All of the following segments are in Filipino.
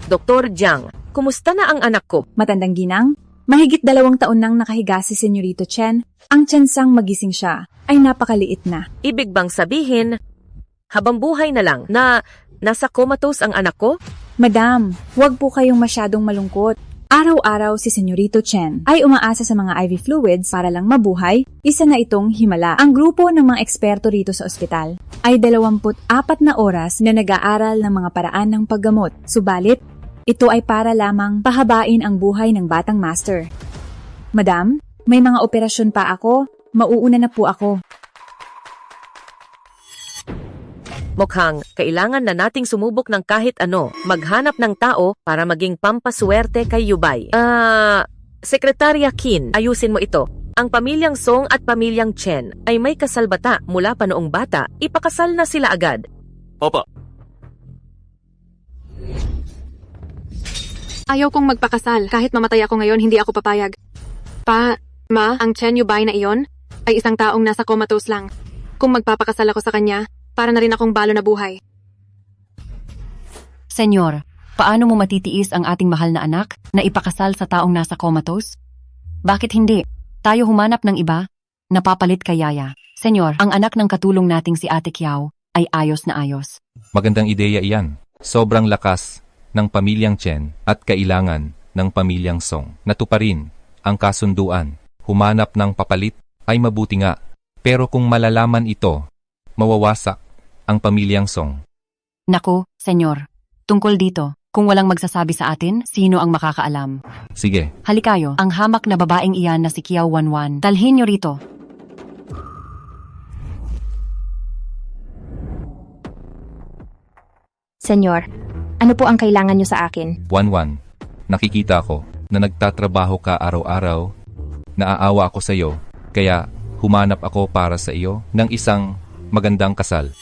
Dr. Jiang, kumusta na ang anak ko? Matandang ginang, mahigit 2 taon nang nakahiga si Senyorito Chen. Ang tsansang magising siya ay napakaliit na. Ibig bang sabihin, habang buhay na lang na nasa comatose ang anak ko? Madam, huwag po kayong masyadong malungkot. Araw-araw si Senyorito Chen ay umaasa sa mga IV fluids para lang mabuhay, isa na itong himala. Ang grupo ng mga eksperto rito sa ospital ay 24 na oras na nag-aaral ng mga paraan ng paggamot. Subalit, ito ay para lamang pahabain ang buhay ng batang master. Madam, may mga operasyon pa ako. Mauuna na po ako. Mukhang kailangan na nating sumubok ng kahit ano, maghanap ng tao para maging pampaswerte kay Yubay. Sekretarya Qin, ayusin mo ito. Ang pamilyang Song at pamilyang Chen ay may kasalbata mula pa noong bata, ipakasal na sila agad. Opo. Ayaw kong magpakasal. Kahit mamatay ako ngayon, hindi ako papayag. Ma, ang Chen Yubay na iyon ay isang taong nasa comatose lang. Kung magpapakasal ako sa kanya, para na rin akong balo na buhay. Senyor, paano mo matitiis ang ating mahal na anak na ipakasal sa taong nasa comatose? Bakit hindi? Tayo humanap ng iba? Napapalit kay Yaya. Senyor, ang anak ng katulong nating si Ate Kiao ay ayos na ayos. Magandang ideya iyan. Sobrang lakas ng pamilyang Chen at kailangan ng pamilyang Song. Natuparin ang kasunduan. Humanap ng papalit ay mabuti nga. Pero kung malalaman ito, mawawasak ang pamilyang Song. Naku, senyor. Tungkol dito, kung walang magsasabi sa atin, sino ang makakaalam? Sige. Halikayo, ang hamak na babaeng iyan na si Kiao Wanwan. Dalhin niyo rito. Senyor, ano po ang kailangan niyo sa akin? Wanwan, nakikita ko na nagtatrabaho ka araw-araw. Naaawa ako sa iyo, kaya humanap ako para sa iyo ng isang magandang kasal.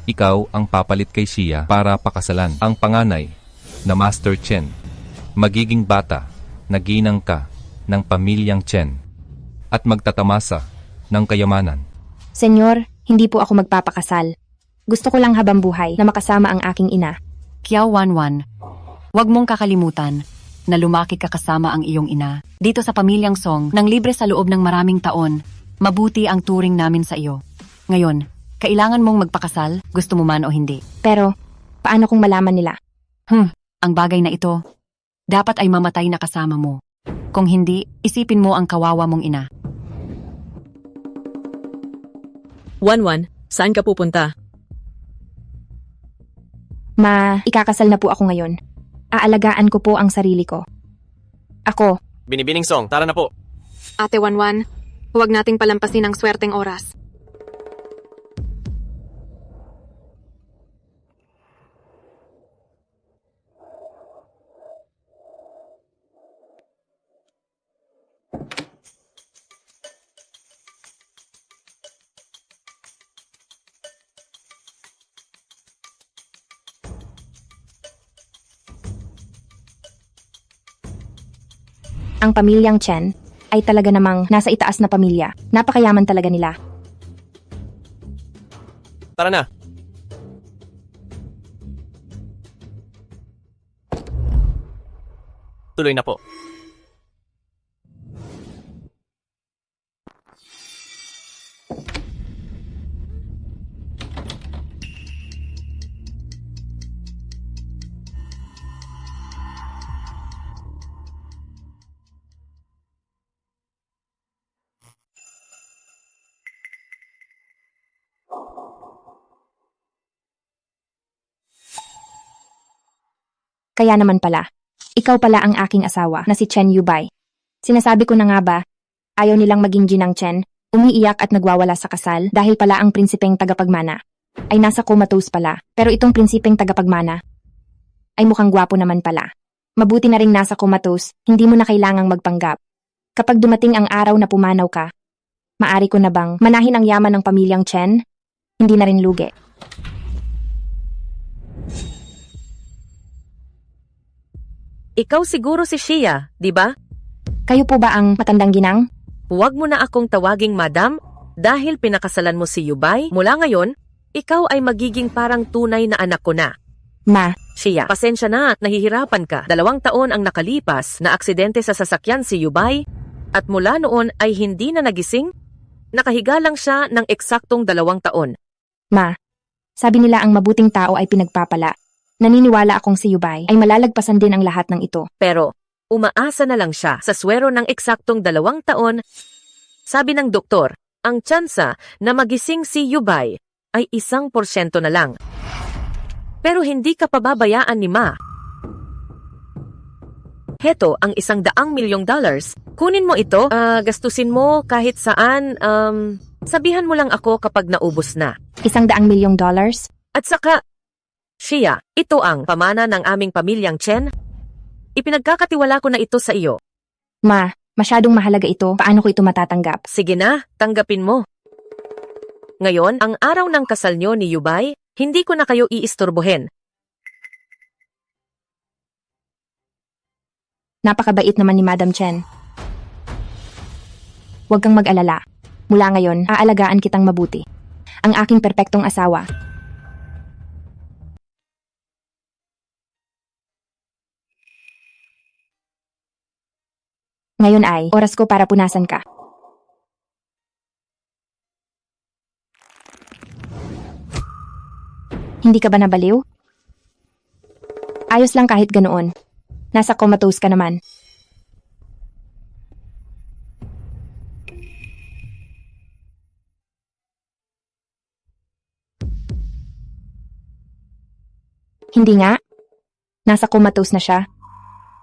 Ikaw ang papalit kay Shia para pakasalan. Ang panganay na Master Chen, magiging bata na ginang ka ng pamilyang Chen at magtatamasa ng kayamanan. Senyor, hindi po ako magpapakasal. Gusto ko lang habang buhay na makasama ang aking ina. Kiao Wanwan, huwag mong kakalimutan na lumaki ka kasama ang iyong ina. Dito sa pamilyang Song, nang libre sa loob ng maraming taon, mabuti ang turing namin sa iyo. Ngayon, kailangan mong magpakasal, gusto mo man o hindi. Pero, paano kung malaman nila? Ang bagay na ito, dapat ay mamatay na kasama mo. Kung hindi, isipin mo ang kawawa mong ina. Wanwan, saan ka pupunta? Ma, ikakasal na po ako ngayon. Aalagaan ko po ang sarili ko. Ako. Binibining Song, tara na po. Ate Wanwan, huwag nating palampasin ang swerteng oras. Ang pamilyang Chen ay talaga namang nasa itaas na pamilya. Napakayaman talaga nila. Tara na. Tuloy na po. Kaya naman pala, ikaw pala ang aking asawa na si Chen Yubay. Sinasabi ko na nga ba, ayaw nilang maging ginang Chen, umiiyak at nagwawala sa kasal dahil pala ang prinsipeng tagapagmana ay nasa comatose pala. Pero itong prinsipeng tagapagmana ay mukhang gwapo naman pala. Mabuti na ring nasa comatose, hindi mo na kailangang magpanggap. Kapag dumating ang araw na pumanaw ka, maari ko na bang manahin ang yaman ng pamilyang Chen? Hindi na rin lugi. Ikaw siguro si Shia, di ba? Kayo po ba ang matandang ginang? Huwag mo na akong tawaging madam dahil pinakasalan mo si Yubay. Mula ngayon, ikaw ay magiging parang tunay na anak ko na. Ma, Siya, pasensya na at nahihirapan ka. 2 taon ang nakalipas na aksidente sa sasakyan si Yubay at mula noon ay hindi na nagising. Nakahiga lang siya ng eksaktong 2 taon. Ma, sabi nila ang mabuting tao ay pinagpapala. Naniniwala akong si Yubay ay malalagpasan din ang lahat ng ito. Pero umaasa na lang siya sa swero ng eksaktong 2 taon. Sabi ng doktor, ang tsansa na magising si Yubay ay 1% na lang. Pero hindi ka pababayaan ni Ma. Heto ang $100 milyong. Kunin mo ito, gastusin mo kahit saan, sabihan mo lang ako kapag naubos na. $100 milyong? At saka, Shia, ito ang pamana ng aming pamilyang Chen. Ipinagkakatiwala ko na ito sa iyo. Ma, masyadong mahalaga ito. Paano ko ito matatanggap? Sige na, tanggapin mo. Ngayon, ang araw ng kasal nyo ni Yubay, hindi ko na kayo iistorbohin. Napakabait naman ni Madam Chen. Huwag kang mag-alala. Mula ngayon, aalagaan kitang mabuti. Ang aking perpektong asawa. Ngayon ay, oras ko para punasan ka. Hindi ka ba nabaliw? Ayos lang kahit ganoon. Nasa comatose ka naman. Hindi nga. Nasa comatose na siya.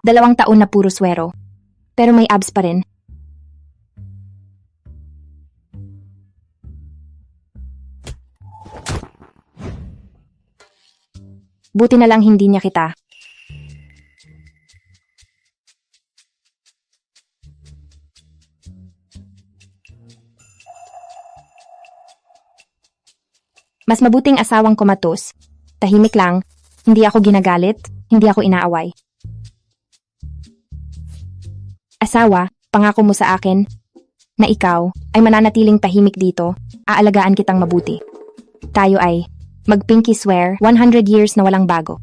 2 taon na puro swero. Pero may abs pa rin. Buti na lang hindi niya kita. Mas mabuting asawang komatos. Tahimik lang, hindi ako ginagalit, hindi ako inaaway. Asawa, pangako mo sa akin na ikaw ay mananatiling tahimik dito, aalagaan kitang mabuti. Tayo ay mag-pinky swear 100 years na walang bago.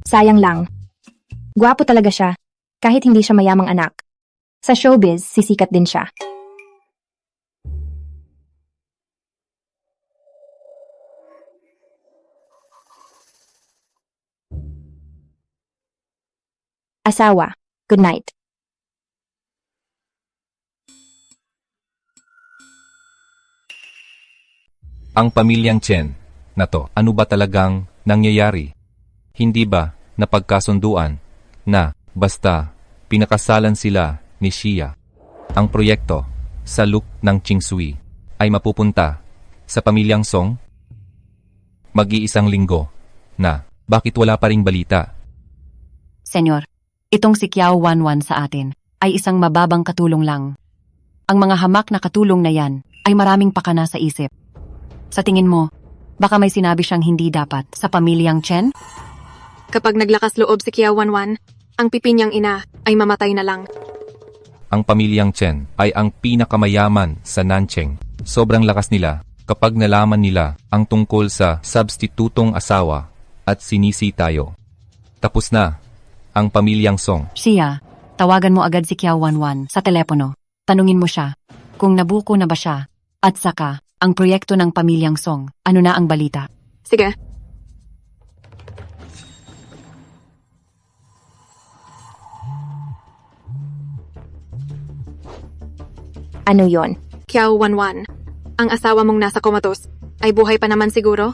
Sayang lang. Gwapo talaga siya, kahit hindi siya mayamang anak. Sa showbiz, sisikat din siya. Asawa, good night. Ang pamilyang Chen na to, ano ba talagang nangyayari? Hindi ba napagkasunduan na basta pinakasalan sila ni Xia? Ang proyekto sa look ng Qingsui ay mapupunta sa pamilyang Song? Mag-iisang linggo na bakit wala pa ring balita? Senyor, itong si Kiao Wanwan sa atin ay isang mababang katulong lang. Ang mga hamak na katulong na yan ay maraming pakana sa isip. Sa tingin mo, baka may sinabi siyang hindi dapat sa pamilyang Chen? Kapag naglakas loob si Kiao Wanwan, ang pipi niyang ina ay mamatay na lang. Ang pamilyang Chen ay ang pinakamayaman sa Nancheng. Sobrang lakas nila kapag nalaman nila ang tungkol sa substitutong asawa at sinisi tayo. Tapos na ang pamilyang Song. Siya, tawagan mo agad si Kiao Wanwan sa telepono. Tanungin mo siya kung nabuko na ba siya at saka ang proyekto ng pamilyang Song. Ano na ang balita? Sige. Ano yon? Kiao Wanwan, ang asawa mong nasa comatose, ay buhay pa naman siguro?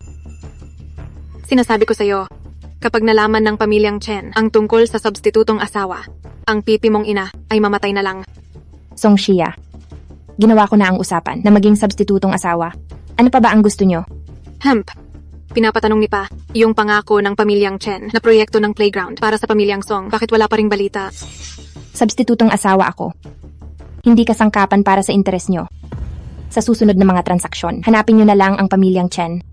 Sinasabi ko sa'yo, kapag nalaman ng pamilyang Chen ang tungkol sa substitutong asawa, ang pipi mong ina ay mamatay na lang. Song Xia. Ginawa ko na ang usapan na maging substitutong asawa. Ano pa ba ang gusto nyo? Hemp. Pinapatanong ni Pa, yung pangako ng pamilyang Chen na proyekto ng playground para sa pamilyang Song, bakit wala pa ring balita? Substitutong asawa ako. Hindi kasangkapan para sa interes nyo. Sa susunod na mga transaksyon, hanapin nyo na lang ang pamilyang Chen.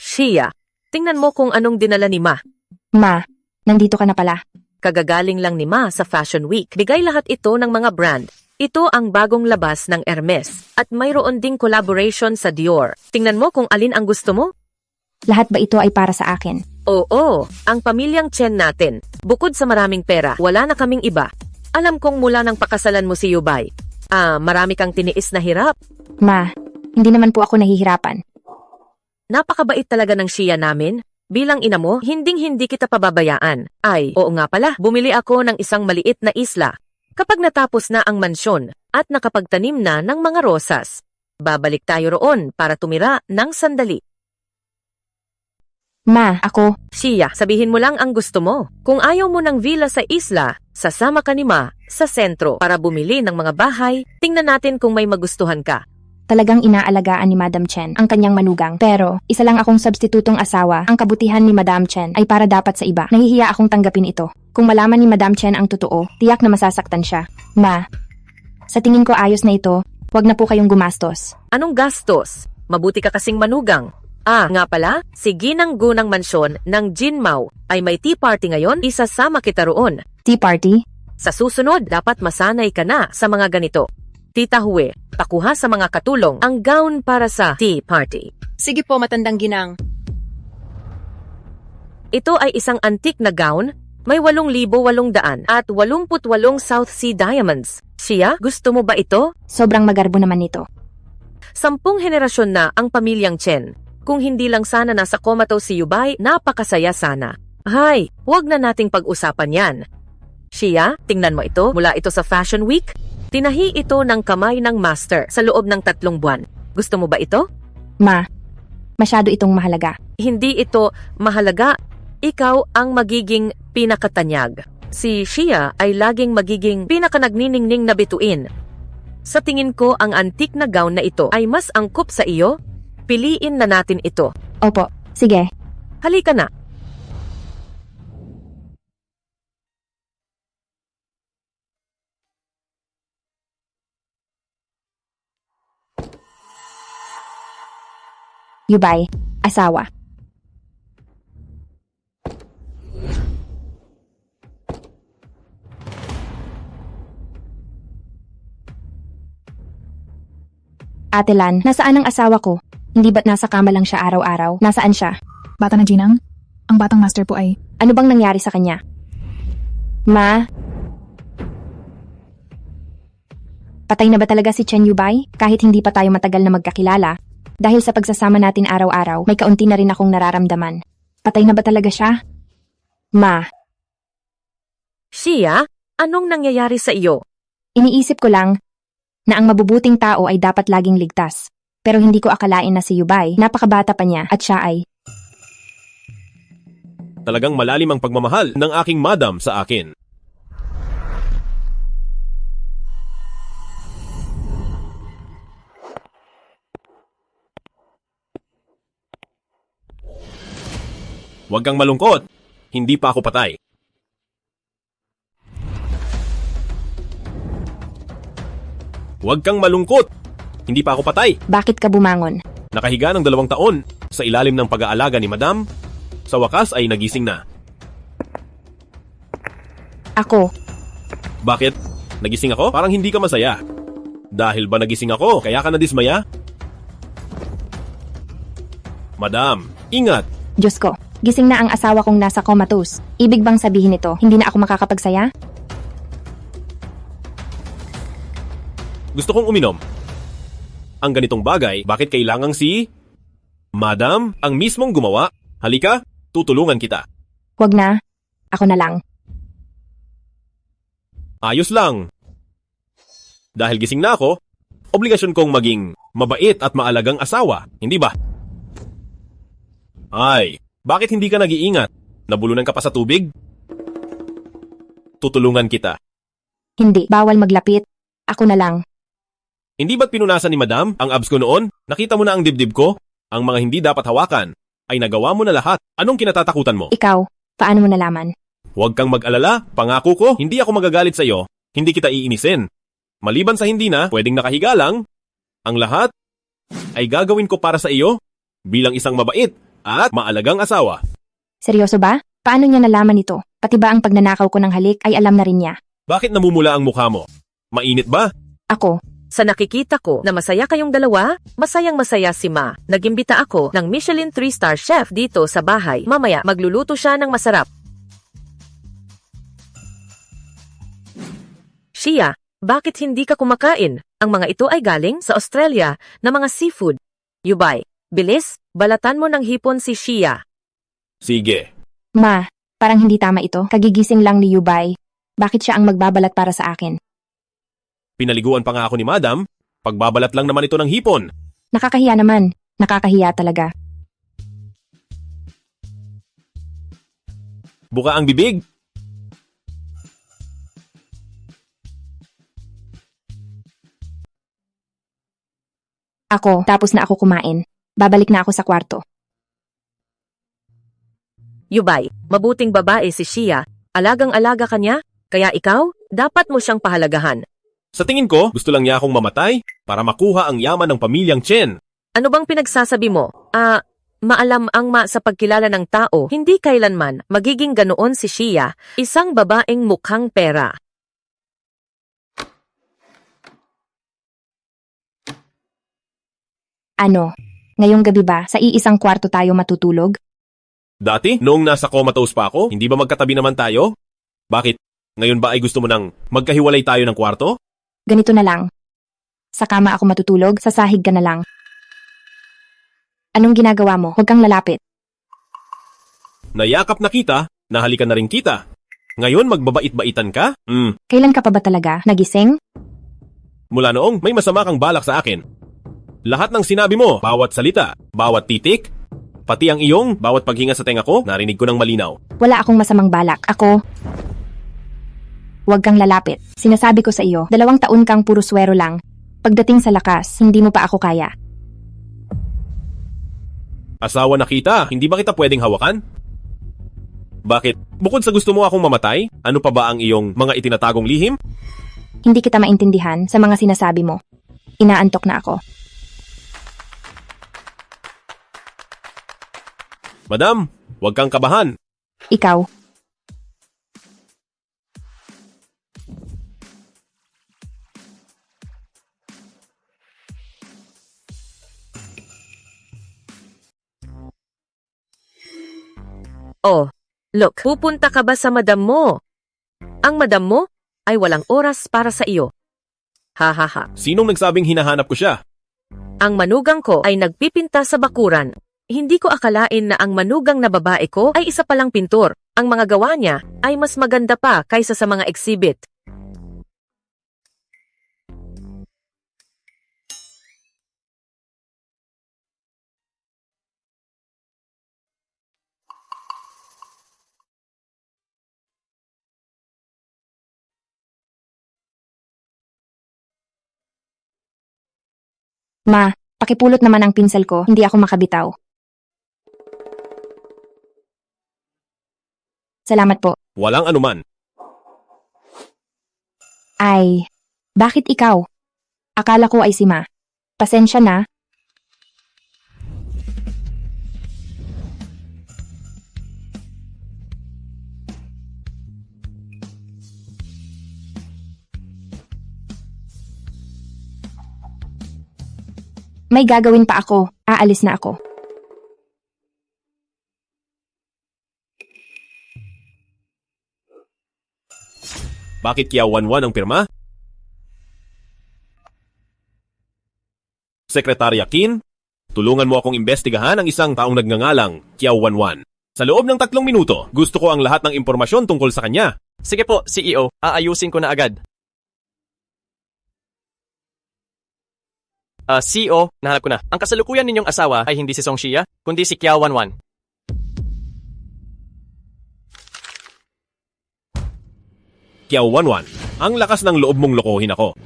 Shia, tingnan mo kung anong dinala ni Ma. Ma, nandito ka na pala. Kagagaling lang ni Ma sa Fashion Week. Bigay lahat ito ng mga brand. Ito ang bagong labas ng Hermes. At mayroon ding collaboration sa Dior. Tingnan mo kung alin ang gusto mo. Lahat ba ito ay para sa akin? Oo, ang pamilyang Chen natin. Bukod sa maraming pera, wala na kaming iba. Alam kong mula ng pakasalan mo si Yubay. Marami kang tiniis na hirap. Ma, hindi naman po ako nahihirapan. Napakabait talaga ng siya namin. Bilang ina mo, hinding-hindi kita pababayaan. Ay, oo nga pala, bumili ako ng isang maliit na isla. Kapag natapos na ang mansyon at nakapagtanim na ng mga rosas, babalik tayo roon para tumira ng sandali. Ma, ako, Siya, sabihin mo lang ang gusto mo. Kung ayaw mo ng villa sa isla, sasama ka ni Ma sa sentro para bumili ng mga bahay. Tingnan natin kung may magustuhan ka. talagang inaalagaan ni Madam Chen ang kanyang manugang. Pero, isa lang akong substitutong asawa. Ang kabutihan ni Madam Chen ay para dapat sa iba. Nahihiya akong tanggapin ito. Kung malaman ni Madam Chen ang totoo, tiyak na masasaktan siya. Ma, sa tingin ko ayos na ito. Huwag na po kayong gumastos. Anong gastos? Mabuti ka kasing manugang. Nga pala, si Ginang Gunang Mansyon ng Jinmao ay may tea party ngayon, isasama kita roon. Tea party? Sa susunod, dapat masanay ka na sa mga ganito. Tita Hue, pakuha sa mga katulong ang gown para sa tea party. Sige po, matandang ginang. Ito ay isang antique na gown, may 8,800 at 88 South Sea Diamonds. Siya, gusto mo ba ito? Sobrang magarbo naman nito. 10 henerasyon na ang pamilyang Chen. Kung hindi lang sana nasa comatose si Yubay, napakasaya sana. Hay, huwag na nating pag-usapan yan. Siya, tingnan mo ito, mula ito sa Fashion Week. Tinahi ito ng kamay ng master sa loob ng 3 buwan. Gusto mo ba ito? Ma, masyado itong mahalaga. Hindi ito mahalaga. Ikaw ang magiging pinakatanyag. Si Shia ay laging magiging pinakanagniningning na bituin. Sa tingin ko, ang antique na gown na ito ay mas angkop sa iyo. Piliin na natin ito. Opo, sige. Halika na. Yubay, asawa. Ate Lan, nasaan ang asawa ko? Hindi ba't nasa kama lang siya araw-araw? Nasaan siya? Bata na Ginang? Ang batang master po ay... Ano bang nangyari sa kanya? Ma? Patay na ba talaga si Chen Yubay? Kahit hindi pa tayo matagal na magkakilala, dahil sa pagsasama natin araw-araw, may kaunti na rin akong nararamdaman. Patay na ba talaga siya? Ma, Shia, anong nangyayari sa iyo? iniisip ko lang na ang mabubuting tao ay dapat laging ligtas. Pero hindi ko akalain na si Yubay, napakabata pa niya at siya ay... Talagang malalim ang pagmamahal ng aking madam sa akin. Huwag kang malungkot. Hindi pa ako patay. Huwag kang malungkot. Hindi pa ako patay. Bakit ka bumangon? Nakahiga ng 2 taon sa ilalim ng pag-aalaga ni madam. Sa wakas ay nagising na. Ako, Bakit? Nagising ako? Parang hindi ka masaya. Dahil ba nagising ako, kaya ka nadismaya? Madam, ingat! Diyos ko, gising na ang asawa kong nasa comatose. Ibig bang sabihin nito, hindi na ako makakapagsaya? Gusto kong uminom. Ang ganitong bagay, bakit kailangang si... Madam, ang mismong gumawa. Halika, tutulungan kita. Huwag na, ako na lang. Ayos lang. Dahil gising na ako, obligasyon kong maging mabait at maalagang asawa, hindi ba? Ay, bakit hindi ka nag-iingat? Nabulunan ka pa sa tubig? Tutulungan kita. Hindi, bawal maglapit. Ako na lang. Hindi ba't pinunasan ni madam ang abs ko noon? Nakita mo na ang dibdib ko? Ang mga hindi dapat hawakan ay nagawa mo na lahat. Anong kinatatakutan mo? Ikaw, paano mo nalaman? Huwag kang mag-alala. Pangako ko, hindi ako magagalit sa iyo. Hindi kita iinisin. Maliban sa hindi na, pwedeng nakahiga lang. Ang lahat ay gagawin ko para sa iyo bilang isang mabait at maalagang asawa. Seryoso ba? Paano niya nalaman ito? Pati ba ang pagnanakaw ko ng halik ay alam na rin niya? Bakit namumula ang mukha mo? Mainit ba? Ako, Sa nakikita ko na masaya kayong dalawa, masayang masaya si Ma. Nagimbita ako ng Michelin 3-star chef dito sa bahay. Mamaya magluluto siya ng masarap. Shia, bakit hindi ka kumakain? Ang mga ito ay galing sa Australia na mga seafood. Yubay, bilis, balatan mo ng hipon si Shia. Sige. Ma, parang hindi tama ito. Kagigising lang ni Yubay. Bakit siya ang magbabalat para sa akin? Pinaliguan pa nga ako ni Madam. Pagbabalat lang naman ito ng hipon. Nakakahiya naman. Nakakahiya talaga. Buka ang bibig. Ako, tapos na ako kumain. Babalik na ako sa kwarto. Yubay, mabuting babae si Shia. Alagang-alaga ka niya, kaya ikaw, dapat mo siyang pahalagahan. Sa tingin ko, gusto lang niya akong mamatay para makuha ang yaman ng pamilyang Chen. Ano bang pinagsasabi mo? Maalam ang Ma sa pagkilala ng tao, hindi kailanman magiging ganoon si Shia, isang babaeng mukhang pera. Ano? Ngayong gabi ba, sa iisang kwarto tayo matutulog? Dati, noong nasa comatose pa ako, hindi ba magkatabi naman tayo? Bakit? Ngayon ba ay gusto mo nang magkahiwalay tayo ng kwarto? Ganito na lang. Sa kama ako matutulog, sa sahig ka na lang. Anong ginagawa mo? Huwag kang lalapit. Nayakap na kita, nahalikan na rin kita. Ngayon magbabait-baitan ka? Kailan ka pa ba talaga nagising? Mula noong may masama kang balak sa akin. Lahat ng sinabi mo, bawat salita, bawat titik, pati ang iyong bawat paghinga sa tenga ko, narinig ko ng malinaw. Wala akong masamang balak. Ako... Huwag kang lalapit. Sinasabi ko sa iyo, 2 taon kang puro swero lang. Pagdating sa lakas, hindi mo pa ako kaya. Asawa na kita, hindi ba kita pwedeng hawakan? Bakit? Bukod sa gusto mo akong mamatay, ano pa ba ang iyong mga itinatagong lihim? Hindi kita maintindihan sa mga sinasabi mo. Inaantok na ako. Madam, huwag kang kabahan. Ikaw, Oh, look, pupunta ka ba sa madam mo? Ang madam mo ay walang oras para sa iyo. Ha ha ha. Sinong nagsabing hinahanap ko siya? Ang manugang ko ay nagpipinta sa bakuran. Hindi ko akalain na ang manugang na babae ko ay isa palang pintor. Ang mga gawa niya ay mas maganda pa kaysa sa mga exhibit. ma, pakipulot naman ang pinsel ko, hindi ako makabitaw. Salamat po. Walang anuman. Ay, bakit ikaw? Akala ko ay si Ma. Pasensya na. May gagawin pa ako. Aalis na ako. Bakit Kiao Wanwan ang pirma? Sekretarya Qin, tulungan mo akong imbestigahan ang isang taong nagngangalang Kiao Wanwan. Sa loob ng 3 minuto, gusto ko ang lahat ng impormasyon tungkol sa kanya. Sige po, CEO. Aayusin ko na agad. CEO, nahanap ko na. Ang kasalukuyan ninyong asawa ay hindi si Song Shia, kundi si Kiao Wanwan. Kiao Wanwan, ang lakas ng loob mong lokohin ako.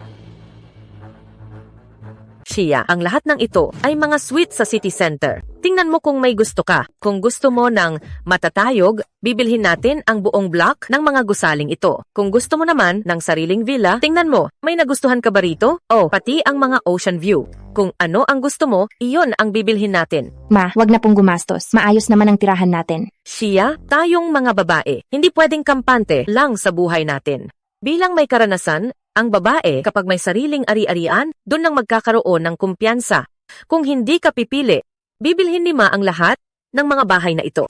Shia, ang lahat ng ito ay mga suite sa city center. Tingnan mo kung may gusto ka. Kung gusto mo ng matatayog, bibilhin natin ang buong block ng mga gusaling ito. Kung gusto mo naman ng sariling villa, tingnan mo, may nagustuhan ka ba rito? O, pati ang mga ocean view. Kung ano ang gusto mo, iyon ang bibilhin natin. Ma, wag na pong gumastos. Maayos naman ang tirahan natin. Shia, tayong mga babae, hindi pwedeng kampante lang sa buhay natin. Bilang may karanasan, ang babae kapag may sariling ari-arian, doon nang magkakaroon ng kumpiyansa. Kung hindi ka pipili, bibilhin ni Ma ang lahat ng mga bahay na ito.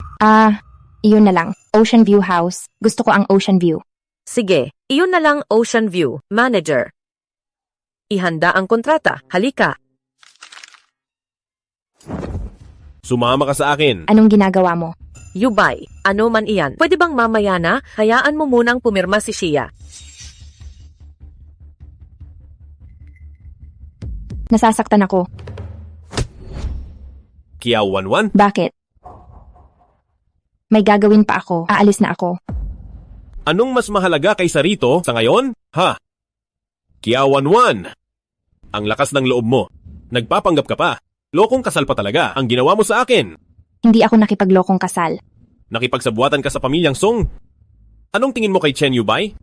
Iyon na lang. Ocean View House. Gusto ko ang Ocean View. Sige, iyon na lang Ocean View, Manager. Ihanda ang kontrata. Halika. Sumama ka sa akin. Anong ginagawa mo? Yubay, ano man iyan. Pwede bang mamaya na, hayaan mo munang pumirma si Shia. Nasasaktan ako. Kiao Wanwan? Bakit? May gagawin pa ako. Aalis na ako. Anong mas mahalaga kaysa rito sa ngayon? Ha? Kiao Wanwan! Ang lakas ng loob mo. Nagpapanggap ka pa. Lokong kasal pa talaga ang ginawa mo sa akin. Hindi ako nakipaglokong kasal. Nakipagsabuatan ka sa pamilyang Song. Anong tingin mo kay Chen Yubay?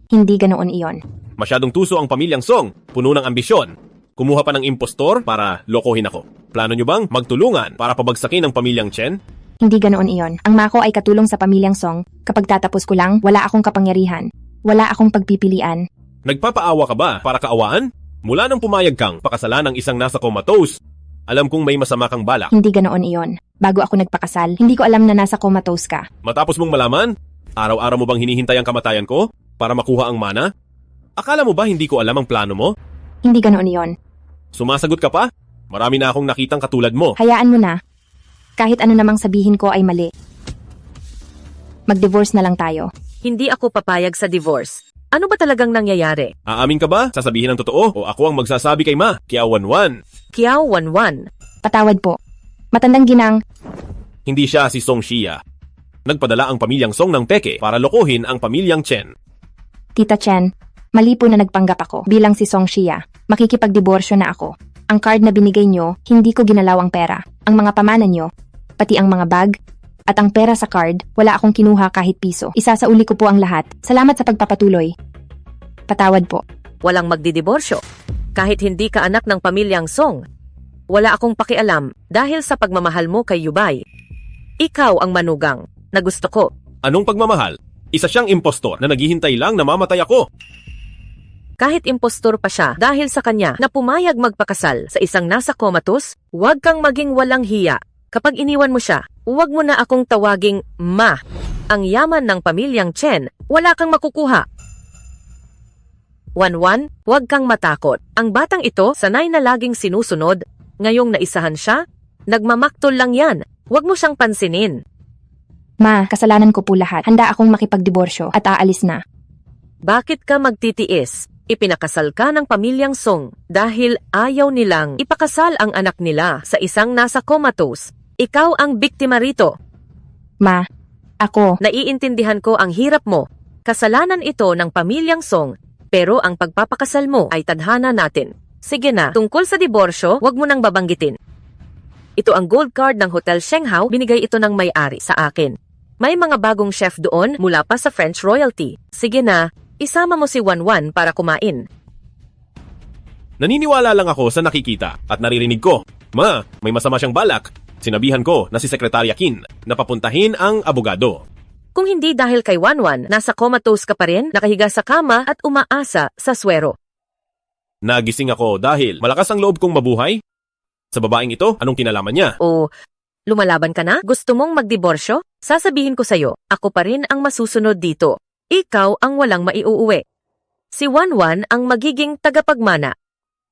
Hindi ganoon iyon. Masyadong tuso ang pamilyang Song, puno ng ambisyon. Kumuha pa ng impostor para lokohin ako. Plano nyo bang magtulungan para pabagsakin ang pamilyang Chen? Hindi ganoon iyon. Ang mako ay katulong sa pamilyang Song. Kapag tatapos ko lang, wala akong kapangyarihan. Wala akong pagpipilian. Nagpapaawa ka ba para kaawaan? Mula nang pumayag kang pakasalan ng isang nasa comatose, alam kong may masama kang balak. Hindi ganoon iyon. Bago ako nagpakasal, hindi ko alam na nasa comatose ka. Matapos mong malaman, araw-araw mo bang hinihintay ang kamatayan ko para makuha ang mana? Akala mo ba hindi ko alam ang plano mo? Hindi ganoon iyon. Sumasagot ka pa? Marami na akong nakitang katulad mo. Hayaan mo na. Kahit ano namang sabihin ko ay mali. Mag-divorce na lang tayo. Hindi ako papayag sa divorce. Ano ba talagang nangyayari? Aamin ka ba? Sasabihin ng totoo o ako ang magsasabi kay Ma? Kiao Wanwan. Kiao Wanwan. Patawad po. Matandang ginang, Hindi siya si Song Shia. Nagpadala ang pamilyang Song ng peke para lokohin ang pamilyang Chen. Tita Chen, mali po na nagpanggap ako bilang si Song Shia. Makikipagdiborsyo na ako. Ang card na binigay nyo, hindi ko ginalaw ang pera. Ang mga pamana nyo, pati ang mga bag, at ang pera sa card, wala akong kinuha kahit piso. Isasauli ko po ang lahat. Salamat sa pagpapatuloy. Patawad po. Walang magdidiborsyo. Kahit hindi ka anak ng pamilyang Song. Wala akong pakialam dahil sa pagmamahal mo kay Yubay. Ikaw ang manugang na gusto ko. Anong pagmamahal? Isa siyang impostor na naghihintay lang na mamatay ako. Kahit impostor pa siya dahil sa kanya na pumayag magpakasal sa isang nasa comatose, huwag kang maging walang hiya. Kapag iniwan mo siya, huwag mo na akong tawaging Ma. Ang yaman ng pamilyang Chen, wala kang makukuha. Wanwan, huwag kang matakot. Ang batang ito, sanay na laging sinusunod. Ngayong naisahan siya, nagmamaktol lang yan. Huwag mo siyang pansinin. Ma, kasalanan ko po lahat. Handa akong makipagdiborsyo at aalis na. Bakit ka magtitiis? Ipinakasal ka ng pamilyang Song dahil ayaw nilang ipakasal ang anak nila sa isang nasa comatose. Ikaw ang biktima rito. Ma, ako. Naiintindihan ko ang hirap mo. Kasalanan ito ng pamilyang Song, pero ang pagpapakasal mo ay tadhana natin. Sige na, tungkol sa diborsyo, wag mo nang babanggitin. Ito ang gold card ng Hotel Shenghao, binigay ito ng may-ari sa akin. May mga bagong chef doon mula pa sa French royalty. Sige na, isama mo si Wanwan para kumain. Naniniwala lang ako sa nakikita at naririnig ko. Ma, may masama siyang balak. Sinabihan ko na si Sekretarya Qin na papuntahin ang abogado. Kung hindi dahil kay Wanwan, nasa comatose ka pa rin, nakahiga sa kama at umaasa sa swero. Nagising ako dahil malakas ang loob kong mabuhay. Sa babaeng ito, anong kinalaman niya? O, lumalaban ka na? Gusto mong magdiborsyo? Sasabihin ko sa'yo, ako pa rin ang masusunod dito. Ikaw ang walang maiuuwi. Si Wanwan ang magiging tagapagmana.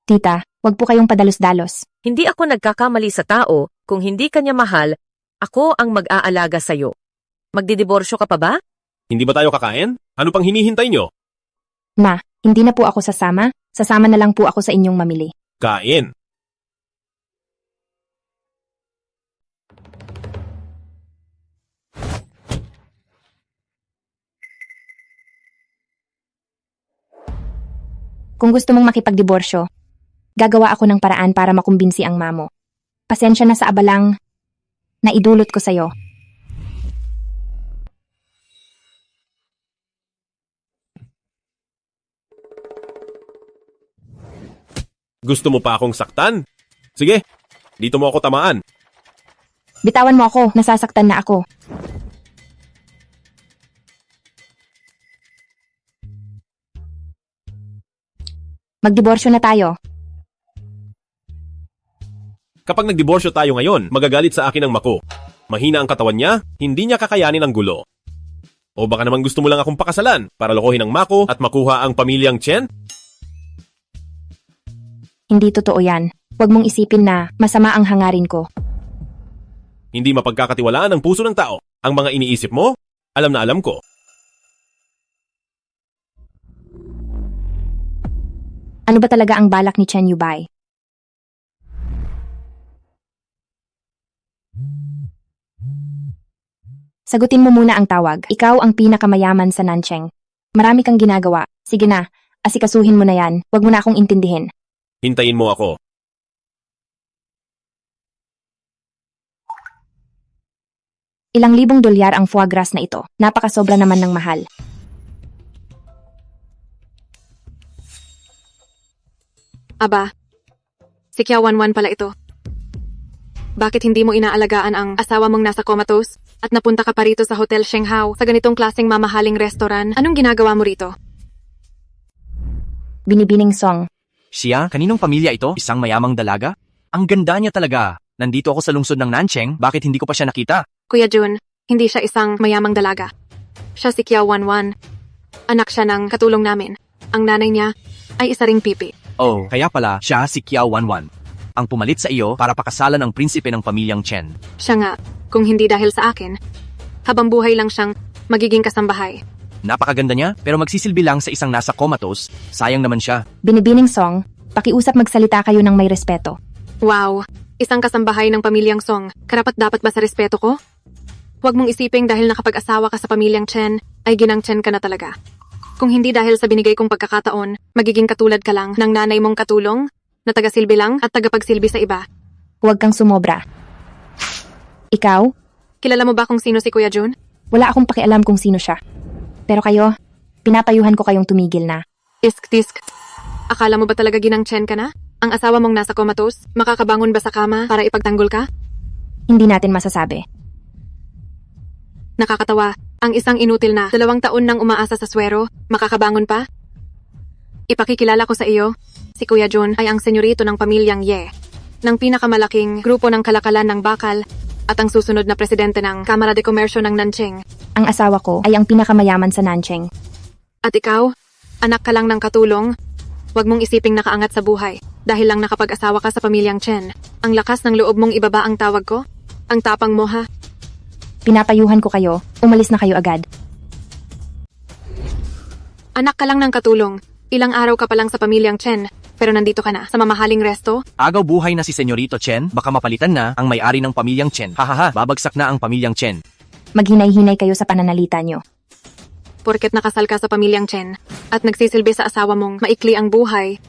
Tita, wag po kayong padalos-dalos. Hindi ako nagkakamali sa tao, kung hindi kanya mahal, ako ang mag-aalaga sa'yo. Magdidiborsyo ka pa ba? Hindi ba tayo kakain? Ano pang hinihintay nyo? Ma, hindi na po ako sasama. Sasama na lang po ako sa inyong mamili. Kain. Kung gusto mong makipagdiborsyo, Gagawa ako ng paraan para makumbinsi ang mamo. Pasensya na sa abalang na idulot ko sa'yo. Gusto mo pa akong saktan? Sige, dito mo ako tamaan. Bitawan mo ako, nasasaktan na ako. Magdiborsyo na tayo. Kapag nagdiborsyo tayo ngayon, magagalit sa akin ang Mako. Mahina ang katawan niya, hindi niya kakayanin ang gulo. O baka naman gusto mo lang akong pakasalan para lokohin ang Mako at makuha ang pamilyang Chen? Hindi totoo yan. Huwag mong isipin na masama ang hangarin ko. Hindi mapagkakatiwalaan ang puso ng tao. Ang mga iniisip mo, alam na alam ko. Ano ba talaga ang balak ni Chen Yubay? Sagutin mo muna ang tawag. Ikaw ang pinakamayaman sa Nancheng. Marami kang ginagawa. Sige na, asikasuhin mo na yan. Huwag mo na akong intindihin. Hintayin mo ako. Ilang libong dolyar ang foie gras na ito. Napakasobra naman ng mahal. Aba, si Kiawanwan pala ito. Bakit hindi mo inaalagaan ang asawa mong nasa comatose at napunta ka pa rito sa Hotel Shenghao sa ganitong klaseng mamahaling restaurant? Anong ginagawa mo rito? Binibining Song. Siya? Kaninong pamilya ito? Isang mayamang dalaga? Ang ganda niya talaga. Nandito ako sa lungsod ng Nancheng, bakit hindi ko pa siya nakita? Kuya Jun, hindi siya isang mayamang dalaga. Siya si Kiawanwan. Anak siya ng katulong namin. Ang nanay niya ay isa ring pipi. Oh, kaya pala siya si Kiao Wanwan. Ang pumalit sa iyo para pakasalan ang prinsipe ng pamilyang Chen. Siya nga, kung hindi dahil sa akin, habang buhay lang siyang magiging kasambahay. Napakaganda niya, pero magsisilbi lang sa isang nasa comatose. Sayang naman siya. Binibining Song, pakiusap magsalita kayo ng may respeto. Wow, isang kasambahay ng pamilyang Song. Karapat dapat ba sa respeto ko? Huwag mong isiping dahil nakapag-asawa ka sa pamilyang Chen, ay ginang Chen ka na talaga. Kung hindi dahil sa binigay kong pagkakataon, magiging katulad ka lang ng nanay mong katulong, na tagasilbi lang at tagapagsilbi sa iba. Huwag kang sumobra. Ikaw? Kilala mo ba kung sino si Kuya Jun? Wala akong pakialam kung sino siya. Pero kayo, pinapayuhan ko kayong tumigil na. Tisk-tisk. Akala mo ba talaga ginang Chen ka na? Ang asawa mong nasa comatose, makakabangon ba sa kama para ipagtanggol ka? Hindi natin masasabi. Nakakatawa. Ang isang inutil na 2 taon nang umaasa sa swero, makakabangon pa? Ipakikilala ko sa iyo, si Kuya Jun ay ang senyorito ng pamilyang Ye, ng pinakamalaking grupo ng kalakalan ng bakal at ang susunod na presidente ng Kamara de Komersyo ng Nancheng. Ang asawa ko ay ang pinakamayaman sa Nancheng. At ikaw, anak ka lang ng katulong, huwag mong isiping nakaangat sa buhay dahil lang nakapag-asawa ka sa pamilyang Chen. Ang lakas ng loob mong ibaba ang tawag ko? Ang tapang mo ha? Pinapayuhan ko kayo, umalis na kayo agad. Anak ka lang ng katulong. Ilang araw ka pa lang sa pamilyang Chen, pero nandito ka na sa mamahaling resto? Agaw buhay na si Senyorito Chen, baka mapalitan na ang may-ari ng pamilyang Chen. Hahaha, babagsak na ang pamilyang Chen. Maghinay-hinay kayo sa pananalita nyo. Porket nakasal ka sa pamilyang Chen at nagsisilbi sa asawa mong maikli ang buhay.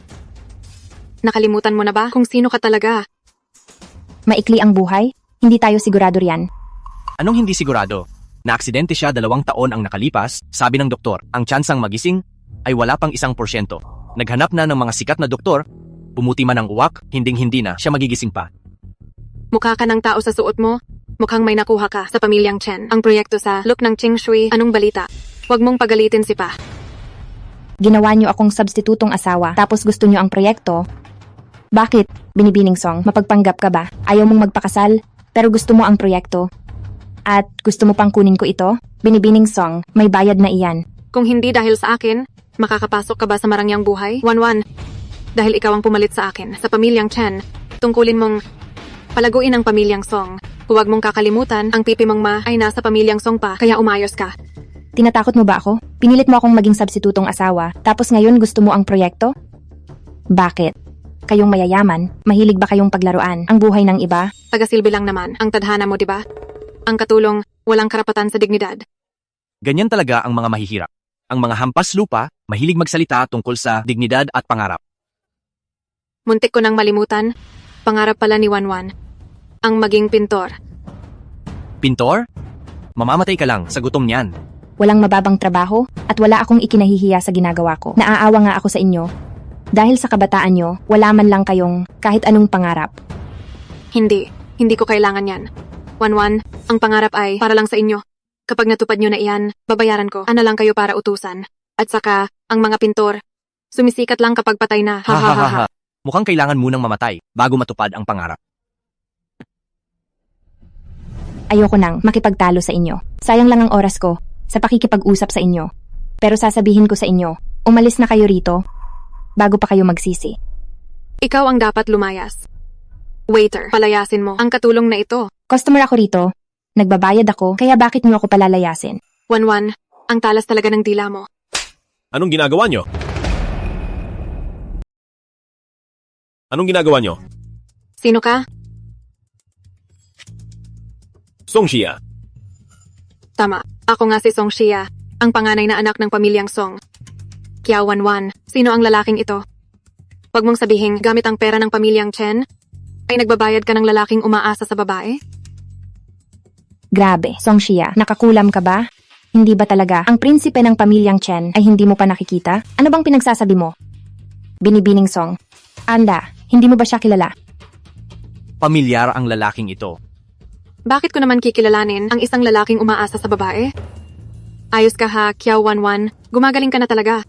Nakalimutan mo na ba kung sino ka talaga? Maikli ang buhay? Hindi tayo sigurado riyan. Anong hindi sigurado? Na-aksidente siya 2 taon ang nakalipas, sabi ng doktor, ang tsansang magising ay wala pang 1%. Naghanap na ng mga sikat na doktor, bumuti man ang uwak, hinding-hindi na siya magigising pa. Mukha ka ng tao sa suot mo, mukhang may nakuha ka sa pamilyang Chen. Ang proyekto sa Look ng Ching Shui, anong balita? Huwag mong pagalitin si Pa. Ginawa nyo akong substitutong asawa, tapos gusto nyo ang proyekto? Bakit, Binibining Song, mapagpanggap ka ba? Ayaw mong magpakasal, pero gusto mo ang proyekto? At gusto mo pang kunin ko ito? Binibining Song, may bayad na iyan. Kung hindi dahil sa akin, makakapasok ka ba sa marangyang buhay? Wanwan, dahil ikaw ang pumalit sa akin, sa pamilyang Chen, tungkulin mong palaguin ang pamilyang Song. Huwag mong kakalimutan, ang pipi mong ma ay nasa pamilyang Song pa, kaya umayos ka. Tinatakot mo ba ako? Pinilit mo akong maging substitutong asawa, tapos ngayon gusto mo ang proyekto? Bakit? Kayong mayayaman, mahilig ba kayong paglaruan ang buhay ng iba? Tagasilbi lang naman ang tadhana mo, di ba? Ang katulong, walang karapatan sa dignidad. Ganyan talaga ang mga mahihirap. Ang mga hampas lupa, mahilig magsalita tungkol sa dignidad at pangarap. Muntik ko nang malimutan. Pangarap pala ni Wanwan. Ang maging pintor. Pintor? Mamamatay ka lang sa gutom niyan. Walang mababang trabaho at wala akong ikinahihiya sa ginagawa ko. Naaawa nga ako sa inyo. Dahil sa kabataan nyo, wala man lang kayong kahit anong pangarap. Hindi ko kailangan yan. Wanwan, ang pangarap ay para lang sa inyo. Kapag natupad nyo na iyan, babayaran ko. Ano lang kayo para utusan. At saka, ang mga pintor, sumisikat lang kapag patay na. Ha ha ha ha. Mukhang kailangan munang mamatay bago matupad ang pangarap. Ayoko nang makipagtalo sa inyo. Sayang lang ang oras ko sa pakikipag-usap sa inyo. Pero sasabihin ko sa inyo, umalis na kayo rito bago pa kayo magsisi. Ikaw ang dapat lumayas. Waiter, palayasin mo ang katulong na ito. Customer ako rito. Nagbabayad ako, kaya bakit niyo ako palalayasin? Wanwan, ang talas talaga ng dila mo. Anong ginagawa nyo? Anong ginagawa nyo? Sino ka? Song Xia. Tama, ako nga si Song Xia, ang panganay na anak ng pamilyang Song. Kaya Wanwan, sino ang lalaking ito? Huwag mong sabihin gamit ang pera ng pamilyang Chen, ay nagbabayad ka ng lalaking umaasa sa babae? Grabe, Song Xia, nakakulam ka ba? Hindi ba talaga ang prinsipe ng pamilyang Chen ay hindi mo pa nakikita? Ano bang pinagsasabi mo? Binibining Song. Anda, hindi mo ba siya kilala? Pamilyar ang lalaking ito. Bakit ko naman kikilalanin ang isang lalaking umaasa sa babae? Ayos ka ha, Kiao Wanwan. Gumagaling ka na talaga.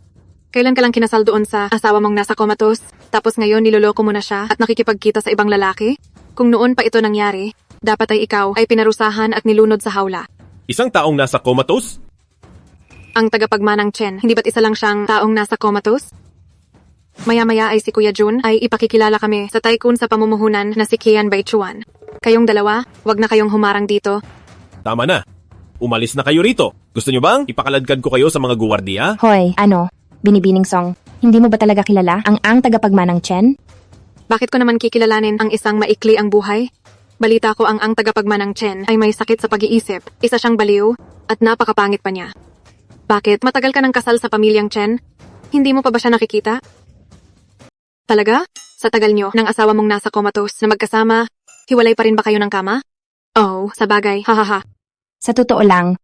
Kailan ka lang kinasal doon sa asawa mong nasa comatose, tapos ngayon niloloko mo na siya at nakikipagkita sa ibang lalaki? Kung noon pa ito nangyari, dapat ay ikaw ay pinarusahan at nilunod sa hawla. Isang taong nasa comatose? Ang tagapagmanang Chen, hindi ba't isa lang siyang taong nasa comatose? Maya-maya ay si Kuya Jun ay ipakikilala kami sa tycoon sa pamumuhunan na si Kian Baichuan. Kayong dalawa, wag na kayong humarang dito. Tama na. Umalis na kayo rito. Gusto nyo bang ipakaladkad ko kayo sa mga guwardiya? Hoy, ano? Binibining Song, hindi mo ba talaga kilala ang tagapagmanang Chen? Bakit ko naman kikilalanin ang isang maikli ang buhay? Balita ko ang tagapagmanang Chen ay may sakit sa pag-iisip, isa siyang baliw, at napakapangit pa niya. Bakit? Matagal ka ng kasal sa pamilyang Chen? Hindi mo pa ba siya nakikita? Talaga? Sa tagal nyo ng asawa mong nasa comatose na magkasama, hiwalay pa rin ba kayo ng kama? Oh, sa bagay, hahaha. Sa totoo lang,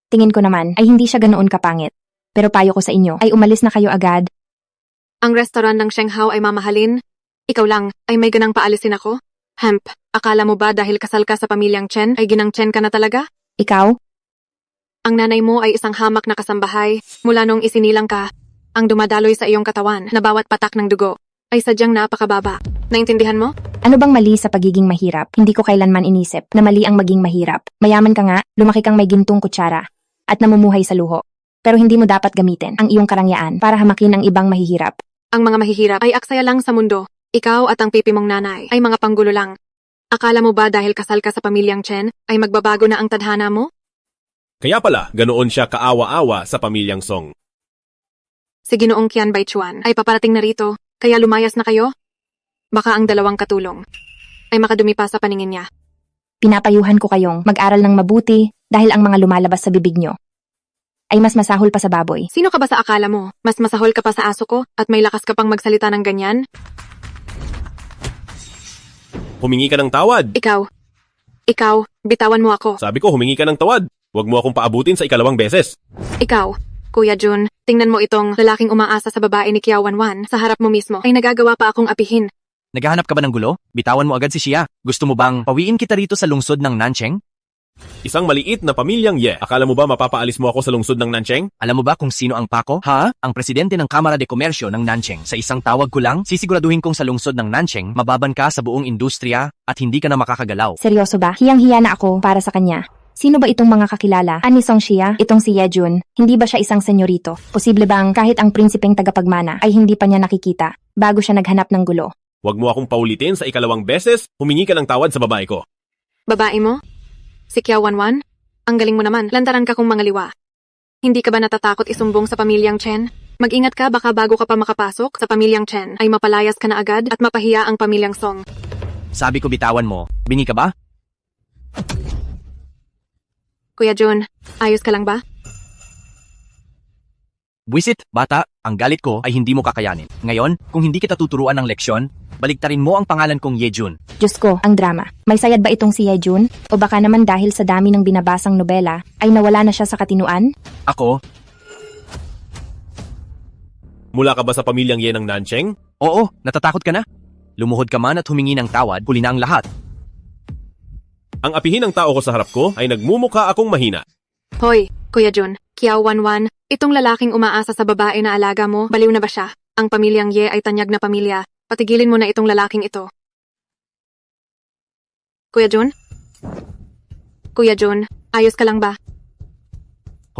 tingin ko naman ay hindi siya ganoon kapangit. Pero payo ko sa inyo ay umalis na kayo agad. Ang restaurant ng Shenghao ay mamahalin. Ikaw lang ay may ganang paalisin ako? Hemp, akala mo ba dahil kasal ka sa pamilyang Chen ay ginang Chen ka na talaga? Ikaw? Ang nanay mo ay isang hamak na kasambahay mula nung isinilang ka. Ang dumadaloy sa iyong katawan na bawat patak ng dugo ay sadyang napakababa. Naintindihan mo? Ano bang mali sa pagiging mahirap? Hindi ko kailanman inisip na mali ang maging mahirap. Mayaman ka nga, lumaki kang may gintong kutsara at namumuhay sa luho. Pero hindi mo dapat gamitin ang iyong karangyaan para hamakin ang ibang mahihirap. Ang mga mahihirap ay aksaya lang sa mundo. Ikaw at ang pipi mong nanay ay mga panggulo lang. Akala mo ba dahil kasal ka sa pamilyang Chen ay magbabago na ang tadhana mo? Kaya pala, ganoon siya kaawa-awa sa pamilyang Song. Si Ginoong Kian Baichuan ay paparating na rito, kaya lumayas na kayo? Baka ang dalawang katulong ay makadumi pa sa paningin niya. Pinapayuhan ko kayong mag-aral ng mabuti dahil ang mga lumalabas sa bibig nyo ay mas masahol pa sa baboy. Sino ka ba sa akala mo? Mas masahol ka pa sa aso ko at may lakas ka pang magsalita ng ganyan? Humingi ka ng tawad. Ikaw, bitawan mo ako. Sabi ko, humingi ka ng tawad. Huwag mo akong paabutin sa ikalawang beses. Ikaw, Kuya Jun, tingnan mo itong lalaking umaasa sa babae ni Kiao Wanwan sa harap mo mismo ay nagagawa pa akong apihin. Naghahanap ka ba ng gulo? Bitawan mo agad si Xia. Gusto mo bang pawiin kita rito sa lungsod ng Nancheng? Isang maliit na pamilyang Ye. Akala mo ba mapapaalis mo ako sa lungsod ng Nancheng? Alam mo ba kung sino ang Paco? Ha? Ang presidente ng Kamara de Komersyo ng Nancheng. Sa isang tawag ko lang, sisiguraduhin kong sa lungsod ng Nancheng, mababan ka sa buong industriya at hindi ka na makakagalaw. Seryoso ba? Hiyang-hiya na ako para sa kanya. Sino ba itong mga kakilala? Ani Song Xia? Itong si Yejun? Hindi ba siya isang senyorito? Posible bang kahit ang prinsipeng tagapagmana ay hindi pa niya nakikita bago siya naghanap ng gulo? Huwag mo akong paulitin sa ikalawang beses, humingi ka ng tawad sa babae ko. Babae mo? Si Kiao Wanwan? Ang galing mo naman, lantaran ka kung mangaliwa. Hindi ka ba natatakot isumbong sa pamilyang Chen? Mag-ingat ka baka bago ka pa makapasok sa pamilyang Chen ay mapalayas ka na agad at mapahiya ang pamilyang Song. Sabi ko bitawan mo, bingi ka ba? Kuya Jun, ayos ka lang ba? Buisit, bata, ang galit ko ay hindi mo kakayanin. Ngayon, kung hindi kita tuturuan ng leksyon, baliktarin mo ang pangalan kong Yejun. Diyos ko, ang drama. May sayad ba itong si Yejun? O baka naman dahil sa dami ng binabasang nobela, ay nawala na siya sa katinuan? Ako? Mula ka ba sa pamilyang Ye ng Nancheng? Oo, natatakot ka na? Lumuhod ka man at humingi ng tawad, huli na ang lahat. Ang apihin ng tao ko sa harap ko ay nagmumukha akong mahina. Hoy, Kuya Jun, Kiao Wanwan, itong lalaking umaasa sa babae na alaga mo, baliw na ba siya? Ang pamilyang Ye ay tanyag na pamilya. Patigilin mo na itong lalaking ito. Kuya Jun? Kuya Jun, ayos ka lang ba?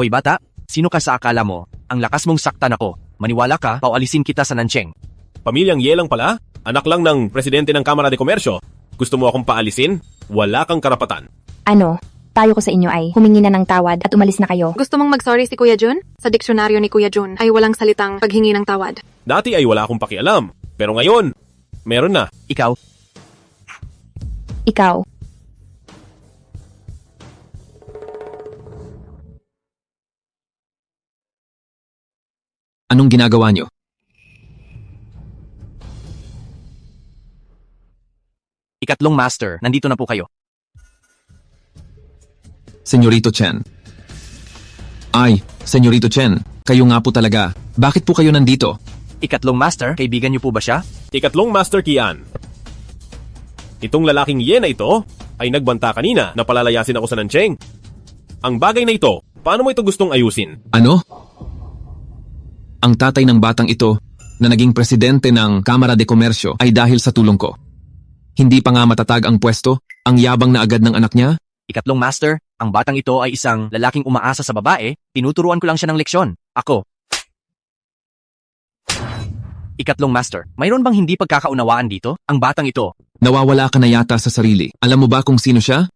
Hoy bata, sino ka sa akala mo? Ang lakas mong saktan ako. Maniwala ka, paualisin kita sa Nancheng. Pamilyang Ye lang pala? Anak lang ng presidente ng Kamara de Komersyo. Gusto mo akong paalisin? Wala kang karapatan. Ano? Payo ko sa inyo ay humingi na ng tawad at umalis na kayo. Gusto mong mag-sorry si Kuya Jun? Sa diksyonaryo ni Kuya Jun ay walang salitang paghingi ng tawad. Dati ay wala akong pakialam. Pero ngayon, meron na. Ikaw? Ikaw. Anong ginagawa niyo? Ikatlong master, nandito na po kayo. Senyorito Chen. Ay, Senyorito Chen, kayo nga po talaga. Bakit po kayo nandito? Ikatlong master, kaibigan niyo po ba siya? Ikatlong Master Kian. Itong lalaking Ye na ito ay nagbanta kanina na palalayasin ako sa Nancheng. Ang bagay na ito, paano mo ito gustong ayusin? Ano? Ang tatay ng batang ito na naging presidente ng Kamara de Komersyo ay dahil sa tulong ko. Hindi pa nga matatag ang pwesto, ang yabang na agad ng anak niya. Ikatlong master, ang batang ito ay isang lalaking umaasa sa babae, tinuturuan ko lang siya ng leksyon. Ako. Ikatlong master, mayroon bang hindi pagkakaunawaan dito? Ang batang ito, Nawawala ka na yata sa sarili. Alam mo ba kung sino siya?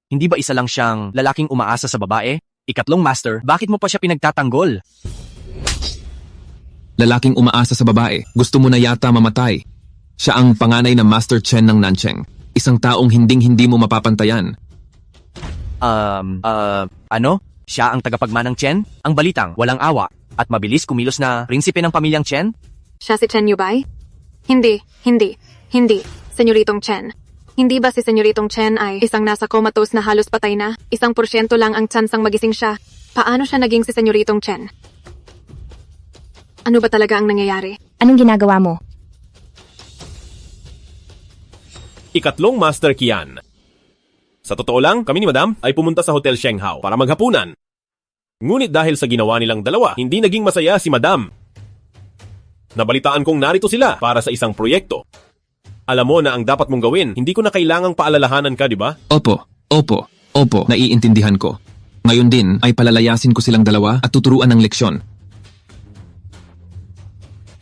hindi ba isa lang siyang lalaking umaasa sa babae? Ikatlong master, bakit mo pa siya pinagtatanggol? Lalaking umaasa sa babae. Gusto mo na yata mamatay. Siya ang panganay na Master Chen ng Nancheng. Isang taong hinding-hindi mo mapapantayan. Ano? Siya ang tagapagmanang Chen? Ang balitang, walang awa, at mabilis kumilos na prinsipe ng pamilyang Chen? Siya si Chen Yubay? Hindi. Senyoritong Chen. Hindi ba si Senyoritong Chen ay isang nasa comatose na halos patay na? 1% lang ang tsansang magising siya. Paano siya naging si Senyoritong Chen? Ano ba talaga ang nangyayari? Anong ginagawa mo? Ikatlong Master Kian. Sa totoo lang, kami ni Madam ay pumunta sa Hotel Shenghao para maghapunan. Ngunit dahil sa ginawa nilang dalawa, hindi naging masaya si Madam. Nabalitaan kong narito sila para sa isang proyekto. Alam mo na ang dapat mong gawin, hindi ko na kailangang paalalahanan ka, di ba? Opo, naiintindihan ko. Ngayon din ay palalayasin ko silang dalawa at tuturuan ng leksyon.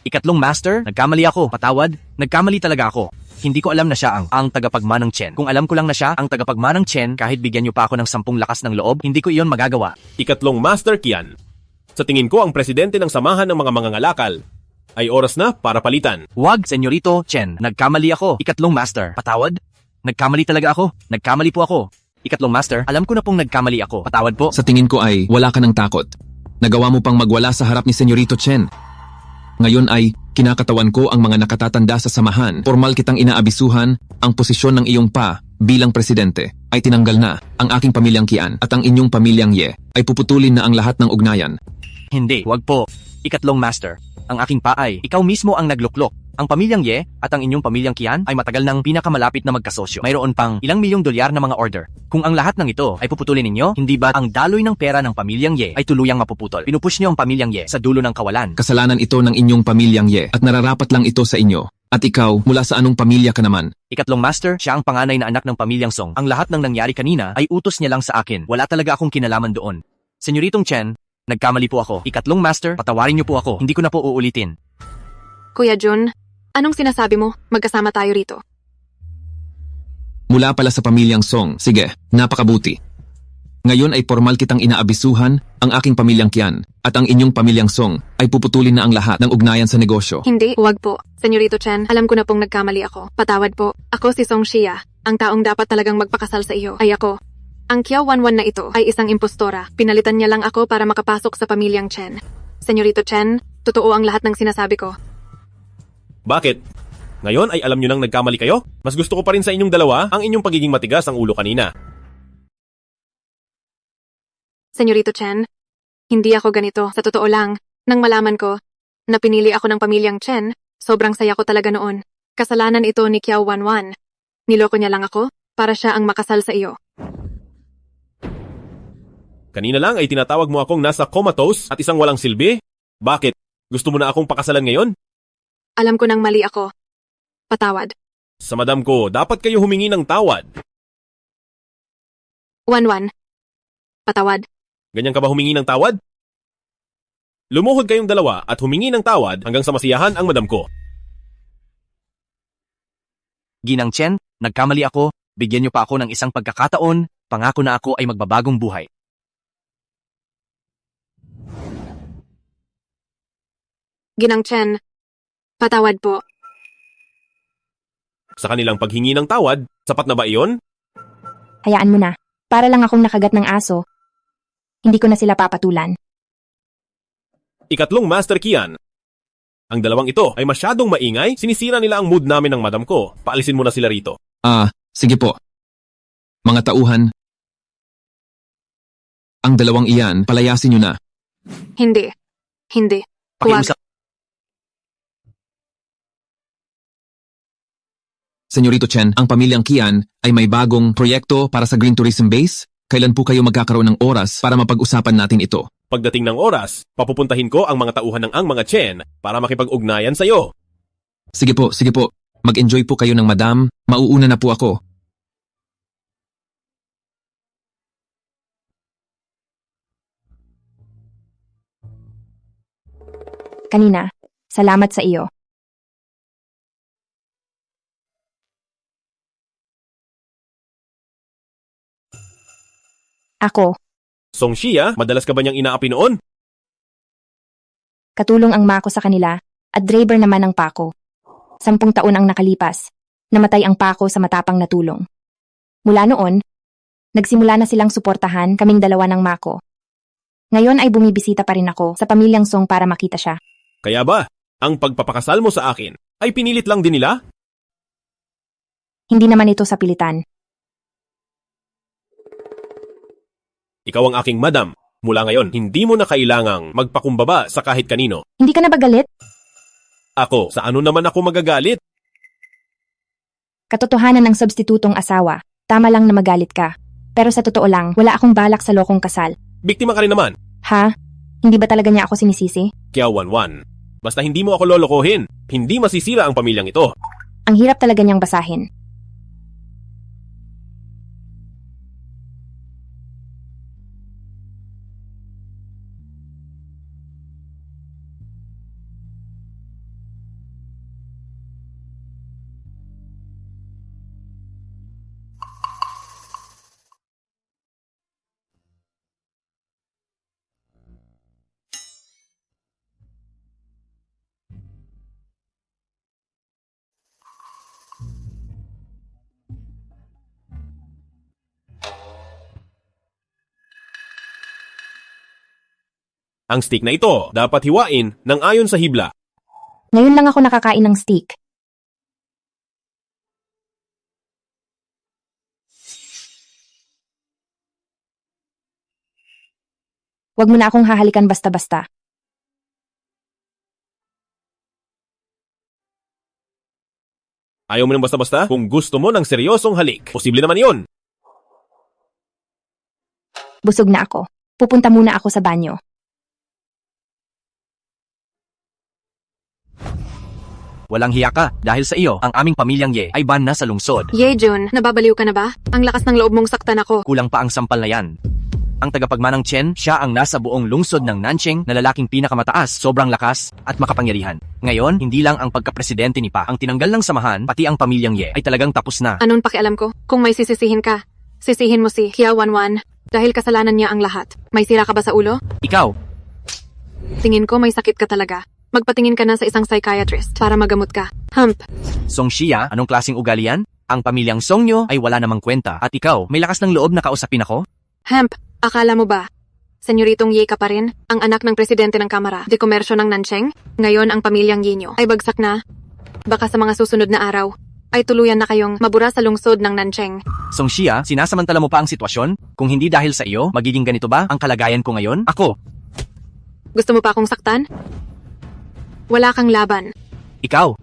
Ikatlong master, nagkamali ako. Patawad, nagkamali talaga ako. Hindi ko alam na siya ang tagapagmanang Chen. Kung alam ko lang na siya ang tagapagmanang Chen, kahit bigyan niyo pa ako ng 10 lakas ng loob, hindi ko iyon magagawa. Ikatlong Master Kian. Sa tingin ko ang presidente ng samahan ng mga mangangalakal ay oras na para palitan. Wag, Senyorito Chen. Nagkamali ako. Ikatlong master. Patawad? Nagkamali talaga ako. Nagkamali po ako. Ikatlong master, alam ko na pong nagkamali ako. Patawad po. Sa tingin ko ay wala ka ng takot. Nagawa mo pang magwala sa harap ni Senyorito Chen. Ngayon ay kinakatawan ko ang mga nakatatanda sa samahan. Formal kitang inaabisuhan, ang posisyon ng iyong pa bilang presidente ay tinanggal na. Ang aking pamilyang Kian at ang inyong pamilyang Ye ay puputulin na ang lahat ng ugnayan. Hindi, wag po. Ikatlong master, ang aking paay, ikaw mismo ang nagluklok. Ang pamilyang Ye at ang inyong pamilyang Kian ay matagal nang pinakamalapit na magkasosyo. Mayroon pang ilang milyong dolyar na mga order. Kung ang lahat ng ito ay puputulin ninyo, hindi ba ang daloy ng pera ng pamilyang Ye ay tuluyang mapuputol? Pinupush niyo ang pamilyang Ye sa dulo ng kawalan. Kasalanan ito ng inyong pamilyang Ye at nararapat lang ito sa inyo. At ikaw, mula sa anong pamilya ka naman? Ikatlong master, siya ang panganay na anak ng pamilyang Song. Ang lahat ng nangyari kanina ay utos niya lang sa akin. Wala talaga akong kinalaman doon. Senyoritong Chen, nagkamali po ako. Ikatlong master, patawarin niyo po ako. Hindi ko na po uulitin. Kuya Jun, anong sinasabi mo? Magkasama tayo rito. Mula pala sa pamilyang Song. Sige, napakabuti. Ngayon ay formal kitang inaabisuhan, ang aking pamilyang Kian at ang inyong pamilyang Song ay puputulin na ang lahat ng ugnayan sa negosyo. Hindi, wag po. Senyorito Chen, alam ko na pong nagkamali ako. Patawad po. Ako si Song Xia. Ang taong dapat talagang magpakasal sa iyo ay ako. Ang Kiao Wanwan na ito ay isang impostora. Pinalitan niya lang ako para makapasok sa pamilyang Chen. Senyorito Chen, totoo ang lahat ng sinasabi ko. Bakit? Ngayon ay alam nyo nang nagkamali kayo? Mas gusto ko pa rin sa inyong dalawa ang inyong pagiging matigas ang ulo kanina. Senyorito Chen, hindi ako ganito. Sa totoo lang, nang malaman ko na pinili ako ng pamilyang Chen, sobrang saya ko talaga noon. Kasalanan ito ni Kiao Wanwan. Niloko niya lang ako para siya ang makasal sa iyo. Kanina lang ay tinatawag mo akong nasa comatose at isang walang silbi? Bakit? Gusto mo na akong pakasalan ngayon? Alam ko nang mali ako. Patawad. Sa madam ko, dapat kayo humingi ng tawad. Wanwan. Patawad. Ganyan ka ba humingi ng tawad? Lumuhod kayong dalawa at humingi ng tawad hanggang sa masiyahan ang madam ko. Ginang Chen, nagkamali ako, bigyan niyo pa ako ng isang pagkakataon, pangako na ako ay magbabagong buhay. Ginang Chen, patawad po. Sa kanilang paghingi ng tawad, sapat na ba iyon? Hayaan mo na. Para lang akong nakagat ng aso. Hindi ko na sila papatulan. Ikatlong Master Kian. Ang dalawang ito ay masyadong maingay, sinisira nila ang mood namin ng madam ko. Paalisin mo na sila rito. Sige po. Mga tauhan, ang dalawang iyan, palayasin nyo na. Hindi. Hindi. Huwag. Pakiusap. Senyorito Chen, ang pamilyang Kian ay may bagong proyekto para sa Green Tourism Base. Kailan po kayo magkakaroon ng oras para mapag-usapan natin ito? Pagdating ng oras, papupuntahin ko ang mga tauhan ng ang mga Chen para makipag-ugnayan sa iyo. Sige po. Mag-enjoy po kayo ng madam. Mauuna na po ako. Kanina, salamat sa iyo. Ako, Song Shia, madalas ka ba niyang inaapi noon? katulong ang Mako sa kanila at Draber naman ang Pako. 10 taon ang nakalipas. Namatay ang Pako sa matapang na tulong. Mula noon, nagsimula na silang suportahan kaming dalawa ng Mako. Ngayon ay bumibisita pa rin ako sa pamilyang Song para makita siya. Kaya ba, ang pagpapakasal mo sa akin ay pinilit lang din nila? Hindi naman ito sa pilitan. Ikaw ang aking madam. Mula ngayon, hindi mo na kailangang magpakumbaba sa kahit kanino. Hindi ka na ba galit? Ako, sa ano naman ako magagalit? Katotohanan ng substitutong asawa. Tama lang na magalit ka. Pero sa totoo lang, wala akong balak sa lokong kasal. Biktima ka rin naman. Ha? Hindi ba talaga niya ako sinisisi? Kaya Wanwan, basta hindi mo ako lolokohin, hindi masisira ang pamilyang ito. Ang hirap talaga niyang basahin. Ang stick na ito dapat hiwain ng ayon sa hibla. Ngayon lang ako nakakain ng steak. Huwag mo na akong hahalikan basta-basta. Ayaw mo ng basta-basta? Kung gusto mo ng seryosong halik, posible naman iyon. Busog na ako. Pupunta muna ako sa banyo. Walang hiya ka, dahil sa iyo, ang aming pamilyang Ye ay ban na sa lungsod. Jun, nababaliw ka na ba? Ang lakas ng loob mong saktan ako. Kulang pa ang sampal na yan. Ang tagapagmanang Chen, siya ang nasa buong lungsod ng Nanching na lalaking pinakamataas, sobrang lakas, at makapangyarihan. Ngayon, hindi lang ang pagkapresidente ni Pa ang tinanggal ng samahan, pati ang pamilyang Ye ay talagang tapos na. Anong pakialam ko? Kung may sisisihin ka, sisihin mo si Kiao Wanwan dahil kasalanan niya ang lahat. May sira ka ba sa ulo? Ikaw, Tingin ko may sakit ka talaga. Magpatingin ka na sa isang psychiatrist para magamot ka. Hump. Song Shia, anong klaseng ugali yan? Ang pamilyang Song nyo ay wala namang kwenta. At ikaw, may lakas ng loob na kausapin ako? Hump. Akala mo ba? Senyoritong Ye ka pa rin, ang anak ng presidente ng Kamara de Komersyo ng Nancheng? Ngayon ang pamilyang Ye nyo ay bagsak na. Baka sa mga susunod na araw, ay tuluyan na kayong mabura sa lungsod ng Nancheng. Song Xia, sinasamantala mo pa ang sitwasyon? Kung hindi dahil sa iyo, magiging ganito ba ang kalagayan ko ngayon? Ako, Gusto mo pa akong saktan? Wala kang laban. ikaw.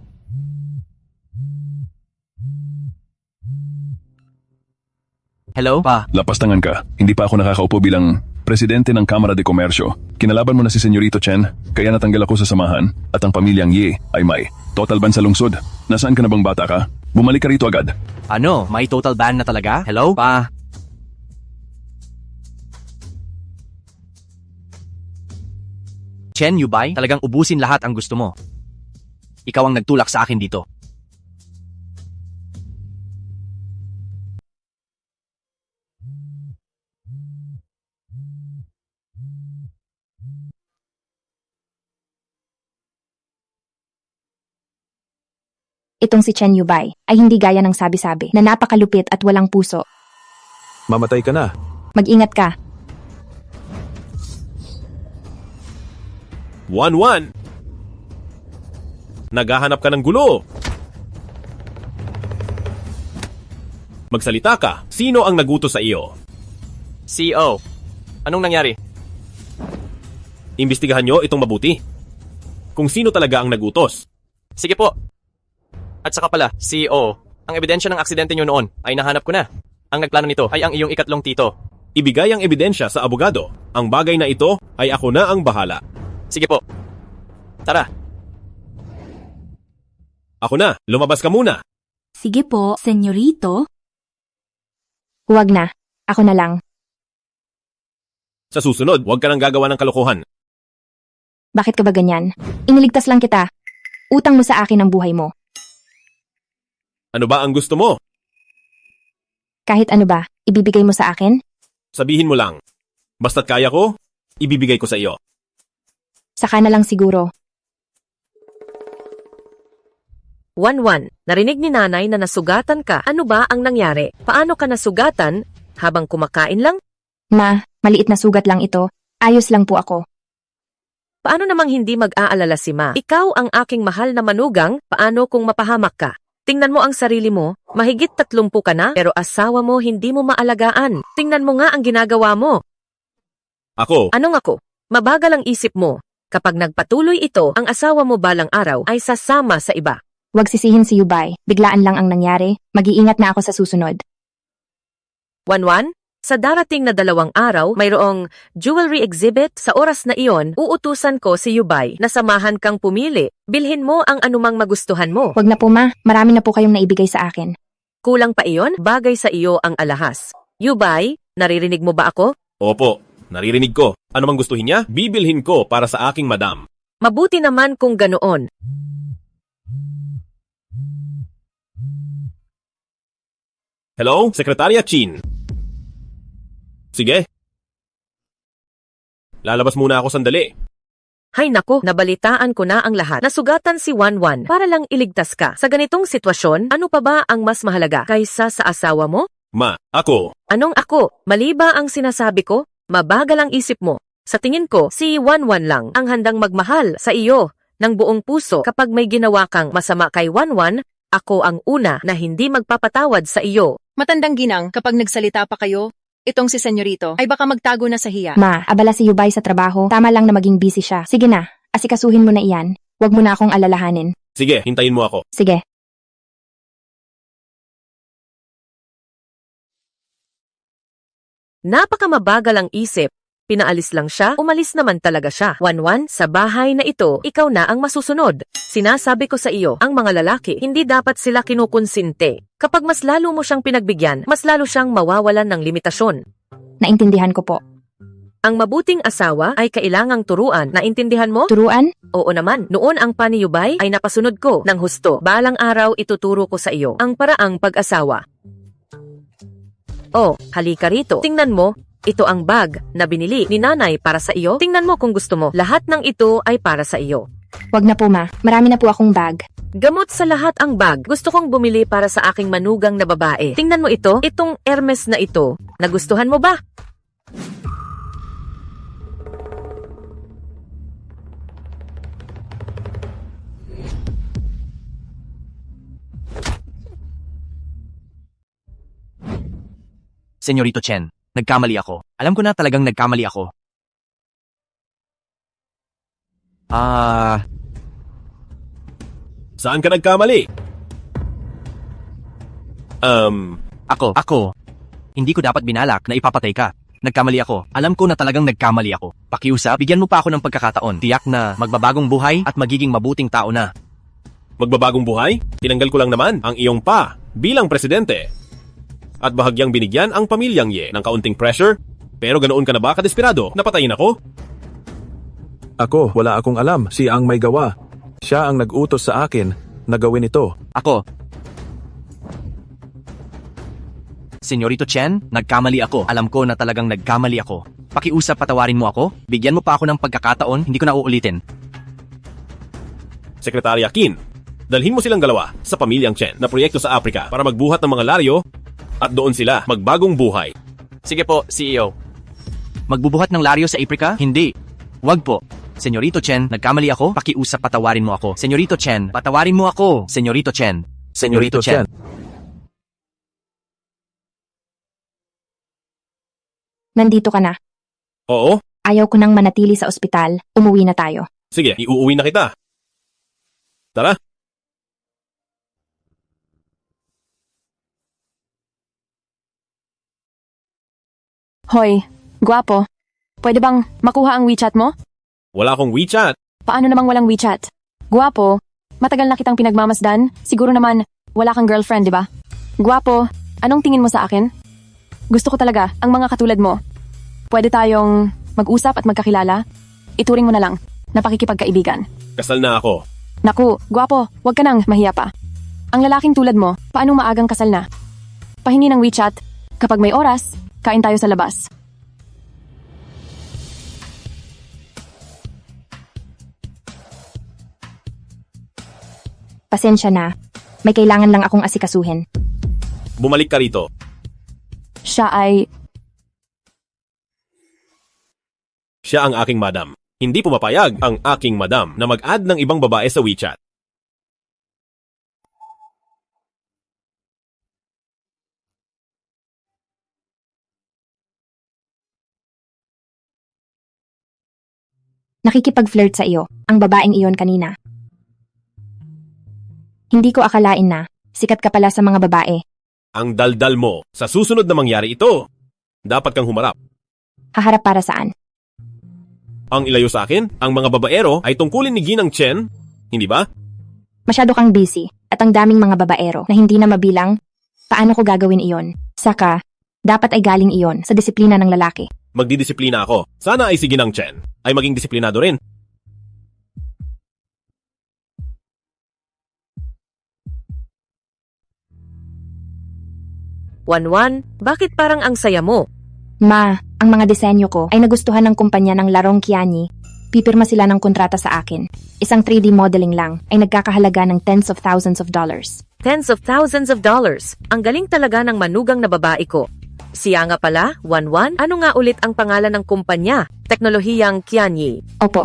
Hello, pa. Lapastangan ka. Hindi pa ako nakakaupo bilang presidente ng Kamara de Komersyo. Kinalaban mo na si Senyorito Chen, kaya natanggal ako sa samahan at ang pamilyang Ye ay may total ban sa lungsod. Nasaan ka na bang bata ka? Bumalik ka rito agad. Ano, may total ban na talaga? Hello, pa. Chen Yubay, talagang ubusin lahat ang gusto mo. Ikaw ang nagtulak sa akin dito. Itong si Chen Yubay ay hindi gaya ng sabi-sabi na napakalupit at walang puso. Mamatay ka na. Mag-ingat ka. 1-1. Naghahanap ka ng gulo. Magsalita ka. Sino ang nagutos sa iyo? CEO, anong nangyari? Imbestigahan nyo itong mabuti. Kung sino talaga ang nagutos. Sige po. At saka pala, CEO, ang ebidensya ng aksidente nyo noon ay nahanap ko na. Ang nagplano nito ay ang iyong ikatlong tito. Ibigay ang ebidensya sa abogado. Ang bagay na ito ay ako na ang bahala. Sige po. Tara. Ako na, lumabas ka muna. Sige po, senyorito. Huwag na. Ako na lang. Sa susunod, huwag ka nang gagawa ng kalokohan. Bakit ka ba ganyan? Iniligtas lang kita. Utang mo sa akin ang buhay mo. Ano ba ang gusto mo? Kahit ano ba, ibibigay mo sa akin? Sabihin mo lang. Basta't kaya ko, ibibigay ko sa iyo. Saka na lang siguro. 1-1. Narinig ni nanay na nasugatan ka. Ano ba ang nangyari? Paano ka nasugatan? Habang kumakain lang? Ma, maliit na sugat lang ito. Ayos lang po ako. Paano namang hindi mag-aalala si Ma? Ikaw ang aking mahal na manugang, paano kung mapahamak ka? Tingnan mo ang sarili mo, mahigit 30 ka na, pero asawa mo hindi mo maalagaan. Tingnan mo nga ang ginagawa mo. Ako? Anong ako? Mabagal ang isip mo. Kapag nagpatuloy ito, ang asawa mo balang araw ay sasama sa iba. Huwag sisihin si Yubay. Biglaan lang ang nangyari. Mag-iingat na ako sa susunod. 1-1? Sa darating na 2 araw, mayroong jewelry exhibit. Sa oras na iyon, uutusan ko si Yubay na samahan kang pumili. Bilhin mo ang anumang magustuhan mo. Huwag na po ma, marami na po kayong naibigay sa akin. Kulang pa iyon, bagay sa iyo ang alahas. Yubay, naririnig mo ba ako? Opo, naririnig ko. Ano mang gustuhin niya, bibilhin ko para sa aking madam. Mabuti naman kung ganoon. Hello, Sekretarya Chin. Sige. Lalabas muna ako sandali. Hay nako, nabalitaan ko na ang lahat. Nasugatan si 1-1 para lang iligtas ka. Sa ganitong sitwasyon, ano pa ba ang mas mahalaga kaysa sa asawa mo? Ma, ako. Anong ako? Mali ba ang sinasabi ko? Mabagal ang isip mo. Sa tingin ko, si 1-1 lang ang handang magmahal sa iyo ng buong puso. Kapag may ginawa kang masama kay 1-1, ako ang una na hindi magpapatawad sa iyo. Matandang ginang, kapag nagsalita pa kayo, itong si senyorito ay baka magtago na sa hiya. Ma, abala si Yubay sa trabaho. Tama lang na maging busy siya. Sige na, asikasuhin mo na iyan. Huwag mo na akong alalahanin. Sige, hintayin mo ako. Sige. Napakamabagal ang isip. Pinaalis lang siya, umalis naman talaga siya. 1-1, sa bahay na ito, ikaw na ang masusunod. Sinasabi ko sa iyo, ang mga lalaki, hindi dapat sila kinukonsinte. Kapag mas lalo mo siyang pinagbigyan, mas lalo siyang mawawalan ng limitasyon. Naintindihan ko po. Ang mabuting asawa ay kailangang turuan. Naintindihan mo? Turuan? Oo naman. Noon ang paniyubay ay napasunod ko ng husto. Balang araw ituturo ko sa iyo ang paraang pag-asawa. Oh, halika rito. Tingnan mo. Ito ang bag na binili ni nanay para sa iyo. Tingnan mo kung gusto mo. Lahat ng ito ay para sa iyo. Wag na po ma, marami na po akong bag. Gamot sa lahat ang bag. Gusto kong bumili para sa aking manugang na babae. Tingnan mo ito, itong Hermes na ito. Nagustuhan mo ba? Senyorito Chen, nagkamali ako. Alam ko na talagang nagkamali ako. Saan ka nagkamali? Ako. Hindi ko dapat binalak na ipapatay ka. Nagkamali ako. Alam ko na talagang nagkamali ako. Pakiusap, bigyan mo pa ako ng pagkakataon. Tiyak na magbabagong buhay at magiging mabuting tao na. Magbabagong buhay? Tinanggal ko lang naman ang iyong pa bilang presidente. At bahagyang binigyan ang pamilyang Ye ng kaunting pressure. Pero ganoon ka na ba kadesperado na patayin ako? Ako, wala akong alam. Siya ang may gawa. Siya ang nag-utos sa akin na gawin ito. Ako. Senyorito Chen, nagkamali ako. Alam ko na talagang nagkamali ako. Pakiusap, patawarin mo ako. Bigyan mo pa ako ng pagkakataon, hindi ko na uulitin. Sekretarya Qin, dalhin mo silang dalawa sa pamilyang Chen na proyekto sa Africa para magbuhat ng mga laryo at doon sila magbagong buhay. Sige po, CEO. Magbubuhat ng laryo sa Africa? Hindi. Wag po. Senyorito Chen, nagkamali ako. Pakiusap, patawarin mo ako. Senyorito Chen, patawarin mo ako. Senyorito Chen. Senyorito Chen. Nandito ka na. Oo? Ayaw ko nang manatili sa ospital. Umuwi na tayo. Sige, iuuwi na kita. Tara. Hoy, gwapo. Pwede bang makuha ang WeChat mo? Wala akong WeChat. Paano namang walang WeChat? Gwapo, matagal na kitang pinagmamasdan. Siguro naman, wala kang girlfriend, di ba? Gwapo, anong tingin mo sa akin? Gusto ko talaga ang mga katulad mo. Pwede tayong mag-usap at magkakilala? Ituring mo na lang na pakikipagkaibigan. Kasal na ako. Naku, gwapo, wag ka nang mahiya pa. Ang lalaking tulad mo, paano maagang kasal na? Pahingi ng WeChat. Kapag may oras, kain tayo sa labas. Pasensya na. May kailangan lang akong asikasuhin. Bumalik ka rito. Siya ay... Siya ang aking madam. Hindi pumapayag ang aking madam na mag-add ng ibang babae sa WeChat. Nakikipag-flirt sa iyo, ang babaeng iyon kanina. Hindi ko akalain na, sikat ka pala sa mga babae. Ang daldal mo. Sa susunod na mangyari ito, dapat kang humarap. Haharap para saan? Ang ilayo sa akin, ang mga babaero ay tungkulin ni Ginang Chen, hindi ba? Masyado kang busy, at ang daming mga babaero na hindi na mabilang. Paano ko gagawin iyon? Saka, dapat ay galing iyon sa disiplina ng lalaki. Magdidisiplina ako. Sana ay si Ginang Chen ay maging disiplinado rin. Wanwan, bakit parang ang saya mo? Ma, ang mga disenyo ko ay nagustuhan ng kumpanya ng Larong Kiani. Pipirma sila ng kontrata sa akin. Isang 3D modeling lang ay nagkakahalaga ng tens of thousands of dollars. Tens of thousands of dollars. Ang galing talaga ng manugang na babae ko. Siya nga pala, Wanwan, ano nga ulit ang pangalan ng kumpanya? Teknolohiyang Kianyi. Opo.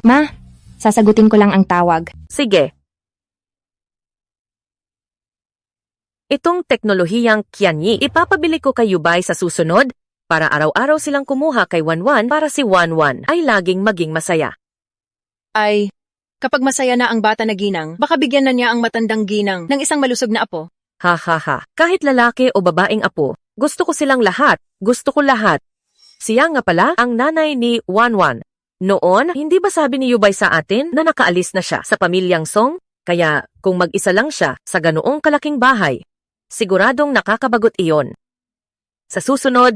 Ma, sasagutin ko lang ang tawag. Sige. Itong teknolohiyang Kianyi, ipapabili ko kay Yubay sa susunod para araw-araw silang kumuha kay Wanwan para si Wanwan ay laging maging masaya. Ay, kapag masaya na ang bata na ginang, baka bigyan na niya ang matandang ginang ng isang malusog na apo. Ha ha ha. Kahit lalaki o babaeng apo, gusto ko silang lahat. Gusto ko lahat. Siya nga pala ang nanay ni Wanwan. Noon, hindi ba sabi ni Yubay sa atin na nakaalis na siya sa pamilyang Song? Kaya kung mag-isa lang siya sa ganoong kalaking bahay, siguradong nakakabagot iyon. Sa susunod,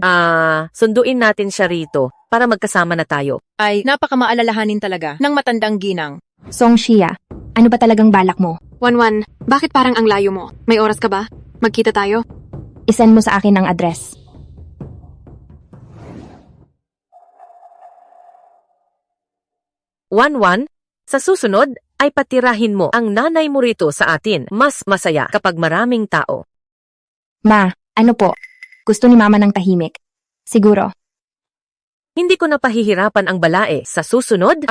sunduin natin siya rito para magkasama na tayo. Ay, napakamaalalahanin talaga ng matandang ginang. Song Shia, ano ba talagang balak mo? Wanwan, bakit parang ang layo mo? May oras ka ba? Magkita tayo? Isend mo sa akin ang address. Wanwan, sa susunod ay patirahin mo ang nanay mo rito sa atin. Mas masaya kapag maraming tao. Ma, ano po? Gusto ni Mama ng tahimik. Siguro. Hindi ko na pahihirapan ang balae. Sa susunod,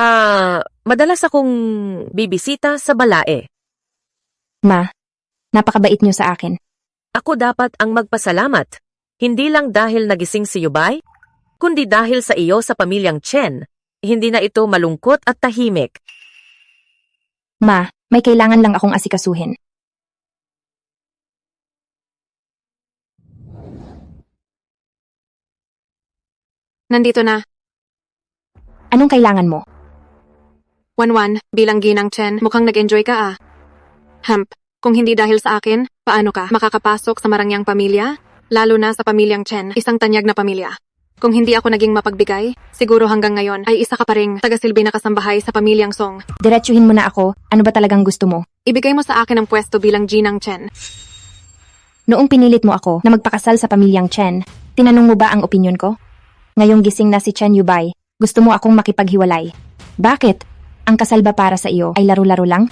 madalas akong bibisita sa balae. Ma, Napakabait niyo sa akin. Ako dapat ang magpasalamat. Hindi lang dahil nagising si Yubay, kundi dahil sa iyo sa pamilyang Chen. Hindi na ito malungkot at tahimik. Ma, may kailangan lang akong asikasuhin. Nandito na. Anong kailangan mo? Wanwan, bilang ginang Chen, mukhang nag-enjoy ka ah. Hemp, kung hindi dahil sa akin, paano ka makakapasok sa marangyang pamilya? Lalo na sa pamilyang Chen, isang tanyag na pamilya. Kung hindi ako naging mapagbigay, siguro hanggang ngayon ay isa ka pa ring tagasilbi na kasambahay sa pamilyang Song. Diretsuhin mo na ako, ano ba talagang gusto mo? Ibigay mo sa akin ang pwesto bilang ginang Chen. Noong pinilit mo ako na magpakasal sa pamilyang Chen, tinanong mo ba ang opinyon ko? Ngayong gising na si Chen Yubay, gusto mo akong makipaghiwalay. Bakit? Ang kasal ba para sa iyo ay laro-laro lang?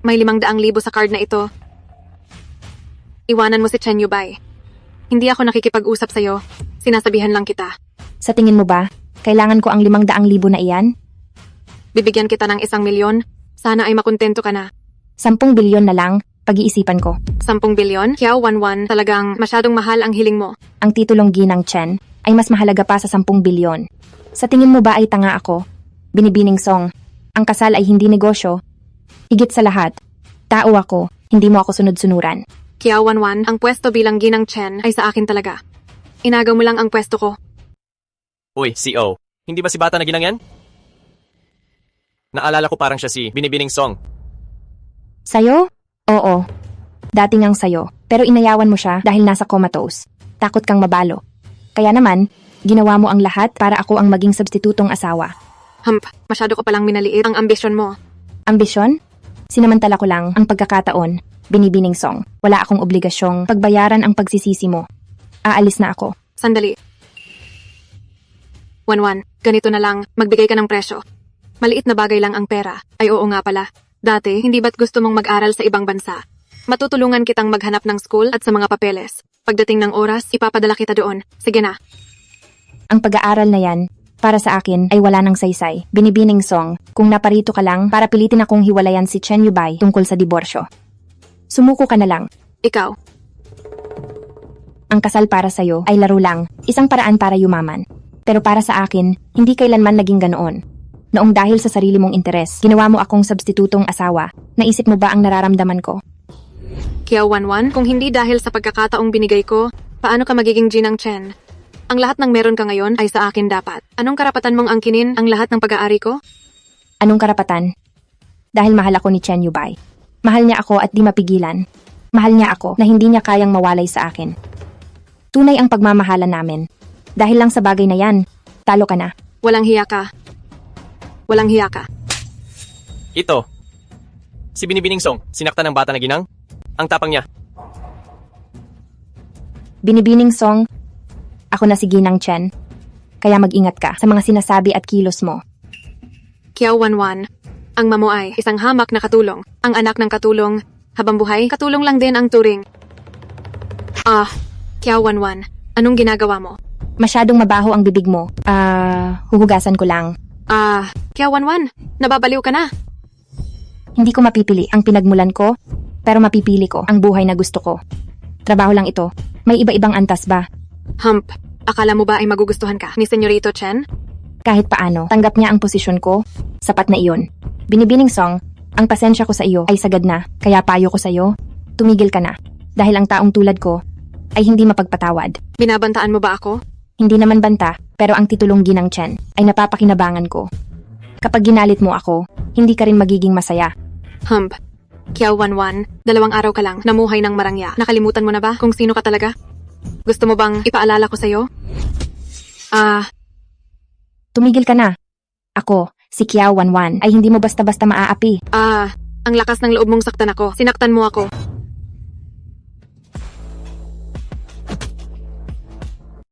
May 500,000 sa card na ito. Iwanan mo si Chen Yubay. Hindi ako nakikipag-usap sa'yo. Sinasabihan lang kita. Sa tingin mo ba, kailangan ko ang 500,000 na iyan? Bibigyan kita ng 1,000,000. Sana ay makontento ka na. 10 bilyon na lang, pag-iisipan ko. 10 bilyon? Kiao Wanwan, talagang masyadong mahal ang hiling mo. Ang titulong ginang Chen ay mas mahalaga pa sa 10 bilyon. Sa tingin mo ba ay tanga ako? Binibining Song, ang kasal ay hindi negosyo. Higit sa lahat, tao ako, hindi mo ako sunod-sunuran. Kiao Wanwan, ang pwesto bilang ginang Chen ay sa akin talaga. Inagaw mo lang ang pwesto ko. Uy, CO. Hindi ba si bata na ginang yan? Naalala ko parang siya si Binibining Song. Sayo? Oo. Dati ngang sayo, pero inayawan mo siya dahil nasa comatose. Takot kang mabalo. Kaya naman, ginawa mo ang lahat para ako ang maging substitutong asawa. Hump, masyado ko palang minaliit ang ambisyon mo. Ambisyon? Sinamantala ko lang ang pagkakataon. Binibining Song, wala akong obligasyong pagbayaran ang pagsisisi mo. Aalis na ako. Sandali. Wanwan, ganito na lang, magbigay ka ng presyo. Maliit na bagay lang ang pera. Ay oo nga pala. Dati, hindi ba't gusto mong mag-aral sa ibang bansa? Matutulungan kitang maghanap ng school at sa mga papeles. Pagdating ng oras, ipapadala kita doon. Sige na. Ang pag-aaral na yan, para sa akin, ay wala ng saysay. Binibining Song, kung naparito ka lang para pilitin akong hiwalayan si Chen Yubay tungkol sa diborsyo. Sumuko ka na lang. Ikaw. Ang kasal para sa'yo ay laro lang, isang paraan para yumaman. Pero para sa akin, hindi kailanman naging ganoon. Noong dahil sa sarili mong interes, ginawa mo akong substitutong asawa. Naisip mo ba ang nararamdaman ko? Kiao Wanwan, kung hindi dahil sa pagkakataong binigay ko, paano ka magiging ginang Chen? Ang lahat ng meron ka ngayon ay sa akin dapat. Anong karapatan mong angkinin ang lahat ng pag-aari ko? Anong karapatan? Dahil mahal ako ni Chen Yubay. Mahal niya ako at di mapigilan. Mahal niya ako na hindi niya kayang mawalay sa akin. Tunay ang pagmamahalan namin. Dahil lang sa bagay na yan, talo ka na. Walang hiya ka. Walang hiya ka. Ito. Si Binibining Song, sinaktan ng bata na ginang. Ang tapang niya. Binibining Song, ako na si Ginang Chen. Kaya mag-ingat ka sa mga sinasabi at kilos mo. Kiao Wanwan, ang mamo ay isang hamak na katulong. Ang anak ng katulong, habang buhay, katulong lang din ang turing. Kiao Wanwan, anong ginagawa mo? Masyadong mabaho ang bibig mo. Huhugasan ko lang. Kiao Wanwan, nababaliw ka na. Hindi ko mapipili ang pinagmulan ko, pero mapipili ko ang buhay na gusto ko. Trabaho lang ito. May iba-ibang antas ba? Hump, akala mo ba ay magugustuhan ka ni Senyorito Chen? Kahit paano, tanggap niya ang posisyon ko. Sapat na iyon. Binibining Song, ang pasensya ko sa iyo ay sagad na, kaya payo ko sa iyo, tumigil ka na. Dahil ang taong tulad ko ay hindi mapagpatawad. Binabantaan mo ba ako? Hindi naman banta, pero ang titulong Ginang Chen ay napapakinabangan ko. Kapag ginalit mo ako, hindi ka rin magiging masaya. Hump, Kiao Wanwan, 2 araw ka lang namuhay ng marangya. Nakalimutan mo na ba kung sino ka talaga? Gusto mo bang ipaalala ko sa'yo? Tumigil ka na. Ako, si Kiao Wanwan, ay hindi mo basta-basta maaapi. Ang lakas ng loob mong saktan ako. Sinaktan mo ako.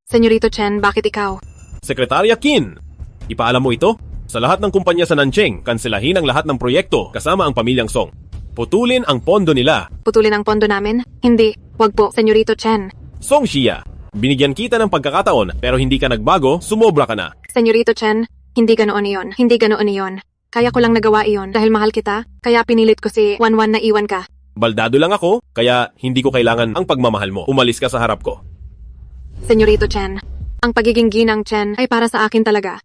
Senyorito Chen, bakit ikaw? Sekretarya Qin, ipaalam mo ito? Sa lahat ng kumpanya sa Nancheng, kanselahin ang lahat ng proyekto kasama ang pamilyang Song. Putulin ang pondo nila. Putulin ang pondo namin? Hindi. Wag po, Senyorito Chen. Song Xia, binigyan kita ng pagkakataon pero hindi ka nagbago, sumobra ka na. Senyorito Chen, hindi ganoon iyon. Hindi ganoon iyon. Kaya ko lang nagawa iyon dahil mahal kita, kaya pinilit ko si Wanwan na iwan ka. Baldado lang ako, kaya hindi ko kailangan ang pagmamahal mo. Umalis ka sa harap ko. Senyorito Chen, ang pagiging ginang Chen ay para sa akin talaga.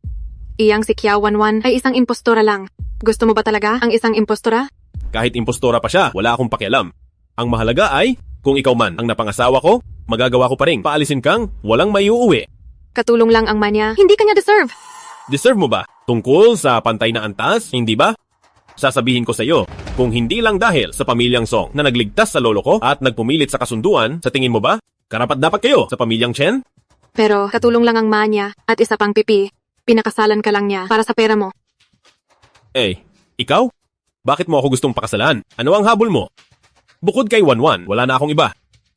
Iyang si Kiao Wanwan ay isang impostora lang. Gusto mo ba talaga ang isang impostora? Kahit impostora pa siya, wala akong pakialam. Ang mahalaga ay, kung ikaw man ang napangasawa ko, magagawa ko pa rin paalisin kang walang maiuuwi. Katulong lang ang manya, hindi kanya deserve. Deserve mo ba? Tungkol sa pantay na antas, hindi ba? Sasabihin ko sa iyo, kung hindi lang dahil sa pamilyang Song na nagligtas sa lolo ko at nagpumilit sa kasunduan, sa tingin mo ba, karapat dapat kayo sa pamilyang Chen? Pero katulong lang ang manya at isa pang pipi. Pinakasalan ka lang niya para sa pera mo. Eh, ikaw? Bakit mo ako gustong pakasalan? Ano ang habol mo? Bukod kay Wanwan, wala na akong iba.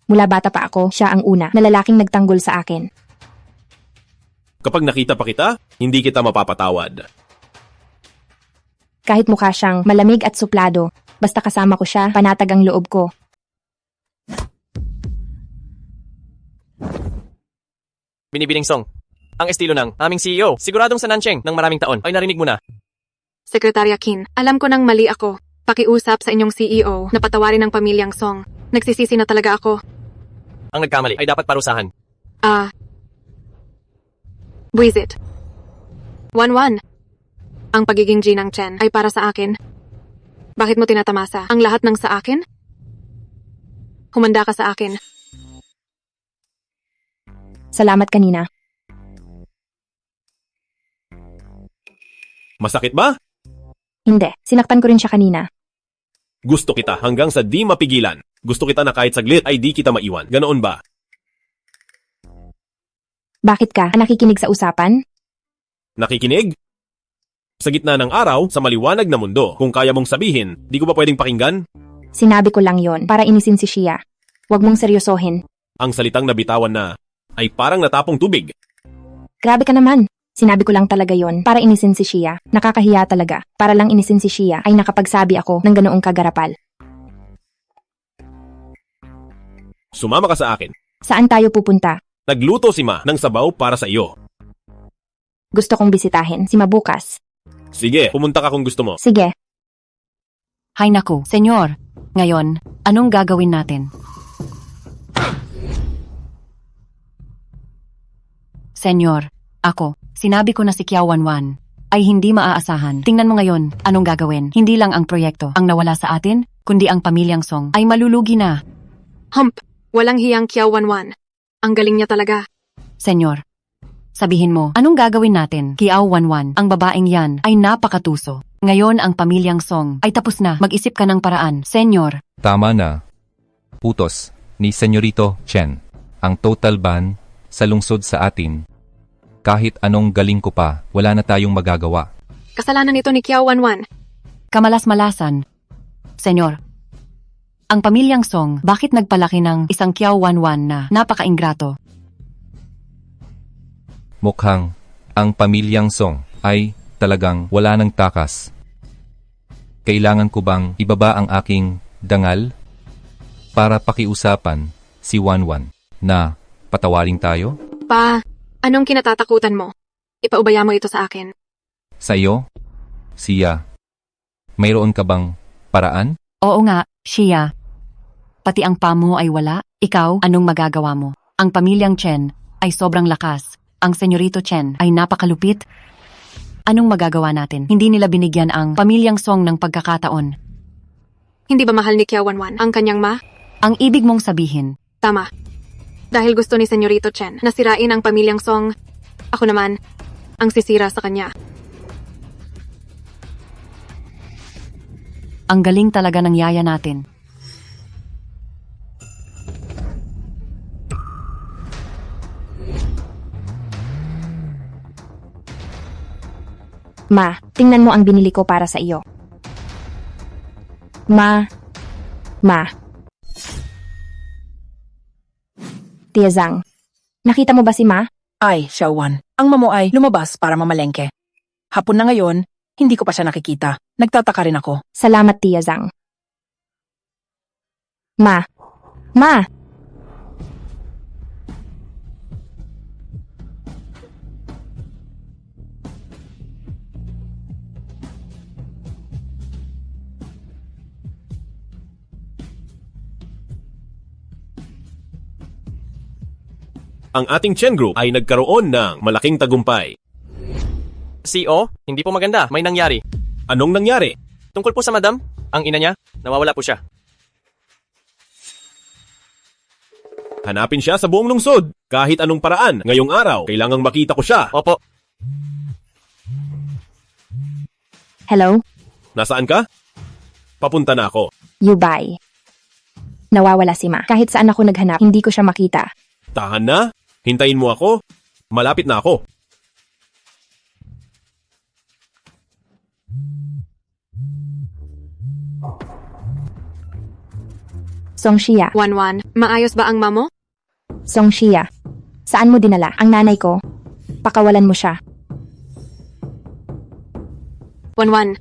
Mula bata pa ako, siya ang una na lalaking nagtanggol sa akin. Kapag nakita pa kita, hindi kita mapapatawad. Kahit mukha siyang malamig at suplado, basta kasama ko siya, panatag ang loob ko. Binibining Song, ang estilo ng aming CEO, siguradong sa Nancheng ng maraming taon ay narinig mo na. Sekretarya Qin, alam ko nang mali ako. Pakiusap sa inyong CEO na patawarin ang pamilyang Song. Nagsisisi na talaga ako. Ang nagkamali ay dapat parusahan. Buisit. Wanwan. Ang pagiging ginang Chen ay para sa akin. Bakit mo tinatamasa ang lahat ng sa akin? Humanda ka sa akin. Salamat kanina. Masakit ba? Hindi, sinaktan ko rin siya kanina. Gusto kita hanggang sa di mapigilan. Gusto kita na kahit saglit ay di kita maiwan. Ganoon ba? Bakit ka? Nakikinig sa usapan? Nakikinig? Sa gitna ng araw, sa maliwanag na mundo, kung kaya mong sabihin, di ko ba pwedeng pakinggan? Sinabi ko lang yon para inisin si Shia. Huwag mong seryosohin. Ang salitang nabitawan na ay parang natapong tubig. Grabe ka naman. Sinabi ko lang talaga yon para inisin si Shia. Nakakahiya talaga. Para lang inisin si Shia ay nakapagsabi ako ng ganoong kagarapal. Sumama ka sa akin. Saan tayo pupunta? Nagluto si Ma ng sabaw para sa iyo. Gusto kong bisitahin si Ma bukas. Sige, pumunta ka kung gusto mo. Sige. Hay naku, senyor. Ngayon, anong gagawin natin? Senyor, ako, sinabi ko na si Kiao Wanwan ay hindi maaasahan. Tingnan mo ngayon, anong gagawin? Hindi lang ang proyekto ang nawala sa atin, kundi ang pamilyang Song ay malulugi na. Hump, walang hiyang Kiao Wanwan. Ang galing niya talaga. Senyor, sabihin mo, anong gagawin natin? Kiao Wanwan, ang babaeng yan ay napakatuso. Ngayon ang pamilyang Song ay tapos na. Mag-isip ka ng paraan, senyor. Tama na. Utos ni Senyorito Chen. Ang total ban sa lungsod sa atin. Kahit anong galing ko pa, wala na tayong magagawa. Kasalanan ito ni Kiao Wanwan. Kamalas-malasan. Senyor, ang pamilyang Song, bakit nagpalaki ng isang Kiao Wanwan na napaka-ingrato? Mukhang ang pamilyang Song ay talagang wala ng takas. Kailangan ko bang ibaba ang aking dangal para pakiusapan si Wanwan na patawarin tayo? Pa, anong kinatatakutan mo? Ipaubaya mo ito sa akin. Sa iyo? Siya, mayroon ka bang paraan? Oo nga, Shia. Pati ang pa mo ay wala. Ikaw, anong magagawa mo? Ang pamilyang Chen ay sobrang lakas. Ang senyorito Chen ay napakalupit. Anong magagawa natin? Hindi nila binigyan ang pamilyang Song ng pagkakataon. Hindi ba mahal ni Kiao Wanwan ang kanyang ma? Ang ibig mong sabihin. Tama. Dahil gusto ni Senyorito Chen na sirain ang pamilyang Song, ako naman ang sisira sa kanya. Ang galing talaga ng yaya natin. Ma, tingnan mo ang binili ko para sa iyo. Ma. Tia Zhang, nakita mo ba si Ma? Ay, Xiaowan, ang mamo ay lumabas para mamalengke. Hapon na ngayon, hindi ko pa siya nakikita. Nagtataka rin ako. Salamat, Tia Zhang. Ma. ang ating Chen Group ay nagkaroon ng malaking tagumpay. CEO, hindi po maganda. May nangyari. Anong nangyari? Tungkol po sa madam, ang ina niya, nawawala po siya. Hanapin siya sa buong lungsod. Kahit anong paraan, ngayong araw, kailangang makita ko siya. Opo. Hello? Nasaan ka? Papunta na ako. Yubay. Nawawala si Ma. Kahit saan ako naghanap, hindi ko siya makita. Tahan na. Hintayin mo ako. Malapit na ako. Songshia. Wanwan, maayos ba ang mamo? Songshia. Saan mo dinala? Ang nanay ko. Pakawalan mo siya. Wanwan,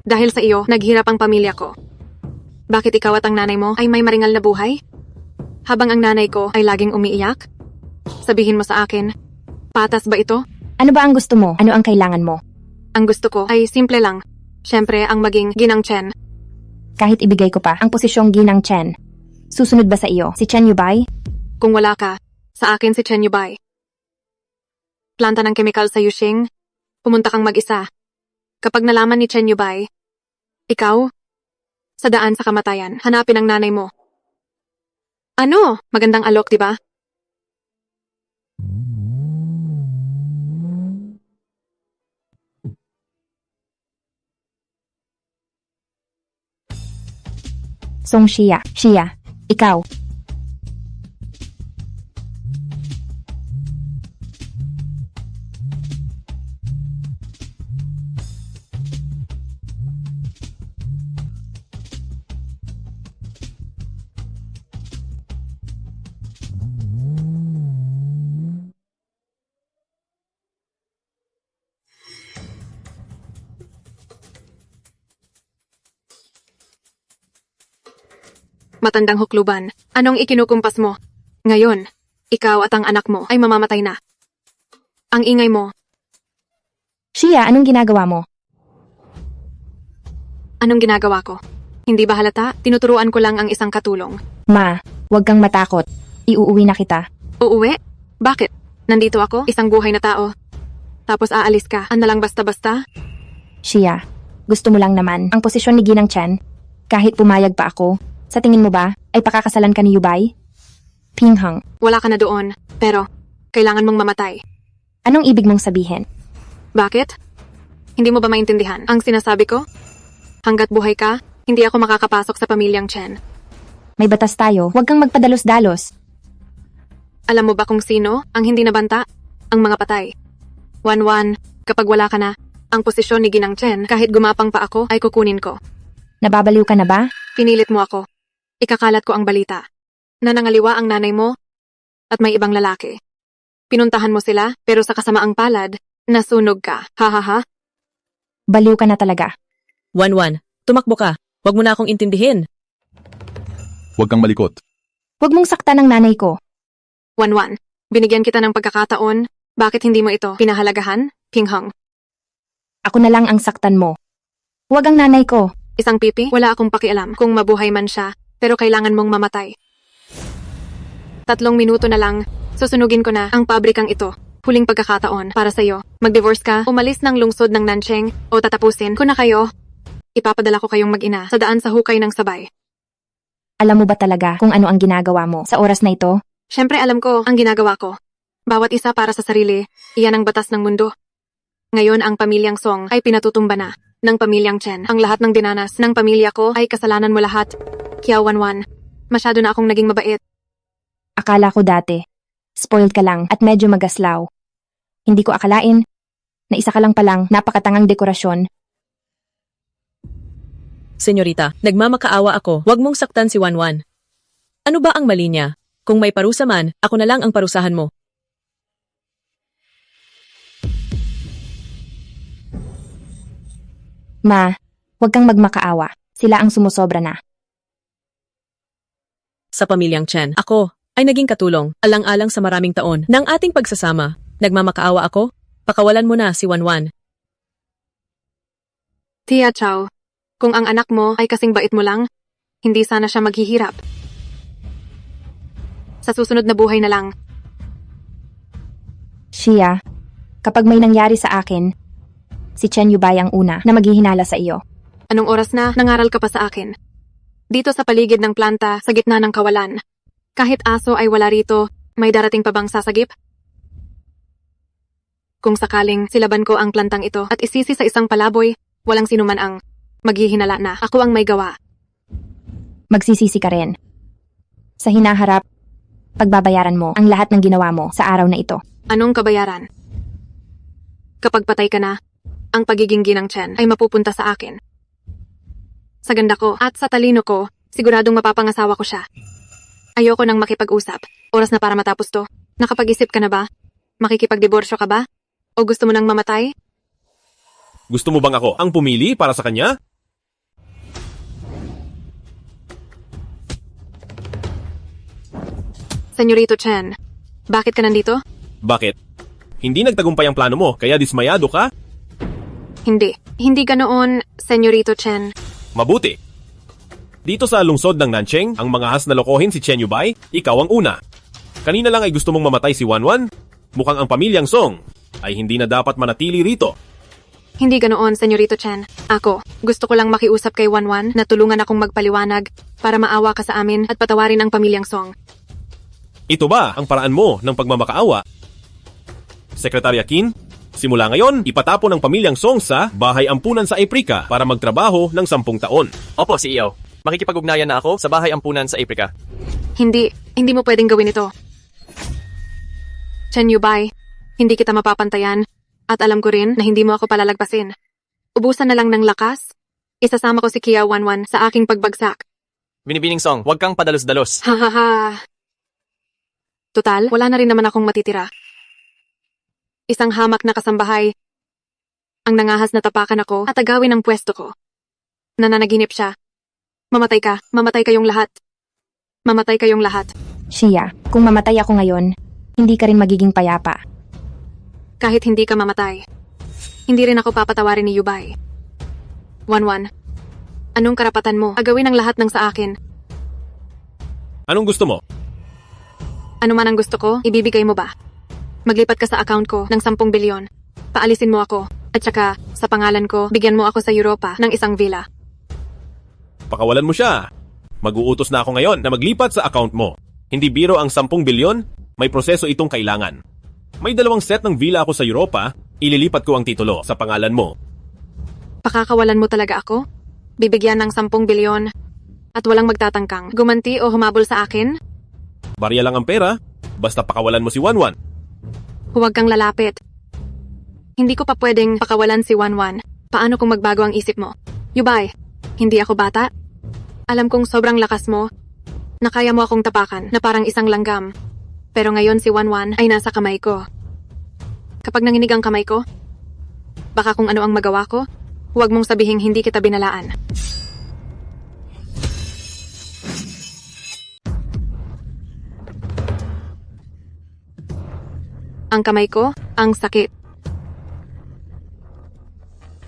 dahil sa iyo, naghirap ang pamilya ko. Bakit ikaw at ang nanay mo ay may maringal na buhay? Habang ang nanay ko ay laging umiiyak? Sabihin mo sa akin, patas ba ito? Ano ba ang gusto mo? Ano ang kailangan mo? Ang gusto ko ay simple lang. Siyempre, ang maging ginang Chen. Kahit ibigay ko pa ang posisyong ginang Chen. Susunod ba sa iyo si Chen Yubay? Kung wala ka, sa akin si Chen Yubay. Planta ng kemikal sa Yushing, pumunta kang mag-isa. Kapag nalaman ni Chen Yubay, ikaw, sa daan sa kamatayan, hanapin ang nanay mo. Ano? Magandang alok, di ba? Songshia. Shia. Ikaw. Matandang hukluban, anong ikinukumpas mo? Ngayon, ikaw at ang anak mo ay mamamatay na. Ang ingay mo. Shia, anong ginagawa mo? Anong ginagawa ko? Hindi ba halata? Tinuturuan ko lang ang isang katulong. Ma, huwag kang matakot. Iuuwi na kita. Uuwi? Bakit? Nandito ako, isang buhay na tao. Tapos aalis ka, na lang basta-basta? Shia, gusto mo lang naman ang posisyon ni Ginang Chen? Kahit pumayag pa ako, sa tingin mo ba ay pakakasalan ka ni Yubay? Pinghang. Wala ka na doon, pero kailangan mong mamatay. Anong ibig mong sabihin? Bakit? Hindi mo ba maintindihan ang sinasabi ko? Hanggat buhay ka, hindi ako makakapasok sa pamilyang Chen. May batas tayo, huwag kang magpadalos-dalos. Alam mo ba kung sino ang hindi nabanta? Ang mga patay. Wanwan, kapag wala ka na, ang posisyon ni Ginang Chen kahit gumapang pa ako ay kukunin ko. Nababaliw ka na ba? Pinilit mo ako. Ikakalat ko ang balita. Na nangaliwa ang nanay mo at may ibang lalaki. Pinuntahan mo sila pero sa kasamaang palad, nasunog ka. Ha. Baliw ka na talaga. Wanwan, tumakbo ka. Huwag mo na akong intindihin. Huwag kang malikot. Huwag mong saktan ang nanay ko. Wanwan, binigyan kita ng pagkakataon. Bakit hindi mo ito pinahalagahan? Pinghang. Ako na lang ang saktan mo. Huwag ang nanay ko. Isang pipi, wala akong pakialam kung mabuhay man siya, pero kailangan mong mamatay. 3 minuto na lang, susunugin ko na ang pabrikang ito. Huling pagkakataon para sa'yo. Mag-divorce ka, umalis ng lungsod ng Nancheng, o tatapusin ko na kayo. Ipapadala ko kayong mag-ina sa daan sa hukay ng sabay. Alam mo ba talaga kung ano ang ginagawa mo sa oras na ito? Siyempre alam ko ang ginagawa ko. Bawat isa para sa sarili, iyan ang batas ng mundo. Ngayon ang pamilyang Song ay pinatutumba na ng pamilyang Chen. Ang lahat ng dinanas ng pamilya ko ay kasalanan mo lahat. Kiao Wanwan, masyado na akong naging mabait. Akala ko dati, spoiled ka lang at medyo magaslaw. Hindi ko akalain na isa ka lang palang napakatangang dekorasyon. Senyorita, nagmamakaawa ako. Huwag mong saktan si Wanwan. Ano ba ang mali niya? Kung may parusa man, ako na lang ang parusahan mo. Ma, huwag kang magmakaawa. Sila ang sumusobra na. Sa pamilyang Chen, ako ay naging katulong, alang-alang sa maraming taon ng ating pagsasama. Nagmamakaawa ako? Pakawalan mo na si Wanwan. Tia Chow, kung ang anak mo ay kasing bait mo lang, hindi sana siya maghihirap. Sa susunod na buhay na lang, Shia, kapag may nangyari sa akin, si Chen Yubay ang una na maghihinala sa iyo. Anong oras na nangaral ka pa sa akin? Dito sa paligid ng planta, sa gitna ng kawalan. Kahit aso ay wala rito, may darating pa bang sasagip? Kung sakaling silaban ko ang plantang ito at isisi sa isang palaboy, walang sinuman ang maghihinala na ako ang may gawa. Magsisisi ka rin. Sa hinaharap, pagbabayaran mo ang lahat ng ginawa mo sa araw na ito. Anong kabayaran? Kapag patay ka na, ang pagiging ginang Chen ay mapupunta sa akin. Sa ganda ko at sa talino ko, siguradong mapapangasawa ko siya. Ayoko nang makipag-usap. Oras na para matapos to. Nakapag-isip ka na ba? Makikipagdiborsyo ka ba? O gusto mo nang mamatay? Gusto mo bang ako ang pumili para sa kanya? Senyorito Chen, bakit ka nandito? Bakit? Hindi nagtagumpay ang plano mo, kaya dismayado ka? Hindi ganoon, Senyorito Chen. Mabuti. Dito sa lungsod ng Nancheng, ang mga has na lokohin si Chen Yubay, ikaw ang una. Kanina lang ay gusto mong mamatay si Wanwan. Mukhang ang pamilyang Song ay hindi na dapat manatili rito. Hindi ganoon, Senyorito Chen. Ako, gusto ko lang makiusap kay Wanwan na tulungan akong magpaliwanag para maawa ka sa amin at patawarin ang pamilyang Song. Ito ba ang paraan mo ng pagmamakaawa? Sekretarya Qin, simula ngayon, ipatapon ang pamilyang Song sa bahay ampunan sa Aprika para magtrabaho ng 10 taon. Opo, CEO. Makikipag-ugnayan na ako sa bahay ampunan sa Aprika. Hindi mo pwedeng gawin ito. Chen Yubay, hindi kita mapapantayan at alam ko rin na hindi mo ako palalagpasin. Ubusan na lang ng lakas. Isasama ko si Kia Wanwan sa aking pagbagsak. Binibining Song, huwag kang padalos-dalos. Ha ha ha. Tutal, wala na rin naman akong matitira. Isang hamak na kasambahay ang nangahas na tapakan ako at agawin ang pwesto ko. Nananaginip siya. Mamatay kayong lahat. Mamatay kayong lahat. Shia, kung mamatay ako ngayon, hindi ka rin magiging payapa. Kahit hindi ka mamatay, hindi rin ako papatawarin ni Yubay. Wanwan, anong karapatan mo? Agawin ang lahat ng sa akin. Anong gusto mo? Ano man ang gusto ko, ibibigay mo ba? Maglipat ka sa account ko ng 10 bilyon. Paalisin mo ako. At saka, sa pangalan ko, bigyan mo ako sa Europa ng isang villa. Pakawalan mo siya. Mag-uutos na ako ngayon na maglipat sa account mo. Hindi biro ang 10 bilyon, may proseso itong kailangan. May 2 set ng villa ako sa Europa, ililipat ko ang titulo sa pangalan mo. Pakakawalan mo talaga ako? Bibigyan ng 10 bilyon at walang magtatangkang gumanti o humabol sa akin? Barya lang ang pera, basta pakawalan mo si Wanwan. Huwag kang lalapit. Hindi ko pa pwedeng pakawalan si Wanwan. Paano kung magbago ang isip mo? Yubay, hindi ako bata. Alam kong sobrang lakas mo, na kaya mo akong tapakan na parang isang langgam. Pero ngayon si Wanwan ay nasa kamay ko. Kapag nanginig ang kamay ko, baka kung ano ang magawa ko, huwag mong sabihing hindi kita binalaan. Ang kamay ko, ang sakit.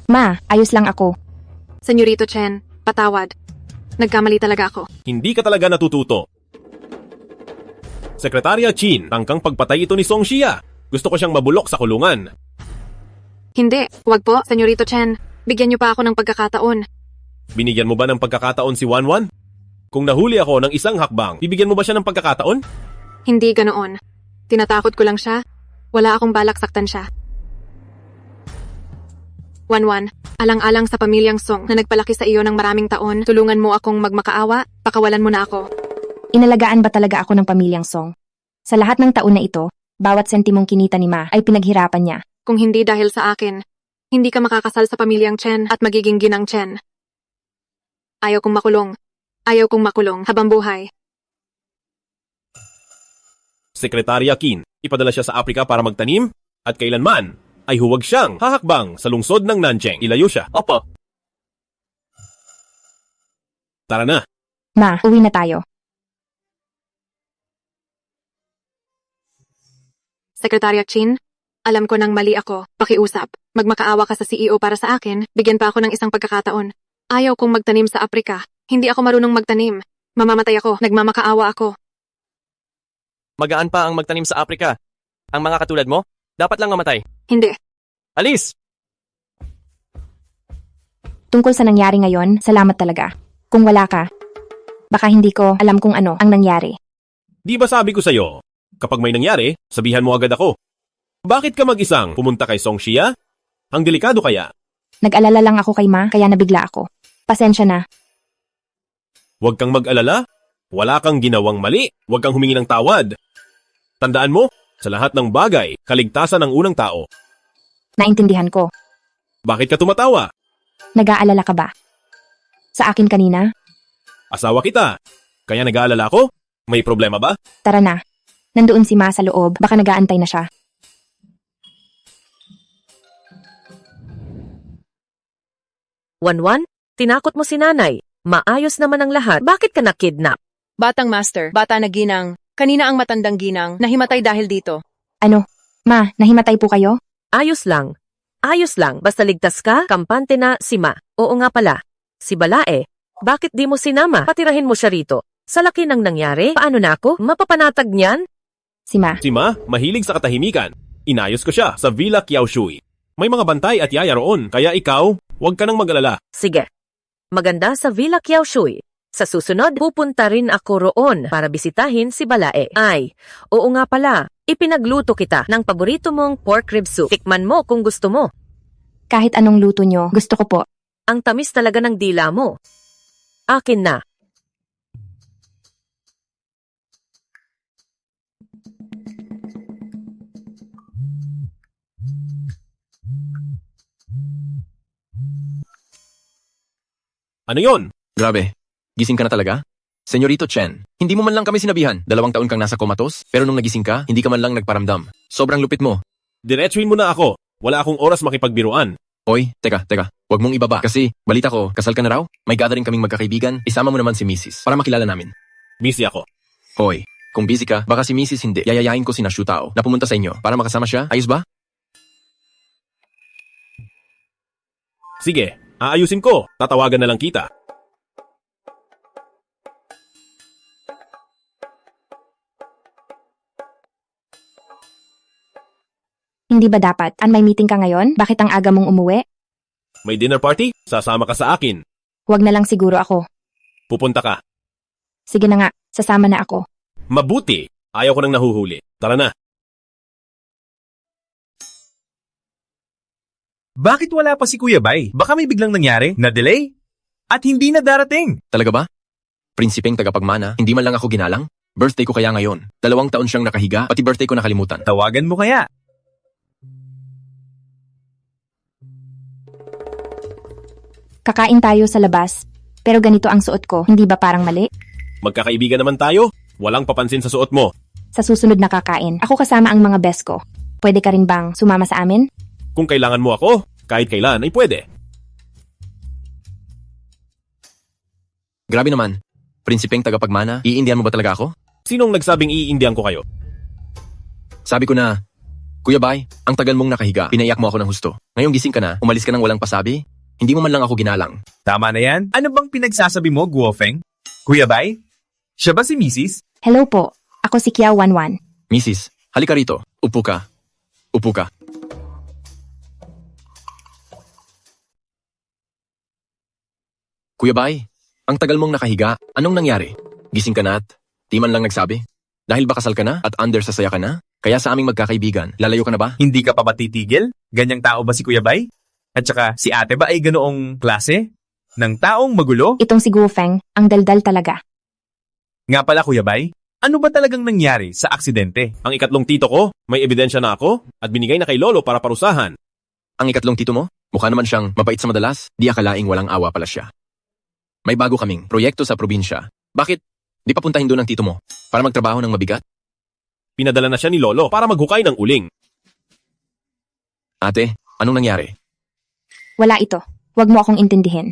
Ma, ayos lang ako. Senyorito Chen, patawad. Nagkamali talaga ako. Hindi ka talaga natututo. Sekretarya Qin, tangkang pagpatay ito ni Song Shia. Gusto ko siyang mabulok sa kulungan. Hindi, wag po, Senyorito Chen. Bigyan niyo pa ako ng pagkakataon. Binigyan mo ba ng pagkakataon si Wanwan? Kung nahuli ako ng isang hakbang, bibigyan mo ba siya ng pagkakataon? Hindi ganoon. Tinatakot ko lang siya. Wala akong balak saktan siya. Wanwan, alang-alang sa pamilyang Song na nagpalaki sa iyo ng maraming taon, tulungan mo akong magmakaawa, pakawalan mo na ako. Inalagaan ba talaga ako ng pamilyang Song? Sa lahat ng taon na ito, bawat sentimong kinita ni Ma ay pinaghirapan niya. Kung hindi dahil sa akin, hindi ka makakasal sa pamilyang Chen at magiging ginang Chen. Ayaw kong makulong habang buhay. Sekretarya Qin, ipadala siya sa Aprika para magtanim at kailanman ay huwag siyang hahakbang sa lungsod ng Nancheng. Ilayo siya. Opo. Tara na. Ma, uwi na tayo. Sekretarya Qin, alam ko nang mali ako. Pakiusap. Magmakaawa ka sa CEO para sa akin, bigyan pa ako ng isang pagkakataon. Ayaw kong magtanim sa Aprika. Hindi ako marunong magtanim. Mamamatay ako. Nagmamakaawa ako. Magaan pa ang magtanim sa Aprika. Ang mga katulad mo, Dapat lang mamatay. Hindi. Alis! Tungkol sa nangyari ngayon, salamat talaga. Kung wala ka, baka hindi ko alam kung ano ang nangyari. Di ba sabi ko sa'yo, kapag may nangyari, sabihan mo agad ako. Bakit ka mag-isang pumunta kay Song Shia? Ang delikado kaya. Nag-alala lang ako kay Ma, kaya nabigla ako. Pasensya na. Huwag kang mag-alala. Wala kang ginawang mali. Huwag kang humingi ng tawad. Tandaan mo, sa lahat ng bagay, kaligtasan ng unang tao. Naintindihan ko. Bakit ka tumatawa? Nag-aalala ka ba? Sa akin kanina? Asawa kita. Kaya nag-aalala ako? May problema ba? Tara na. Nandoon si Ma sa loob, baka nag-aantay na siya. Wanwan, tinakot mo si nanay. Maayos naman ang lahat. Bakit ka nakidnap? Batang master, bata na ginang. Kanina ang matandang ginang, nahimatay dahil dito. Ano? Ma, nahimatay po kayo? Ayos lang. Ayos lang. Basta ligtas ka, kampante na si Ma. Oo nga pala. Si Balae. Bakit di mo sinama? Patirahin mo siya rito. Sa laki ng nangyari, paano na ako? Mapapanatag niyan? Si Ma. Si Ma, mahilig sa katahimikan. Inayos ko siya sa Villa Kiaoshui. May mga bantay at yaya roon, kaya ikaw, huwag ka nang mag-alala. Sige. Maganda sa Villa Kiaoshui. Sa susunod, pupunta rin ako roon para bisitahin si Balae. Ay, oo nga pala. Ipinagluto kita ng paborito mong pork rib soup. Tikman mo kung gusto mo. Kahit anong luto nyo, gusto ko po. Ang tamis talaga ng dila mo. Akin na. Ano yon? Grabe. Gising ka na talaga? Senyorito Chen, hindi mo man lang kami sinabihan. 2 taon kang nasa comatose, pero nung nagising ka, hindi ka man lang nagparamdam. Sobrang lupit mo. Diretsuin mo na ako. Wala akong oras makipagbiruan. Oy, teka. Huwag mong ibaba. Kasi, balita ko, kasal ka na raw? May gathering kaming magkakaibigan. Isama mo naman si Mrs. para makilala namin. Busy ako. Hoy, kung busy ka, baka si Mrs. hindi. Yayayain ko si Nashu Tao na pumunta sa inyo para makasama siya. Ayos ba? Sige, aayusin ko. Tatawagan na lang kita. Hindi ba dapat? May meeting ka ngayon? Bakit ang aga mong umuwi? May dinner party? Sasama ka sa akin. Huwag na lang siguro ako. Pupunta ka. Sige na nga, sasama na ako. Mabuti. Ayaw ko nang nahuhuli. Tara na. Bakit wala pa si Kuya Bay? Baka may biglang nangyari, na-delay, at hindi na darating. Talaga ba? Prinsipeng tagapagmana, hindi man lang ako ginalang? Birthday ko kaya ngayon. 2 taon siyang nakahiga, pati birthday ko nakalimutan. Tawagan mo kaya. Kakain tayo sa labas, pero ganito ang suot ko, hindi ba parang mali? Magkakaibigan naman tayo. Walang papansin sa suot mo. Sa susunod na kakain, ako kasama ang mga best ko. Pwede ka rin bang sumama sa amin? Kung kailangan mo ako, kahit kailan ay pwede. Grabe naman. Prinsipeng tagapagmana, iindihan mo ba talaga ako? Sinong nagsabing iindihan ko kayo? Sabi ko na, Kuya Bay, ang tagal mong nakahiga, pinaiyak mo ako ng husto. Ngayong gising ka na, umalis ka nang walang pasabi, hindi mo man lang ako ginalang. Tama na yan. Ano bang pinagsasabi mo, Guofeng? Kuya Bay? Siya ba si Mrs.? Hello po, ako si Kiao Wanwan. Mrs., halika rito. Upo ka. Upo ka. Kuya Bay, ang tagal mong nakahiga, anong nangyari? Gising ka na at di man lang nagsabi? Dahil ba kasal ka na at under sasaya ka na? Kaya sa aming magkakaibigan, lalayo ka na ba? Hindi ka pa ba titigil? Ganyang tao ba si Kuya Bay? At saka, si ate ba ay ganoong klase? Ng taong magulo? Itong si Guofeng, ang daldal talaga. Nga pala Kuya Bay, ano ba talagang nangyari sa aksidente? Ang ikatlong tito ko, may ebidensya na ako at binigay na kay Lolo para parusahan. Ang ikatlong tito mo? Mukha naman siyang mabait sa madalas, di akalaing walang awa pala siya. May bago kaming proyekto sa probinsya. Bakit? Di pa puntahin doon ang tito mo para magtrabaho ng mabigat? Pinadala na siya ni Lolo para maghukay ng uling. Ate, anong nangyari? Wala ito. Huwag mo akong intindihin.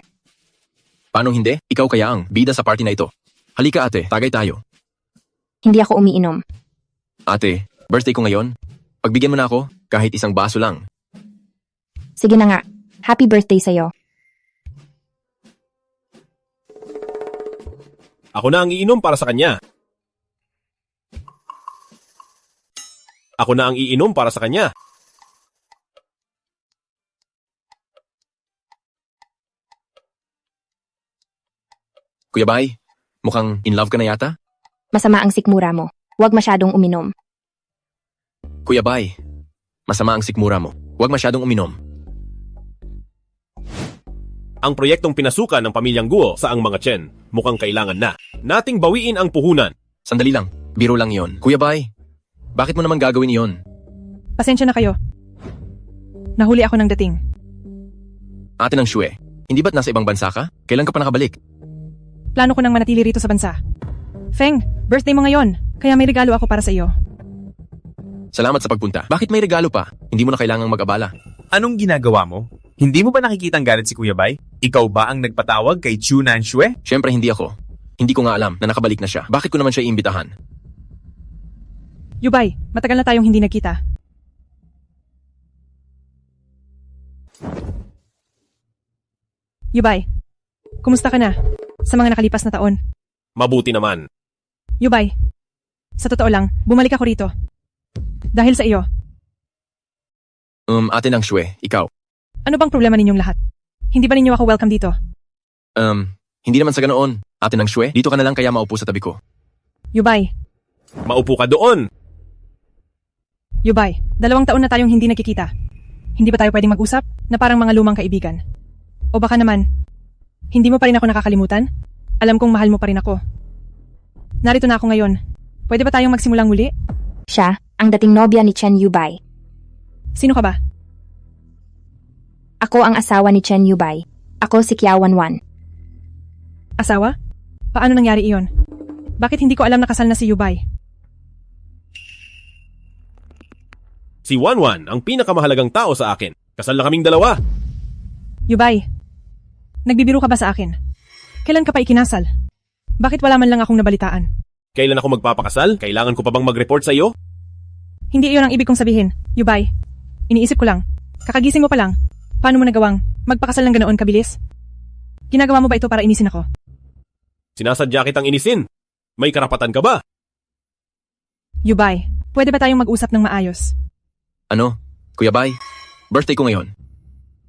Paano hindi? Ikaw kaya ang bida sa party na ito. Halika ate, tagay tayo. Hindi ako umiinom. Ate, birthday ko ngayon. Pagbigyan mo na ako, kahit isang baso lang. Sige na nga. Happy birthday sa'yo. Ako na ang iinom para sa kanya. Ako na ang iinom para sa kanya. Kuya Bay, mukhang in love ka na yata? Masama ang sikmura mo. Huwag masyadong uminom. Kuya Bay, masama ang sikmura mo. Huwag masyadong uminom. Ang proyektong pinasukan ng pamilyang Guo sa ang mga Chen mukhang kailangan na. Nating bawiin ang puhunan. Sandali lang, biro lang yon. Kuya Bay, bakit mo naman gagawin yon? Pasensya na kayo. Nahuli ako ng dating. Ate ng Shue, hindi ba't nasa ibang bansa ka? Kailan ka pa nakabalik? Plano ko nang manatili rito sa bansa. Feng, birthday mo ngayon, kaya may regalo ako para sa iyo. Salamat sa pagpunta. Bakit may regalo pa? Hindi mo na kailangang mag-abala. Anong ginagawa mo? Hindi mo ba nakikitang galit si Kuya Bay? Ikaw ba ang nagpatawag kay Chu Nanshue? Siyempre hindi ako. Hindi ko nga alam na nakabalik na siya. Bakit ko naman siya iimbitahan? Yubay, matagal na tayong hindi nagkita. Yubay, kumusta ka na sa mga nakalipas na taon? Mabuti naman. Yubay, sa totoo lang, bumalik ako rito. Dahil sa iyo. Ate ng Shue, ikaw. Ano bang problema ninyong lahat? Hindi ba ninyo ako welcome dito? Hindi naman sa ganoon. Ate ng Shue, dito ka na lang kaya maupo sa tabi ko. Yubay. Maupo ka doon. Yubay, 2 taon na tayong hindi nagkikita. Hindi ba tayo pwedeng mag-usap na parang mga lumang kaibigan? O baka naman, hindi mo pa rin ako nakakalimutan? Alam kong mahal mo pa rin ako. Narito na ako ngayon. Pwede ba tayong magsimulang muli? Siya, ang dating nobya ni Chen Yubay. Sino ka ba? Ako ang asawa ni Chen Yubay. Ako si Kiawanwan. Asawa? Paano nangyari iyon? Bakit hindi ko alam na kasal na si Yubay? Si Wanwan ang pinakamahalagang tao sa akin. Kasal na kaming dalawa. Yubay, nagbibiro ka ba sa akin? Kailan ka pa ikinasal? Bakit wala man lang akong nabalitaan? Kailan ako magpapakasal? Kailangan ko pa bang mag-report sa iyo? Hindi iyon ang ibig kong sabihin, Yubay. Iniisip ko lang. Kakagising mo pa lang. Paano mo nagawang magpakasal ng ganoon kabilis? Ginagawa mo ba ito para inisin ako? Sinasadya kitang inisin. May karapatan ka ba? Yubay, pwede ba tayong mag-usap ng maayos? Ano? Kuya Bay, birthday ko ngayon.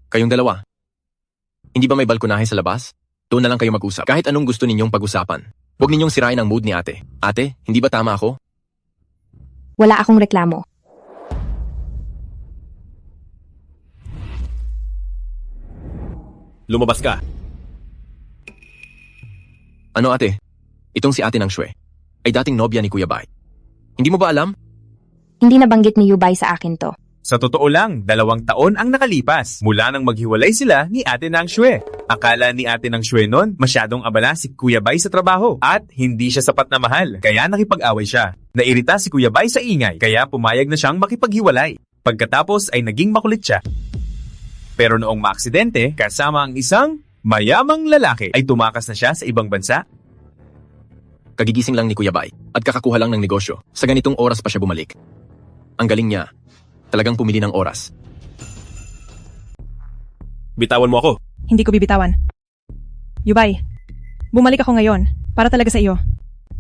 Kayong dalawa. Hindi ba may balkonahe sa labas? Doon na lang kayo mag-usap. Kahit anong gusto ninyong pag-usapan. Huwag ninyong sirain ang mood ni ate. Ate, hindi ba tama ako? Wala akong reklamo. Lumabas ka. Ano ate? Itong si ate ng Shue ay dating nobya ni Kuya Bay. Hindi mo ba alam? Hindi nabanggit ni Yubay sa akin to. Sa totoo lang, 2 taon ang nakalipas mula nang maghiwalay sila ni Ate Nang Shue. Akala ni Ate Nang Shue noon masyadong abala si Kuya Bay sa trabaho at hindi siya sapat na mahal kaya nakipag-away siya. Nairita si Kuya Bay sa ingay kaya pumayag na siyang makipaghiwalay. Pagkatapos ay naging makulit siya. Pero noong maaksidente, kasama ang isang mayamang lalaki ay tumakas na siya sa ibang bansa. Kagigising lang ni Kuya Bay at kakakuha lang ng negosyo. Sa ganitong oras pa siya bumalik. Ang galing niya. Talagang pumili ng oras. Bitawan mo ako. Hindi ko bibitawan. Yubay, bumalik ako ngayon para talaga sa iyo.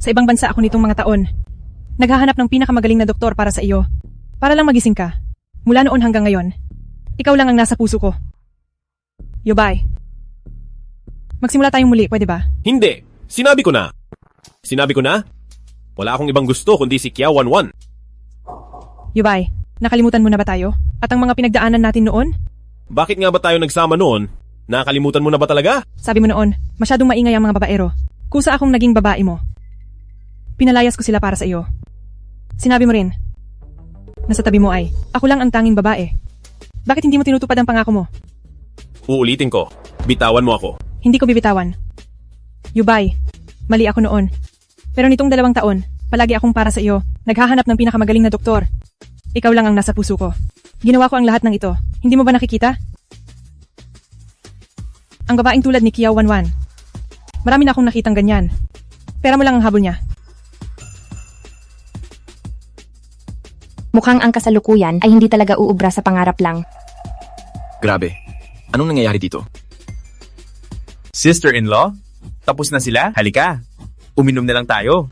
Sa ibang bansa ako nitong mga taon. Naghahanap ng pinakamagaling na doktor para sa iyo. Para lang magising ka. Mula noon hanggang ngayon. Ikaw lang ang nasa puso ko. Yubay, magsimula tayong muli, pwede ba? Hindi. Sinabi ko na. Sinabi ko na. Wala akong ibang gusto kundi si Kiawanwan. Yubay, nakalimutan mo na ba tayo? At ang mga pinagdaanan natin noon? Bakit nga ba tayo nagsama noon? Nakalimutan mo na ba talaga? Sabi mo noon, masyadong maingay ang mga babaero. Kusa akong naging babae mo. Pinalayas ko sila para sa iyo. Sinabi mo rin, na sa tabi mo ay, ako lang ang tanging babae. Bakit hindi mo tinutupad ang pangako mo? Uulitin ko. Bitawan mo ako. Hindi ko bibitawan. Yubay, mali ako noon. Pero nitong 2 taon, palagi akong para sa iyo. Naghahanap ng pinakamagaling na doktor. Ikaw lang ang nasa puso ko. Ginawa ko ang lahat ng ito. Hindi mo ba nakikita? Ang babaeng tulad ni Kiawanwan. Marami na akong nakitang ganyan. Pera mo lang ang habol niya. Mukhang ang kasalukuyan ay hindi talaga uubra sa pangarap lang. Grabe. Anong nangyayari dito? Sister-in-law? Tapos na sila? Halika. Uminom na lang tayo.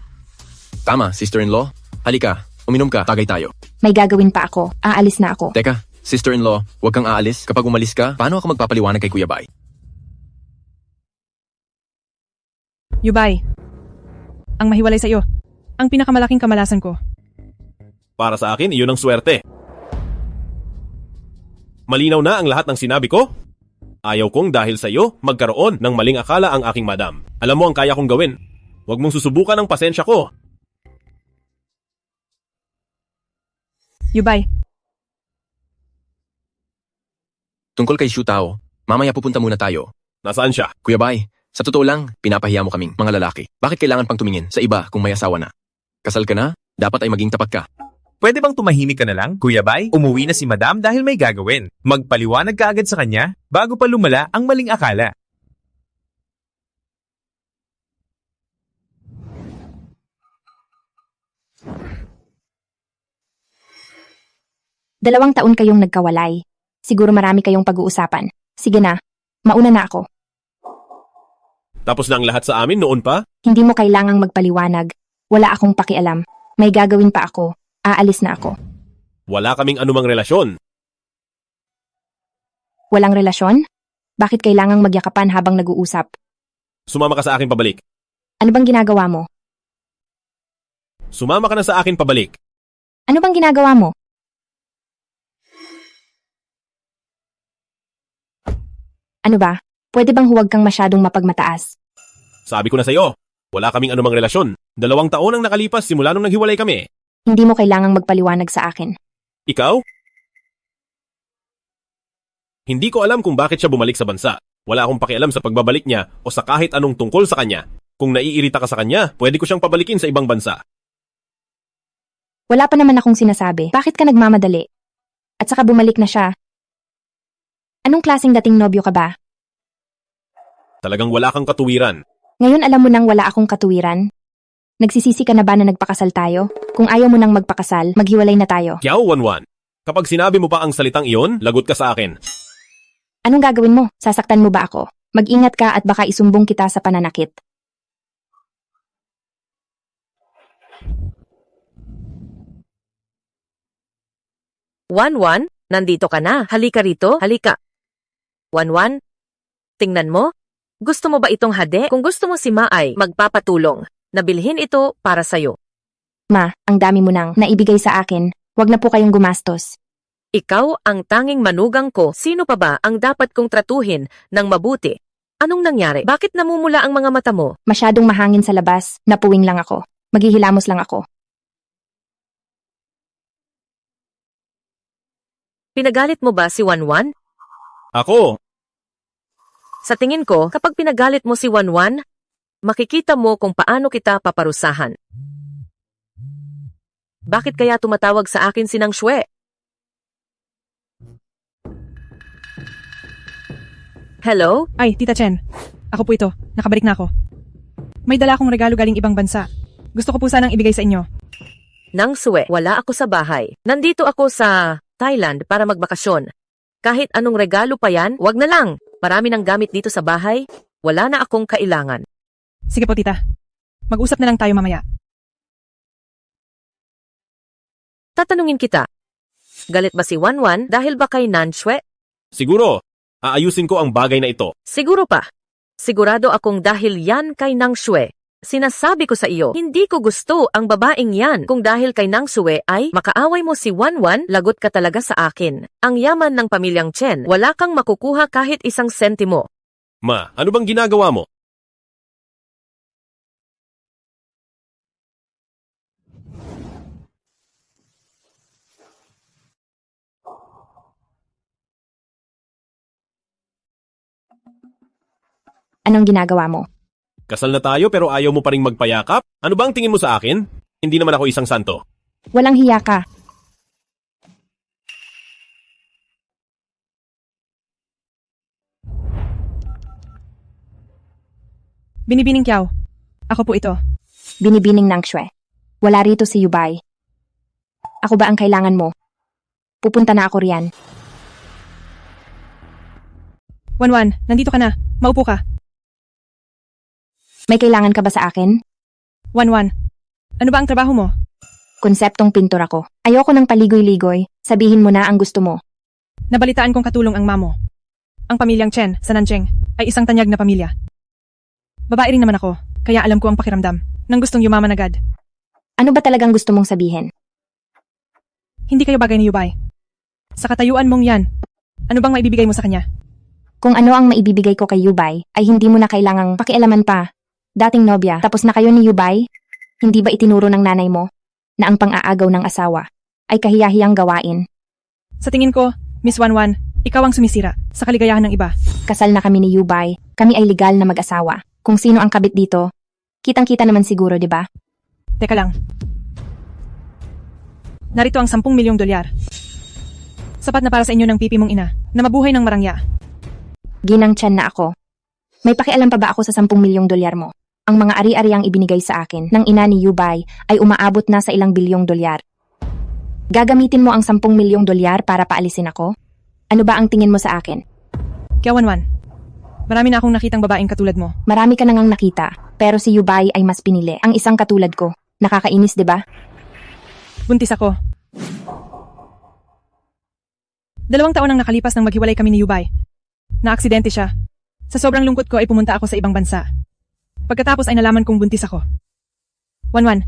Tama, sister-in-law. Halika, uminom ka, tagay tayo. May gagawin pa ako. Aalis na ako. Teka, sister-in-law, huwag kang aalis. Kapag umalis ka, paano ako magpapaliwanag kay Kuya Bay? Yubay, ang mahiwalay sa iyo, ang pinakamalaking kamalasan ko. Para sa akin, iyon ang swerte. Malinaw na ang lahat ng sinabi ko? Ayaw kong dahil sa iyo, magkaroon ng maling akala ang aking madam. Alam mo ang kaya kong gawin. Huwag mong susubukan ang pasensya ko. Yubay, Tungkol kay Shu Tao, mamaya pupunta muna tayo. Nasaan siya? Kuya Bay, sa totoo lang, pinapahiya mo kaming mga lalaki. Bakit kailangan pang tumingin sa iba kung may asawa na? Kasal ka na, dapat ay maging tapat ka. Pwede bang tumahimik ka na lang, Kuya Bay? Umuwi na si Madam dahil may gagawin. Magpaliwanag ka agad sa kanya bago pa lumala ang maling akala. Dalawang taon kayong nagkawalay. Siguro marami kayong pag-uusapan. Sige na, mauna na ako. Tapos na ang lahat sa amin noon pa? Hindi mo kailangang magpaliwanag. Wala akong pakialam. May gagawin pa ako. Aalis na ako. Wala kaming anumang relasyon. Walang relasyon? Bakit kailangang magyakapan habang nag-uusap? Sumama ka sa akin pabalik. Ano bang ginagawa mo? Sumama ka na sa akin pabalik. Ano bang ginagawa mo? Ano ba? Pwede bang huwag kang masyadong mapagmataas? Sabi ko na sa'yo, wala kaming anumang relasyon. 2 taon ang nakalipas simula nung naghiwalay kami. Hindi mo kailangang magpaliwanag sa akin. Ikaw? Hindi ko alam kung bakit siya bumalik sa bansa. Wala akong pakialam sa pagbabalik niya o sa kahit anong tungkol sa kanya. Kung naiirita ka sa kanya, pwede ko siyang pabalikin sa ibang bansa. Wala pa naman akong sinasabi. Bakit ka nagmamadali? At saka bumalik na siya. Anong klaseng dating nobyo ka ba? Talagang wala kang katuwiran. Ngayon alam mo nang wala akong katuwiran? Nagsisisi ka na ba na nagpakasal tayo? Kung ayaw mo nang magpakasal, maghiwalay na tayo. Kiao Wanwan, kapag sinabi mo pa ang salitang iyon, lagot ka sa akin. Anong gagawin mo? Sasaktan mo ba ako? Mag-ingat ka at baka isumbong kita sa pananakit. Wanwan, nandito ka na. Halika rito, halika. Wanwan, tingnan mo. Gusto mo ba itong hade? Kung gusto mo si Ma ay magpapatulong. Nabilhin ito para sa'yo. Ma, ang dami mo nang naibigay sa akin. Huwag na po kayong gumastos. Ikaw ang tanging manugang ko. Sino pa ba ang dapat kong tratuhin ng mabuti? Anong nangyari? Bakit namumula ang mga mata mo? Masyadong mahangin sa labas. Napuwing lang ako. Maghihilamos lang ako. Pinagalit mo ba si Wanwan? Ako? Sa tingin ko, kapag pinagalit mo si Wanwan, makikita mo kung paano kita paparusahan. Bakit kaya tumatawag sa akin si Nang Shue? Hello? Ay, Tita Chen. Ako po ito. Nakabalik na ako. May dala akong regalo galing ibang bansa. Gusto ko po sanang ibigay sa inyo. Nang Shue, wala ako sa bahay. Nandito ako sa Thailand para magbakasyon. Kahit anong regalo pa yan, wag na lang. Marami ng gamit dito sa bahay. Wala na akong kailangan. Sige po, Tita. Mag-usap na lang tayo mamaya. Tatanungin kita. Galit ba si Wanwan dahil ba kay Nan Shue? Siguro, aayusin ko ang bagay na ito. Siguro pa. Sigurado akong dahil yan kay Nang Shue. Sinasabi ko sa iyo, hindi ko gusto ang babaeng yan. Kung dahil kay Nang Shue ay makaaway mo si Wanwan, lagot ka talaga sa akin. Ang yaman ng pamilyang Chen, wala kang makukuha kahit isang sentimo. Ma, ano bang ginagawa mo? Anong ginagawa mo? Kasal na tayo pero ayaw mo pa ring magpayakap? Ano ba ang tingin mo sa akin? Hindi naman ako isang santo. Walang hiya ka. Binibining Kiao. Ako po ito. Binibining Nang Shue. Wala rito si Yubay. Ako ba ang kailangan mo? Pupunta na ako riyan. Wanwan, nandito ka na. Maupo ka. May kailangan ka ba sa akin? Wanwan, ano ba ang trabaho mo? Konseptong pintor ako. Ayoko ng paligoy-ligoy. Sabihin mo na ang gusto mo. Nabalitaan kong katulong ang mamo. Ang pamilyang Chen sa Nancheng ay isang tanyag na pamilya. Babae rin naman ako. Kaya alam ko ang pakiramdam ng gustong yumaman agad. Ano ba talagang gusto mong sabihin? Hindi kayo bagay ni Yubay. Sa katayuan mong yan, ano bang maibibigay mo sa kanya? Kung ano ang maibibigay ko kay Yubay, ay hindi mo na kailangang pakialaman pa. Dating nobya, tapos na kayo ni Yubay? Hindi ba itinuro ng nanay mo na ang pang-aagaw ng asawa ay kahiyahiyang gawain? Sa tingin ko, Miss Wanwan, ikaw ang sumisira sa kaligayahan ng iba. Kasal na kami ni Yubay. Kami ay legal na mag-asawa. Kung sino ang kabit dito, kitang-kita naman siguro, di ba? Teka lang. Narito ang 10 milyong dolyar. Sapat na para sa inyo ng pipi mong ina na mabuhay ng marangya. Ginang tiyan na ako. May pakialam pa ba ako sa 10 milyong dolyar mo? Ang mga ari-ariang ibinigay sa akin ng ina ni Yubay ay umaabot na sa ilang bilyong dolyar. Gagamitin mo ang 10 milyong dolyar para paalisin ako? Ano ba ang tingin mo sa akin? Kaya Wanwan, marami na akong nakitang babaeng katulad mo. Marami ka nang nakita, pero si Yubay ay mas pinili. Ang isang katulad ko. Nakakainis, di ba? Buntis ako. 2 taon ang nakalipas nang maghiwalay kami ni Yubay. Na-aksidente siya. Sa sobrang lungkot ko ay pumunta ako sa ibang bansa. Pagkatapos ay nalaman kong buntis ako. Wanwan,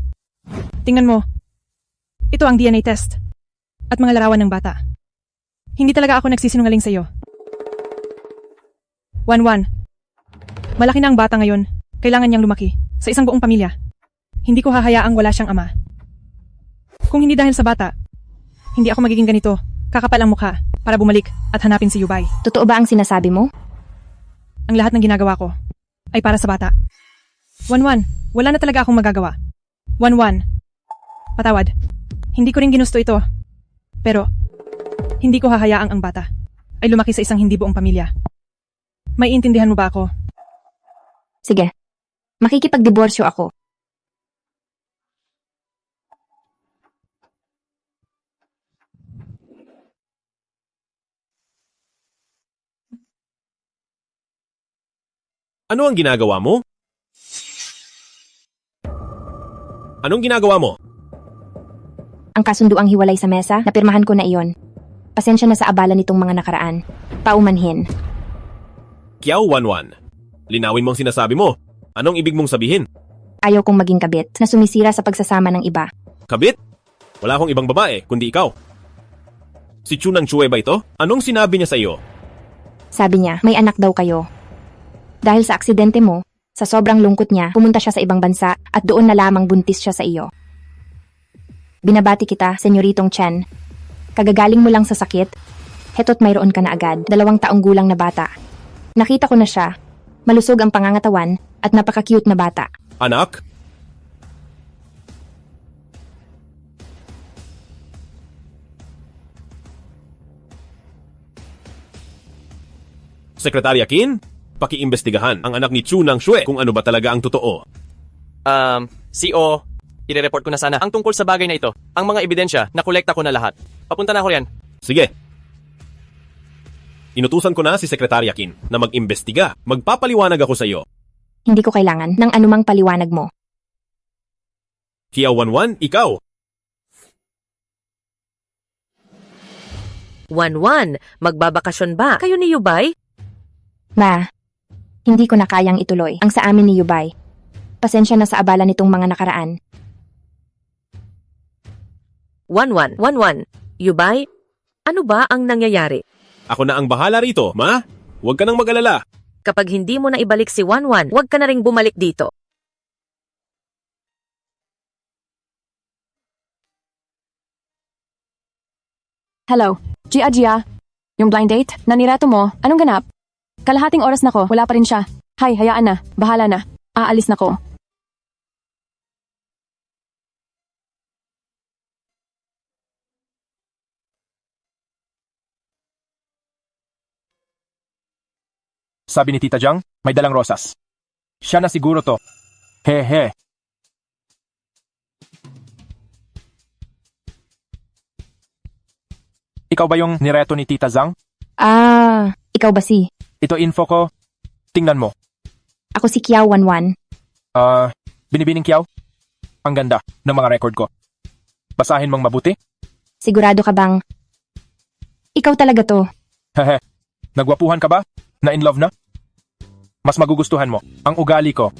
tingnan mo. Ito ang DNA test. At mga larawan ng bata. Hindi talaga ako nagsisinungaling sa iyo. Wanwan, malaki na ang bata ngayon. Kailangan niyang lumaki sa isang buong pamilya. Hindi ko hahayaang wala siyang ama. Kung hindi dahil sa bata, hindi ako magiging ganito. Kakapal ang mukha para bumalik at hanapin si Yubay. Totoo ba ang sinasabi mo? Ang lahat ng ginagawa ko ay para sa bata. Wanwan, wala na talaga akong magagawa. Wanwan, patawad. Hindi ko rin ginusto ito. Pero, hindi ko hahayaang ang bata ay lumaki sa isang hindi buong pamilya. May intindihan mo ba ako? Sige. Makikipagdiborsyo ako. Ano ang ginagawa mo? Anong ginagawa mo? Ang kasunduang hiwalay sa mesa, napirmahan ko na iyon. Pasensya na sa abala nitong mga nakaraan. Paumanhin. Kiao Wanwan, linawin mo ang sinasabi mo. Anong ibig mong sabihin? Ayaw kong maging kabit na sumisira sa pagsasama ng iba. Kabit? Wala akong ibang babae, kundi ikaw. Si Chunang Chue ba ito? Anong sinabi niya sa iyo? Sabi niya, may anak daw kayo. Dahil sa aksidente mo, sa sobrang lungkot niya, pumunta siya sa ibang bansa at doon na lamang buntis siya sa iyo. Binabati kita, Senyoritong Chen. Kagagaling mo lang sa sakit, heto't mayroon ka na agad, 2 taong gulang na bata. Nakita ko na siya, malusog ang pangangatawan at napaka-cute na bata. Anak? Sekretarya Qin, pakiimbestigahan ang anak ni Chunang Shue kung ano ba talaga ang totoo. CO, i-report ko na sana ang tungkol sa bagay na ito. Ang mga ebidensya, nakolekta ko na lahat. Papunta na ako riyan. Sige. Inutusan ko na si Sekretarya Qin na mag-imbestiga. Magpapaliwanag ako sa iyo. Hindi ko kailangan ng anumang paliwanag mo. Kiao Wanwan, ikaw. Wanwan, magbabakasyon ba kayo ni Yubay? Ma, hindi ko na kayang ituloy ang sa amin ni Yubay. Pasensya na sa abala nitong mga nakaraan. Wanwan, Yubay, ano ba ang nangyayari? Ako na ang bahala rito, ma. Huwag ka nang mag-alala. Kapag hindi mo na ibalik si Wanwan, huwag ka na ring bumalik dito. Hello, Gia. Yung blind date, nanirato mo, anong ganap? Kalahating oras na ko, wala pa rin siya. Hay, hayaan na, bahala na. Aalis na ko. Sabi ni Tita Jiang, may dalang rosas. Siya na siguro to. He. Ikaw ba yung nireto ni Tita Zhang? Ikaw ba si? Ito info ko. Tingnan mo. Ako si Kiao Wanwan. Binibining Kiao? Ang ganda ng mga record ko. Basahin mong mabuti? Sigurado ka bang? Ikaw talaga to. Hehe. Nagwapuhan ka ba? Na in love na? Mas magugustuhan mo ang ugali ko.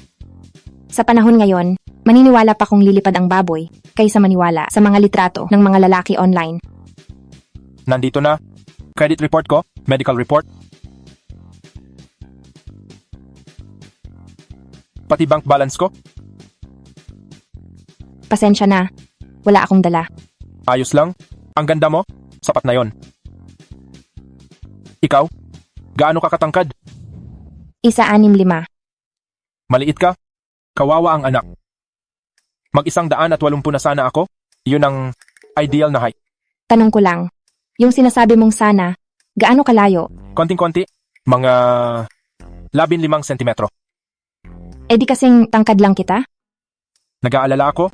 Sa panahon ngayon, maniniwala pa kung lilipad ang baboy kaysa maniwala sa mga litrato ng mga lalaki online. Nandito na. Credit report ko, medical report. Pati bank balance ko, Pasensya na, wala akong dala. ayos lang. Ang ganda mo, sapat na yon. Ikaw, gaano ka katangkad? 1.65. Maliit ka? Kawawa ang anak. Mag-180 na sana ako? Yun ang ideal na height. Tanong ko lang, yung sinasabi mong sana, gaano kalayo? Konting-konti, mga 15 sentimetro. Eh di kasing tangkad lang kita? Nag-aalala ako,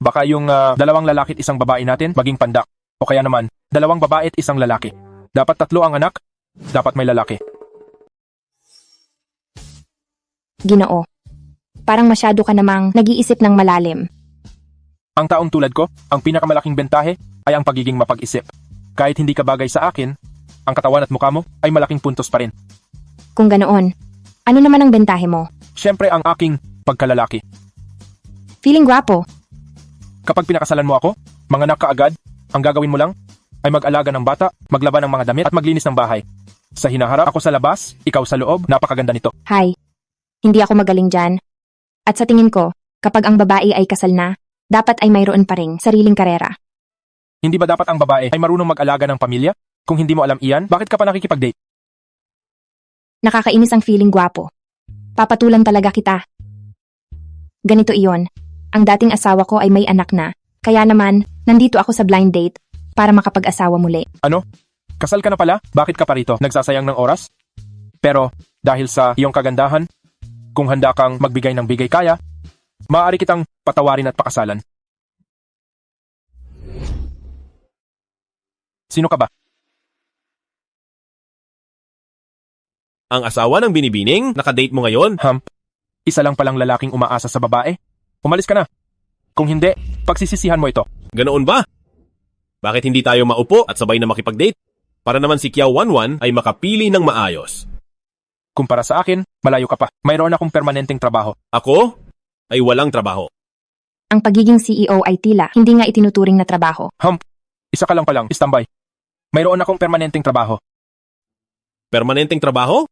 baka yung 2 lalaki at 1 babae natin maging pandak. O kaya naman, 2 babae at 1 lalaki. Dapat 3 ang anak, dapat may lalaki. Ginoo. Parang masyado ka namang nag-iisip ng malalim. Ang taong tulad ko, ang pinakamalaking bentahe ay ang pagiging mapag-isip. Kahit hindi ka bagay sa akin, ang katawan at mukha mo ay malaking puntos pa rin. Kung ganoon, ano naman ang bentahe mo? Siyempre ang aking pagkalalaki. Feeling gwapo. Kapag pinakasalan mo ako, manganak ka agad, ang gagawin mo lang ay mag-alaga ng bata, maglaba ng mga damit at maglinis ng bahay. Sa hinaharap, ako sa labas, ikaw sa loob, napakaganda nito. Hi. Hindi ako magaling dyan. At sa tingin ko, kapag ang babae ay kasal na, dapat ay mayroon pa ring sariling karera. Hindi ba dapat ang babae ay marunong mag-alaga ng pamilya? Kung hindi mo alam iyan, bakit ka pa nakikipag-date? Nakakainis ang feeling gwapo. Papatulan talaga kita. Ganito iyon. Ang dating asawa ko ay may anak na. Kaya naman, nandito ako sa blind date para makapag-asawa muli. Ano? Kasal ka na pala? Bakit ka pa rito? Nagsasayang ng oras? Pero, dahil sa iyong kagandahan, kung handa kang magbigay ng bigay kaya, maaari kitang patawarin at pakasalan. Sino ka ba? Ang asawa ng binibining, nakadate mo ngayon? Hump. Isa lang palang lalaking umaasa sa babae. Umalis ka na. Kung hindi, pagsisisihan mo ito. Ganoon ba? Bakit hindi tayo maupo at sabay na makipag-date? Para naman si Kiao Wanwan ay makapili ng maayos. Kumpara sa akin, malayo ka pa. Mayroon akong permanenteng trabaho. Ako ay walang trabaho. Ang pagiging CEO ay tila hindi nga itinuturing na trabaho. Hump. Isa ka lang palang, standby. Mayroon akong permanenteng trabaho. Permanenteng trabaho?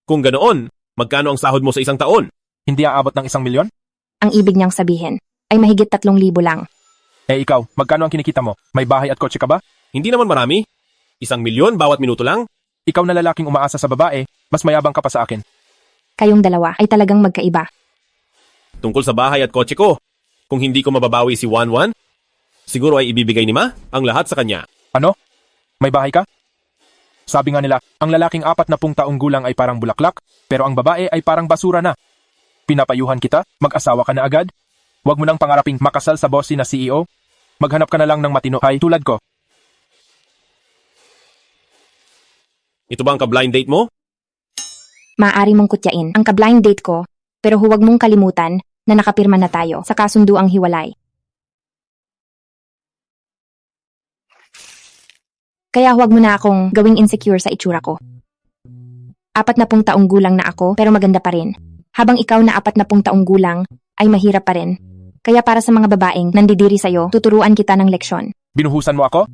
Kung ganoon, magkano ang sahod mo sa 1 taon? Hindi aabot ng 1 milyon? Ang ibig niyang sabihin ay mahigit 3,000 lang. Eh ikaw, magkano ang kinikita mo? May bahay at kotse ka ba? Hindi naman marami. 1 milyon bawat minuto lang. Ikaw na lalaking umaasa sa babae, mas mayabang ka pa sa akin. Kayong dalawa ay talagang magkaiba. Tungkol sa bahay at kotse ko, kung hindi ko mababawi si Wanwan, siguro ay ibibigay ni Ma ang lahat sa kanya. Ano? May bahay ka? Sabi nga nila, ang lalaking 40 taong gulang ay parang bulaklak, pero ang babae ay parang basura na. Pinapayuhan kita, mag-asawa ka na agad. Huwag mo nang pangaraping makasal sa bossy na CEO. Maghanap ka na lang ng matino ay tulad ko. Ito ba ang ka-blind date mo? Maaari mong kutyain ang ka-blind date ko, pero huwag mong kalimutan na nakapirma na tayo sa kasunduang hiwalay. Kaya huwag mo na akong gawing insecure sa itsura ko. 40 taong gulang na ako pero maganda pa rin. Habang ikaw na 40 taong gulang ay mahirap pa rin. Kaya para sa mga babaeng nandidiri sa'yo, tuturuan kita ng leksyon. Binuhusan mo ako?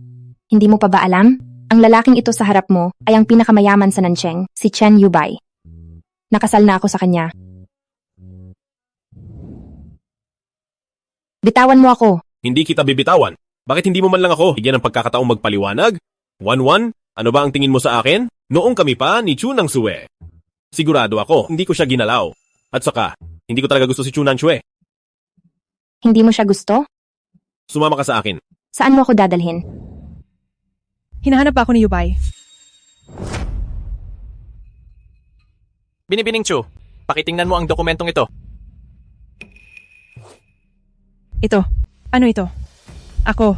Hindi mo pa ba alam? Ang lalaking ito sa harap mo ay ang pinakamayaman sa Nancheng, si Chen Yubay. Nakasal na ako sa kanya. Bitawan mo ako. Hindi kita bibitawan. Bakit hindi mo man lang ako bigyan ng pagkakataong magpaliwanag? Wanwan, ano ba ang tingin mo sa akin? Noong kami pa ni Chu Nang Sue. Sigurado ako, hindi ko siya ginalaw. At saka, hindi ko talaga gusto si Chu Nang Sue. Hindi mo siya gusto? Sumama ka sa akin. Saan mo ako dadalhin? Hinahanap ako ni Yubay. Binibining Chu, pakitingnan mo ang dokumentong ito. Ito. Ano ito? Ako.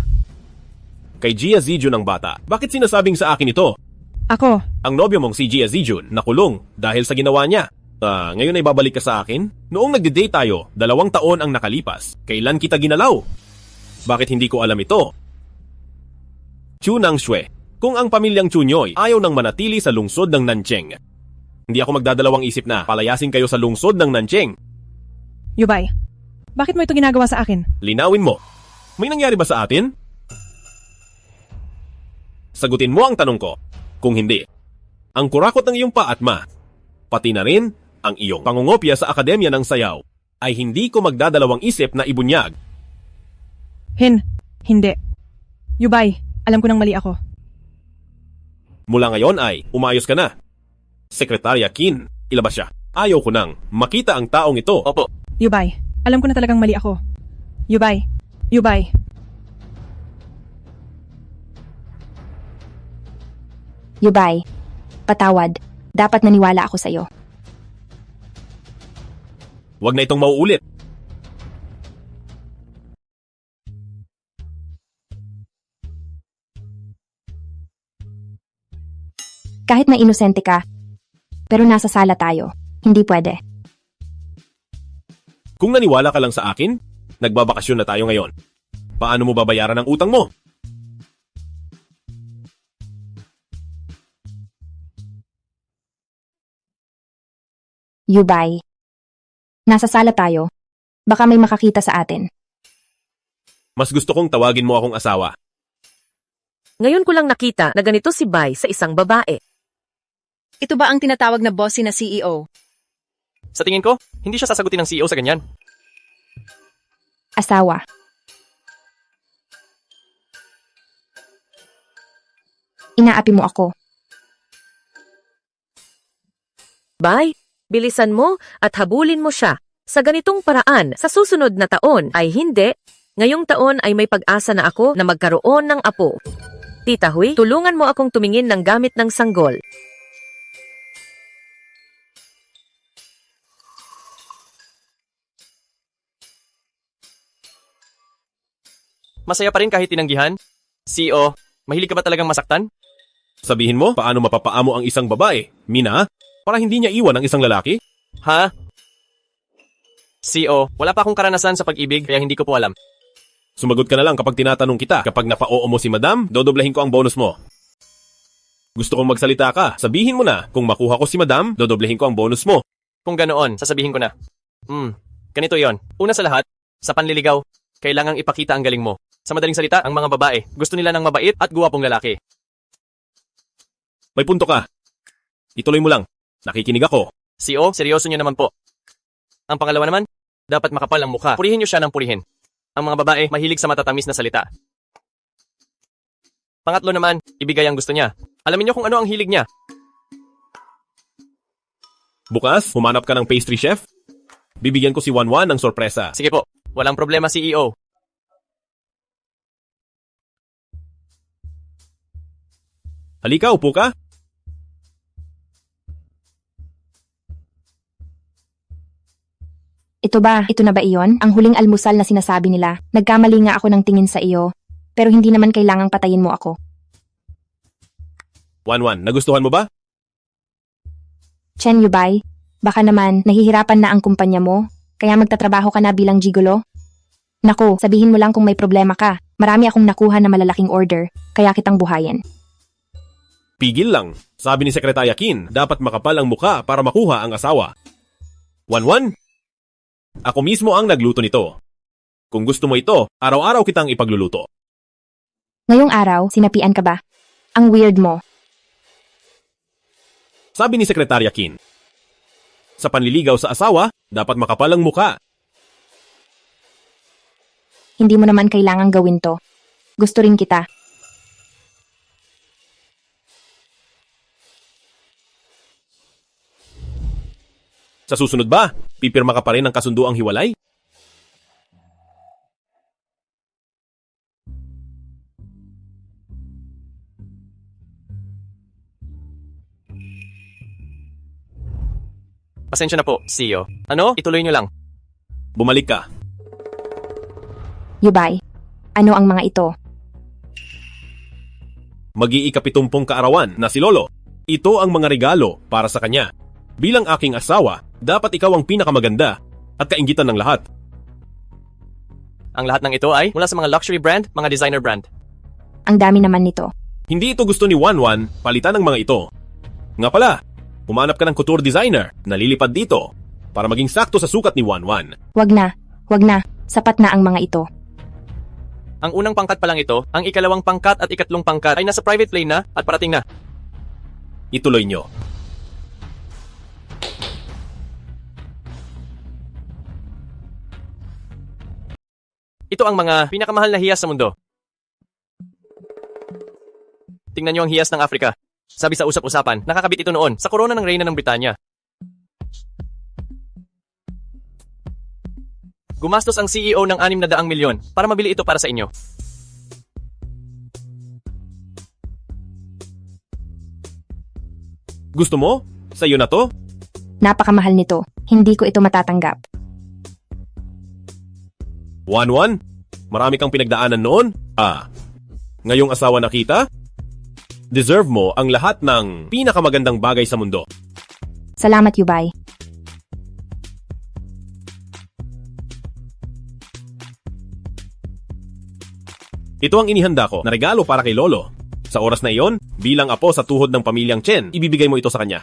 Kay Jia Zijun ang bata. Bakit sinasabing sa akin ito? Ako. Ang nobyo mong si Jia Zijun nakulong dahil sa ginawa niya. Ngayon ay babalik ka sa akin? Noong nagde-date tayo, 2 taon ang nakalipas. Kailan kita ginalaw? Bakit hindi ko alam ito? Chu Nang Sue, kung ang pamilyang Chu Nyoy ayaw nang manatili sa lungsod ng Nancheng, hindi ako magdadalawang isip na palayasin kayo sa lungsod ng Nancheng. Yubay, bakit mo ito ginagawa sa akin? Linawin mo. May nangyari ba sa atin? Sagutin mo ang tanong ko. Kung hindi, ang kurakot ng iyong paa at ma, pati na rin ang iyong pangungopia sa Akademya ng Sayaw, ay hindi ko magdadalawang isip na ibunyag. Hindi. Yubay, alam ko nang mali ako. Mula ngayon ay umayos ka na. Sekretarya Kin, ilabas siya. Ayaw ko nang makita ang taong ito. Opo. Yubay, alam ko na talagang mali ako. Yubay. Yubay, patawad. Dapat naniwala ako sa'yo. Huwag na itong mauulit. Kahit na inosente ka, pero nasa sala tayo. Hindi pwede. Kung naniwala ka lang sa akin, nagbabakasyon na tayo ngayon. Paano mo babayaran ang utang mo? Yubay, nasa sala tayo. Baka may makakita sa atin. Mas gusto kong tawagin mo akong asawa. Ngayon ko lang nakita na ganito si Bai sa isang babae. Ito ba ang tinatawag na bossy na CEO? Sa tingin ko, hindi siya sasagutin ng CEO sa ganyan. Asawa. Inaapi mo ako. Bai, bilisan mo at habulin mo siya. Sa ganitong paraan, sa susunod na taon ay hindi. Ngayong taon ay may pag-asa na ako na magkaroon ng apo. Tita Huy, tulungan mo akong tumingin ng gamit ng sanggol. Masaya pa rin kahit tinanggihan? CEO, mahilig ka ba talagang masaktan? Sabihin mo, paano mapapaamo ang isang babae, Mina, para hindi niya iwan ang isang lalaki? Ha? CEO, wala pa akong karanasan sa pag-ibig kaya hindi ko po alam. Sumagot ka na lang kapag tinatanong kita. Kapag napa-oo mo si Madam, dodoblehin ko ang bonus mo. Gusto kong magsalita ka. Sabihin mo na, kung makuha ko si Madam, dodoblehin ko ang bonus mo. Kung ganoon, sasabihin ko na. Ganito yon. Una sa lahat, sa panliligaw, kailangang ipakita ang galing mo. Sa madaling salita, ang mga babae, gusto nila ng mabait at guwapong lalaki. May punto ka. Ituloy mo lang. Nakikinig ako. CEO, seryoso niyo naman po. Ang pangalawa naman, dapat makapal ang mukha. Purihin niyo siya ng purihin. Ang mga babae, mahilig sa matatamis na salita. Pangatlo naman, ibigay ang gusto niya. Alamin niyo kung ano ang hilig niya. Bukas, humanap ka ng pastry chef. Bibigyan ko si Wanwan ng sorpresa. Sige po, walang problema CEO. Halika, upo ka. Ito na ba iyon? Ang huling almusal na sinasabi nila. Nagkamali nga ako ng tingin sa iyo. Pero hindi naman kailangang patayin mo ako. Wanwan, nagustuhan mo ba? Chen Yubay, baka naman nahihirapan na ang kumpanya mo, kaya magtatrabaho ka na bilang gigolo? Naku, sabihin mo lang kung may problema ka. Marami akong nakuha na malalaking order, kaya kitang buhayin. Pigil lang. Sabi ni Sekretarya Kin, dapat makapal ang muka para makuha ang asawa. Wanwan, ako mismo ang nagluto nito. Kung gusto mo ito, araw-araw kitang ipagluluto. Ngayong araw, sinapian ka ba? Ang weird mo. Sabi ni Sekretarya Kin, sa panliligaw sa asawa, dapat makapal ang muka. Hindi mo naman kailangang gawin to. Gusto rin kita. Sa susunod ba, pipirma ka pa rin ng kasunduang hiwalay? Pasensya na po, CEO. Ano? Ituloy niyo lang. Bumalik ka. Yubay, ano ang mga ito? Mag-iikapitumpong kaarawan na si Lolo. Ito ang mga regalo para sa kanya. Bilang aking asawa, dapat ikaw ang pinakamaganda at kainggitan ng lahat. Ang lahat ng ito ay mula sa mga luxury brand, mga designer brand. Ang dami naman nito. Hindi ito gusto ni Wanwan, palitan ng mga ito. Nga pala, humanap ka ng couture designer na lilipad dito. para maging sakto sa sukat ni Wanwan. Wag na. Sapat na ang mga ito. Ang unang pangkat pa lang ito, ang ikalawang pangkat at ikatlong pangkat ay nasa private plane na at parating na. Ituloy nyo. Ito ang mga pinakamahal na hiyas sa mundo. Tingnan nyo ang hiyas ng Afrika. Sabi sa usap-usapan, nakakabit ito noon sa korona ng reyna ng Britanya. Gumastos ang CEO ng 600 milyon para mabili ito para sa inyo. Gusto mo? Sa'yo na to? Napakamahal nito. Hindi ko ito matatanggap. Wanwan? Marami kang pinagdaanan noon? Ngayong asawa na kita? Deserve mo ang lahat ng pinakamagandang bagay sa mundo. Salamat, Yubay. Ito ang inihanda ko na regalo para kay Lolo. Sa oras na iyon, bilang apo sa tuhod ng pamilyang Chen, ibibigay mo ito sa kanya.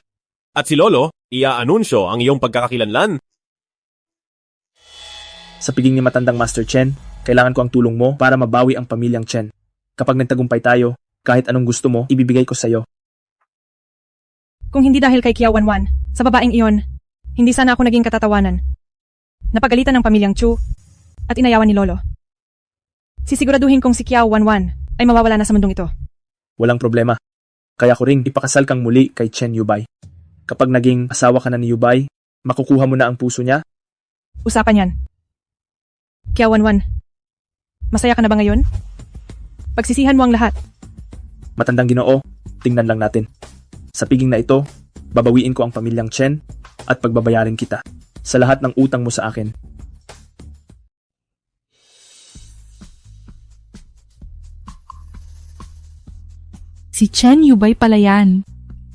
At si Lolo, ia-anunsyo ang iyong pagkakakilanlan. Sa piging ni matandang Master Chen, kailangan ko ang tulong mo para mabawi ang pamilyang Chen. Kapag nagtagumpay tayo, kahit anong gusto mo, ibibigay ko sa'yo. Kung hindi dahil kay Kia Wanwan, sa babaeng iyon, hindi sana ako naging katatawanan. Napagalitan ng pamilyang Chu at inayawan ni Lolo. Sisiguraduhin kong si Kia Wanwan ay mawawala na sa mundong ito. Walang problema. Kaya ko ring ipakasal kang muli kay Chen Yubay. Kapag naging asawa ka na ni Yubay, makukuha mo na ang puso niya. Usapan yan. Kia Wanwan, masaya ka na ba ngayon? Pagsisihan mo ang lahat. Matandang Ginoo, tingnan lang natin. Sa piging na ito, babawiin ko ang pamilyang Chen at pagbabayarin kita sa lahat ng utang mo sa akin. Si Chen Yubay pala yan.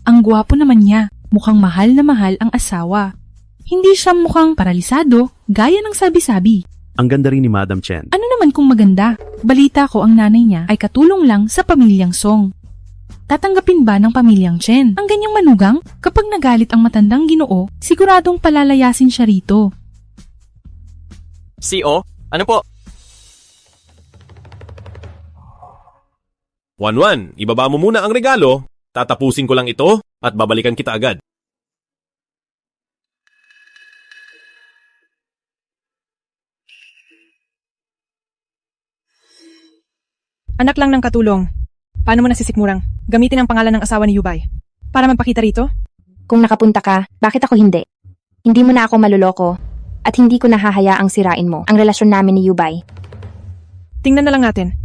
Ang gwapo naman niya. Mukhang mahal na mahal ang asawa. Hindi siya mukhang paralisado, gaya ng sabi-sabi. Ang ganda rin ni Madam Chen. Ano naman kung maganda? Balita ko ang nanay niya ay katulong lang sa pamilyang Song. Tatanggapin ba ng pamilyang Chen ang ganyang manugang? Kapag nagalit ang matandang Ginoo, siguradong palalayasin siya rito. CEO, ano po? Wanwan, ibaba mo muna ang regalo, tatapusin ko lang ito at babalikan kita agad. Anak lang ng katulong. Paano mo nasisikmurang gamitin ang pangalan ng asawa ni Yubay para magpakita rito? Kung nakapunta ka, bakit ako hindi? Hindi mo na ako maluloko at hindi ko nahahayaang sirain mo ang relasyon namin ni Yubay. Tingnan na lang natin.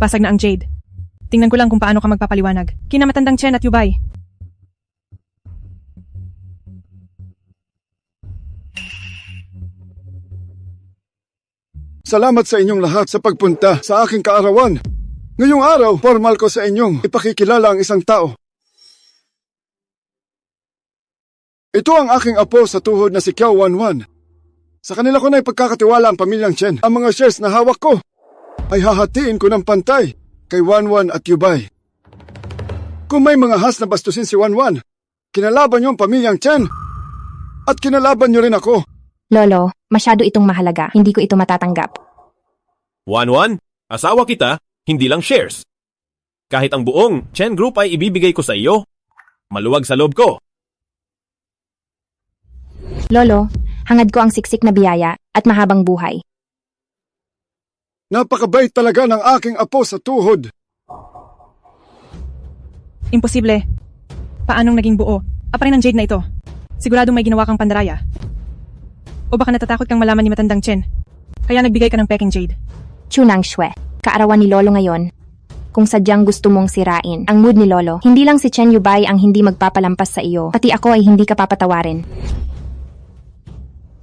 Basag na ang jade. Tingnan ko lang kung paano ka magpapaliwanag. Kina matandang Chen at Yubay. Salamat sa inyong lahat sa pagpunta sa aking kaarawan. Ngayong araw, formal ko sa inyong ipakikilala ang isang tao. Ito ang aking apo sa tuhod na si Kiao Wanwan. Sa kanila ko na ipagkakatiwala ang pamilyang Chen. Ang mga shares na hawak ko ay hahatiin ko ng pantay kay Wanwan at Yubay. Kung may mga has na bastusin si Wanwan, kinalaban niyo ang pamilyang Chen at kinalaban niyo rin ako. Lolo, masyado itong mahalaga. Hindi ko ito matatanggap. Wanwan, asawa kita, hindi lang shares. Kahit ang buong Chen Group ay ibibigay ko sa iyo. Maluwag sa loob ko. Lolo, hangad ko ang siksik na biyaya at mahabang buhay. Napakabait talaga ng aking apo sa tuhod. Imposible. Paanong naging buo? Apa rin ang jade na ito? Siguradong may ginawa kang pandaraya. O baka natatakot kang malaman ni matandang Chen, kaya nagbigay ka ng peking jade. Chunang Shue, kaarawan ni Lolo ngayon. Kung sadyang gusto mong sirain ang mood ni Lolo, hindi lang si Chen Yubay ang hindi magpapalampas sa iyo, pati ako ay hindi ka papatawarin.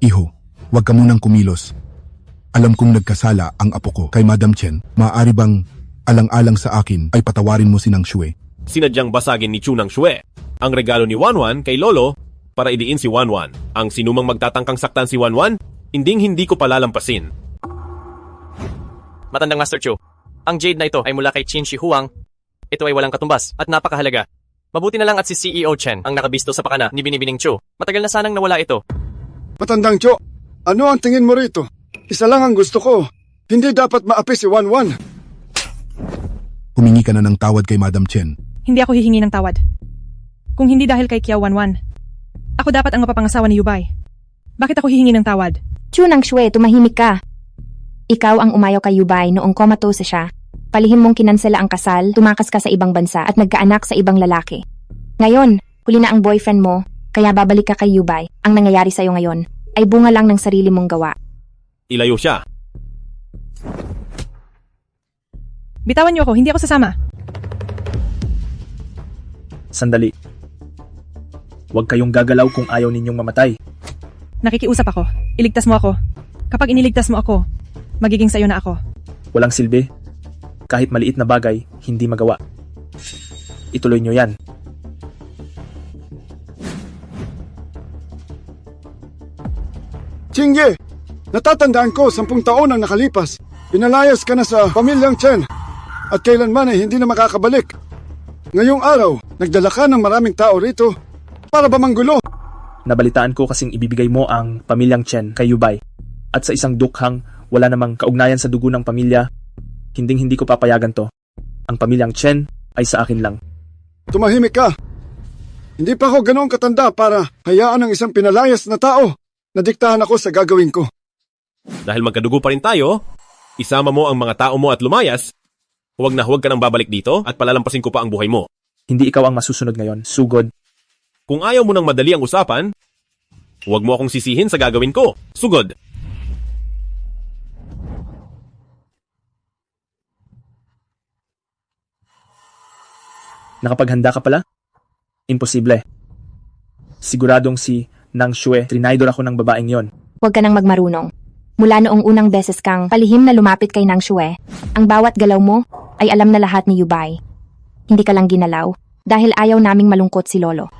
Iho, huwag ka munang kumilos. Alam kong nagkasala ang apo ko kay Madam Chen. Maaari bang alang-alang sa akin ay patawarin mo si Nang Shue? Sinadyang basagin ni Chunang Shue ang regalo ni Wanwan kay Lolo para idiin si Wanwan. Ang sinumang magtatangkang saktan si Wanwan, hindi ko palalampasin. Matandang Master Chu, ang jade na ito ay mula kay Qin Shi Huang. Ito ay walang katumbas at napakahalaga. Mabuti na lang at si CEO Chen ang nakabisto sa pakana ni Binibining Chu. Matagal na sanang nawala ito. Matandang Cho, ano ang tingin mo rito? Isa lang ang gusto ko. Hindi dapat maapi si Wanwan. Humingi ka na ng tawad kay Madam Chen. Hindi ako hihingi ng tawad. Kung hindi dahil kay Kiao Wanwan, ako dapat ang mapapangasawa ni Yubay. Bakit ako hihingi ng tawad? Chu Nang Shue, tumahimik ka. Ikaw ang umayaw kay Yubay noong comatose siya. Palihim mong kinansela ang kasal, tumakas ka sa ibang bansa at nagkaanak sa ibang lalaki. Ngayon, huli na ang boyfriend mo, kaya babalik ka kay Yubay. Ang nangyayari sa'yo ngayon ay bunga lang ng sarili mong gawa. Ilayo siya. Bitawan niyo ako, hindi ako sasama. Sandali. Huwag kayong gagalaw kung ayaw ninyong mamatay. Nakikiusap ako. Iligtas mo ako. Kapag iniligtas mo ako, magiging sayo na ako. Walang silbi. Kahit maliit na bagay, hindi magawa. Ituloy nyo yan. Chingye, natatandaan ko 10 taon ang nakalipas. Pinalayas ka na sa pamilyang Chen at kailanman ay hindi na makakabalik. Ngayong araw, nagdala ka ng maraming tao rito para ba manggulo? Nabalitaan ko kasing ibibigay mo ang pamilyang Chen kay Yubay. At sa isang dukhang wala namang kaugnayan sa dugo ng pamilya, hindi ko papayagan to. Ang pamilyang Chen ay sa akin lang. Tumahimik ka. Hindi pa ako ganoong katanda para hayaan ang isang pinalayas na tao. Nadiktahan ako sa gagawin ko. Dahil magkadugo pa rin tayo, isama mo ang mga tao mo at lumayas, huwag ka nang babalik dito at palalampasin ko pa ang buhay mo. Hindi ikaw ang masusunod ngayon, sugod. Kung ayaw mo nang madali ang usapan, huwag mo akong sisihin sa gagawin ko. Sugod! Nakapaghanda ka pala? Imposible. Siguradong si Nang Shue, trinaydor ako ng babaeng yon. Huwag ka nang magmarunong. Mula noong unang beses kang palihim na lumapit kay Nang Shue, ang bawat galaw mo ay alam na lahat ni Yubay. Hindi ka lang ginalaw dahil ayaw naming malungkot si Lolo.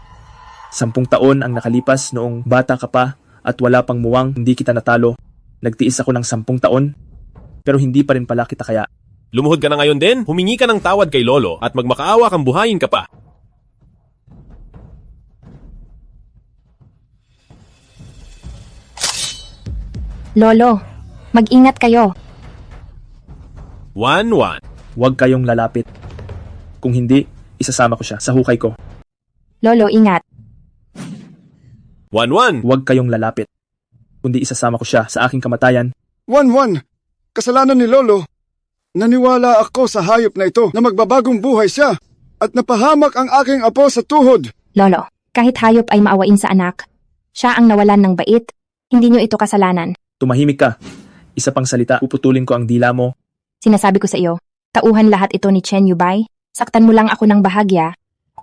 10 taon ang nakalipas noong bata ka pa at wala pang muwang hindi kita natalo. Nagtiis ako ng 10 taon pero hindi pa rin pala kita kaya. Lumuhod ka na ngayon din, humingi ka ng tawad kay Lolo at magmakaawa kang buhayin ka pa. Lolo, mag-ingat kayo. Wanwan. Huwag kayong lalapit. Kung hindi, isasama ko siya sa hukay ko. Lolo, ingat. Wanwan. Huwag kayong lalapit. Kundi isasama ko siya sa aking kamatayan. Wanwan, kasalanan ni Lolo. Naniwala ako sa hayop na ito na magbabagong buhay siya at napahamak ang aking apo sa tuhod. Lolo, kahit hayop ay maawain sa anak, siya ang nawalan ng bait. Hindi niyo ito kasalanan. Tumahimik ka. Isa pang salita, puputulin ko ang dila mo. Sinasabi ko sa iyo, tauhan lahat ito ni Chen Yubay. Saktan mo lang ako ng bahagya.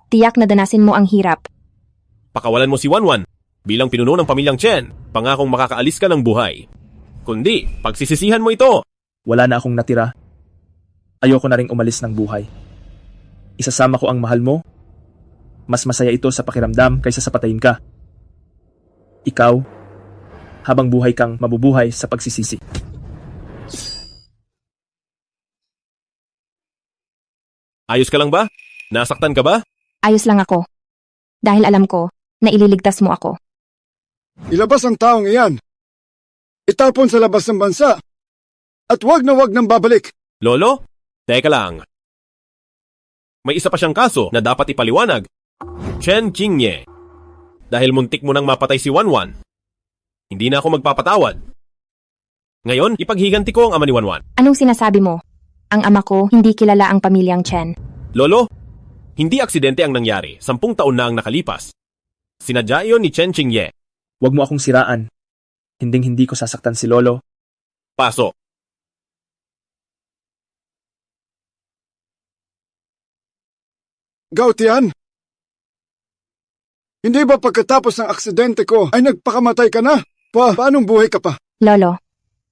Tiyak na danasin mo ang hirap. Pakawalan mo si Wanwan. Bilang pinuno ng pamilyang Chen, pangakong makakaalis ka ng buhay. Kundi, pagsisisihan mo ito. Wala na akong natira. Ayoko na ring umalis ng buhay. Isasama ko ang mahal mo. Mas masaya ito sa pakiramdam kaysa sa patayin ka. Ikaw, habang buhay kang mabubuhay sa pagsisisi. Ayos ka lang ba? Nasaktan ka ba? Ayos lang ako. Dahil alam ko na ililigtas mo ako. Ilabas ang taong iyan. Itapon sa labas ng bansa. At wag na wag nang babalik. Lolo? Teka lang. May isa pa siyang kaso na dapat ipaliwanag. Chen Qingye. Dahil muntik mo nang mapatay si Wanwan, hindi na ako magpapatawad. Ngayon, ipaghiganti ko ang ama ni Wanwan. Anong sinasabi mo? Ang ama ko hindi kilala ang pamilyang Chen. Lolo, hindi aksidente ang nangyari. 10 taon na ang nakalipas. Sinadya iyon ni Chen Qingye. Huwag mo akong siraan. Hindi ko sasaktan si Lolo. Paso. Gautian? Hindi ba pagkatapos ng aksidente ko ay nagpakamatay ka na? Paanong buhay ka pa? Lolo,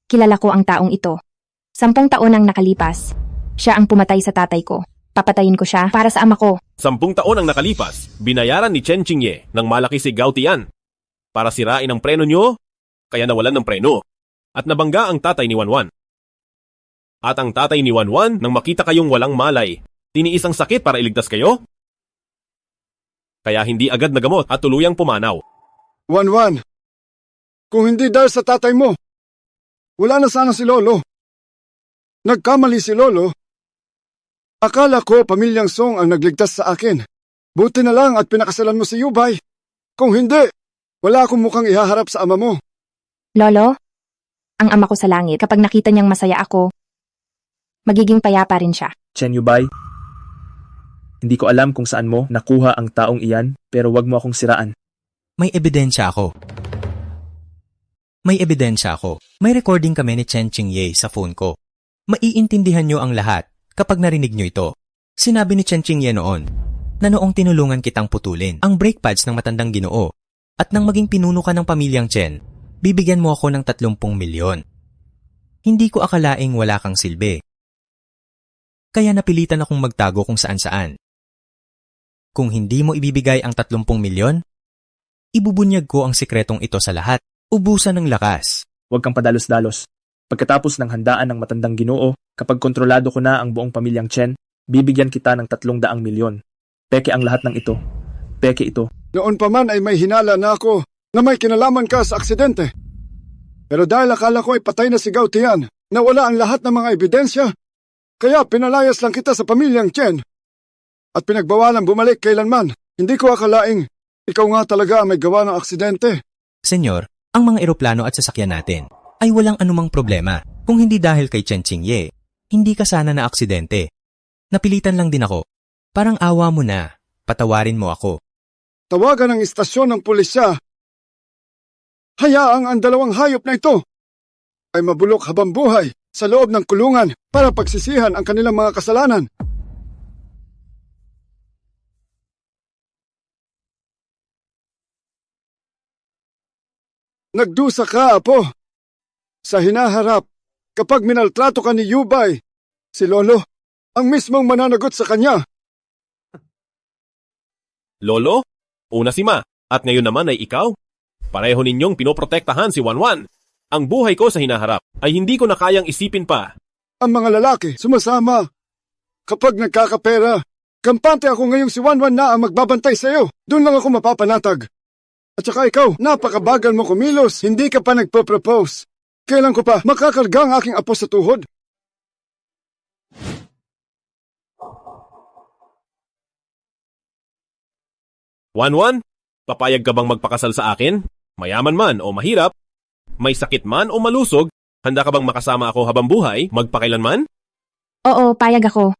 kilala ko ang taong ito. 10 taon ang nakalipas. Siya ang pumatay sa tatay ko. Papatayin ko siya para sa ama ko. 10 taon ang nakalipas, binayaran ni Chen Qingye ng malaki si Gautian para sirain ang preno nyo, kaya nawalan ng preno. At nabangga ang tatay ni Wanwan. At ang tatay ni Wanwan, nang makita kayong walang malay, tiniis ang sakit para iligtas kayo? Kaya hindi agad nagamot at tuluyang pumanaw. Wanwan, kung hindi dahil sa tatay mo, wala na sana si Lolo. Nagkamali si Lolo. Akala ko pamilyang Song ang nagligtas sa akin. Buti na lang at pinakasalan mo si Yubay. Kung hindi, wala akong mukhang ihaharap sa ama mo. Lolo, ang ama ko sa langit, kapag nakita niyang masaya ako, magiging payapa rin siya. Chen Yubay, hindi ko alam kung saan mo nakuha ang taong iyan, pero wag mo akong siraan. May ebidensya ako. May recording kami ni Chen Qingye sa phone ko. Maiintindihan nyo ang lahat kapag narinig nyo ito. Sinabi ni Chen Qingye noon na noong tinulungan kitang putulin ang brake pads ng matandang Ginoo at nang maging pinuno ka ng pamilyang Chen, bibigyan mo ako ng 30 milyon. Hindi ko akalaing wala kang silbi. Kaya napilitan akong magtago kung saan-saan. Kung hindi mo ibibigay ang 30 milyon, ibubunyag ko ang sikretong ito sa lahat. Ubusan ng lakas. Huwag kang padalos-dalos. Pagkatapos ng handaan ng matandang Ginoo, kapag kontrolado ko na ang buong pamilyang Chen, bibigyan kita ng 300 milyon. Peke ang lahat ng ito. Peke ito. Noon pa man ay may hinala na ako na may kinalaman ka sa aksidente. Pero dahil akala ko ay patay na si Gao Tian, nawala ang lahat ng mga ebidensya, kaya pinalayas lang kita sa pamilyang Chen. At pinagbawalan bumalik kailanman. Hindi ko akalaing ikaw nga talaga ang may gawa ng aksidente. Senyor, ang mga eroplano at sasakyan natin ay walang anumang problema. Kung hindi dahil kay Chen Qingye, hindi ka sana na aksidente. Napilitan lang din ako. Parang awa mo na. Patawarin mo ako. Tawagan ang istasyon ng pulisya. Hayaang ang dalawang hayop na ito ay mabulok habang buhay sa loob ng kulungan para pagsisihan ang kanilang mga kasalanan. Nagdusa ka, Apo. Sa hinaharap, kapag minaltrato ka ni Yubay, si Lolo, ang mismong mananagot sa kanya. Lolo, una si Ma, at ngayon naman ay ikaw. Pareho ninyong pinoprotektahan si Wanwan. Ang buhay ko sa hinaharap ay hindi ko na kayang isipin pa. Ang mga lalaki sumasama. Kapag nagkakapera, kampante ako ngayong si Wanwan na ang magbabantay sa iyo. Doon lang ako mapapanatag. At saka ikaw, napakabagal mo kumilos, hindi ka pa nagpo-propose. Kailan ko pa makakarga ang aking apo sa tuhod? Wanwan, papayag ka bang magpakasal sa akin? Mayaman man o mahirap? May sakit man o malusog? Handa ka bang makasama ako habang buhay, magpakailanman? Oo, payag ako.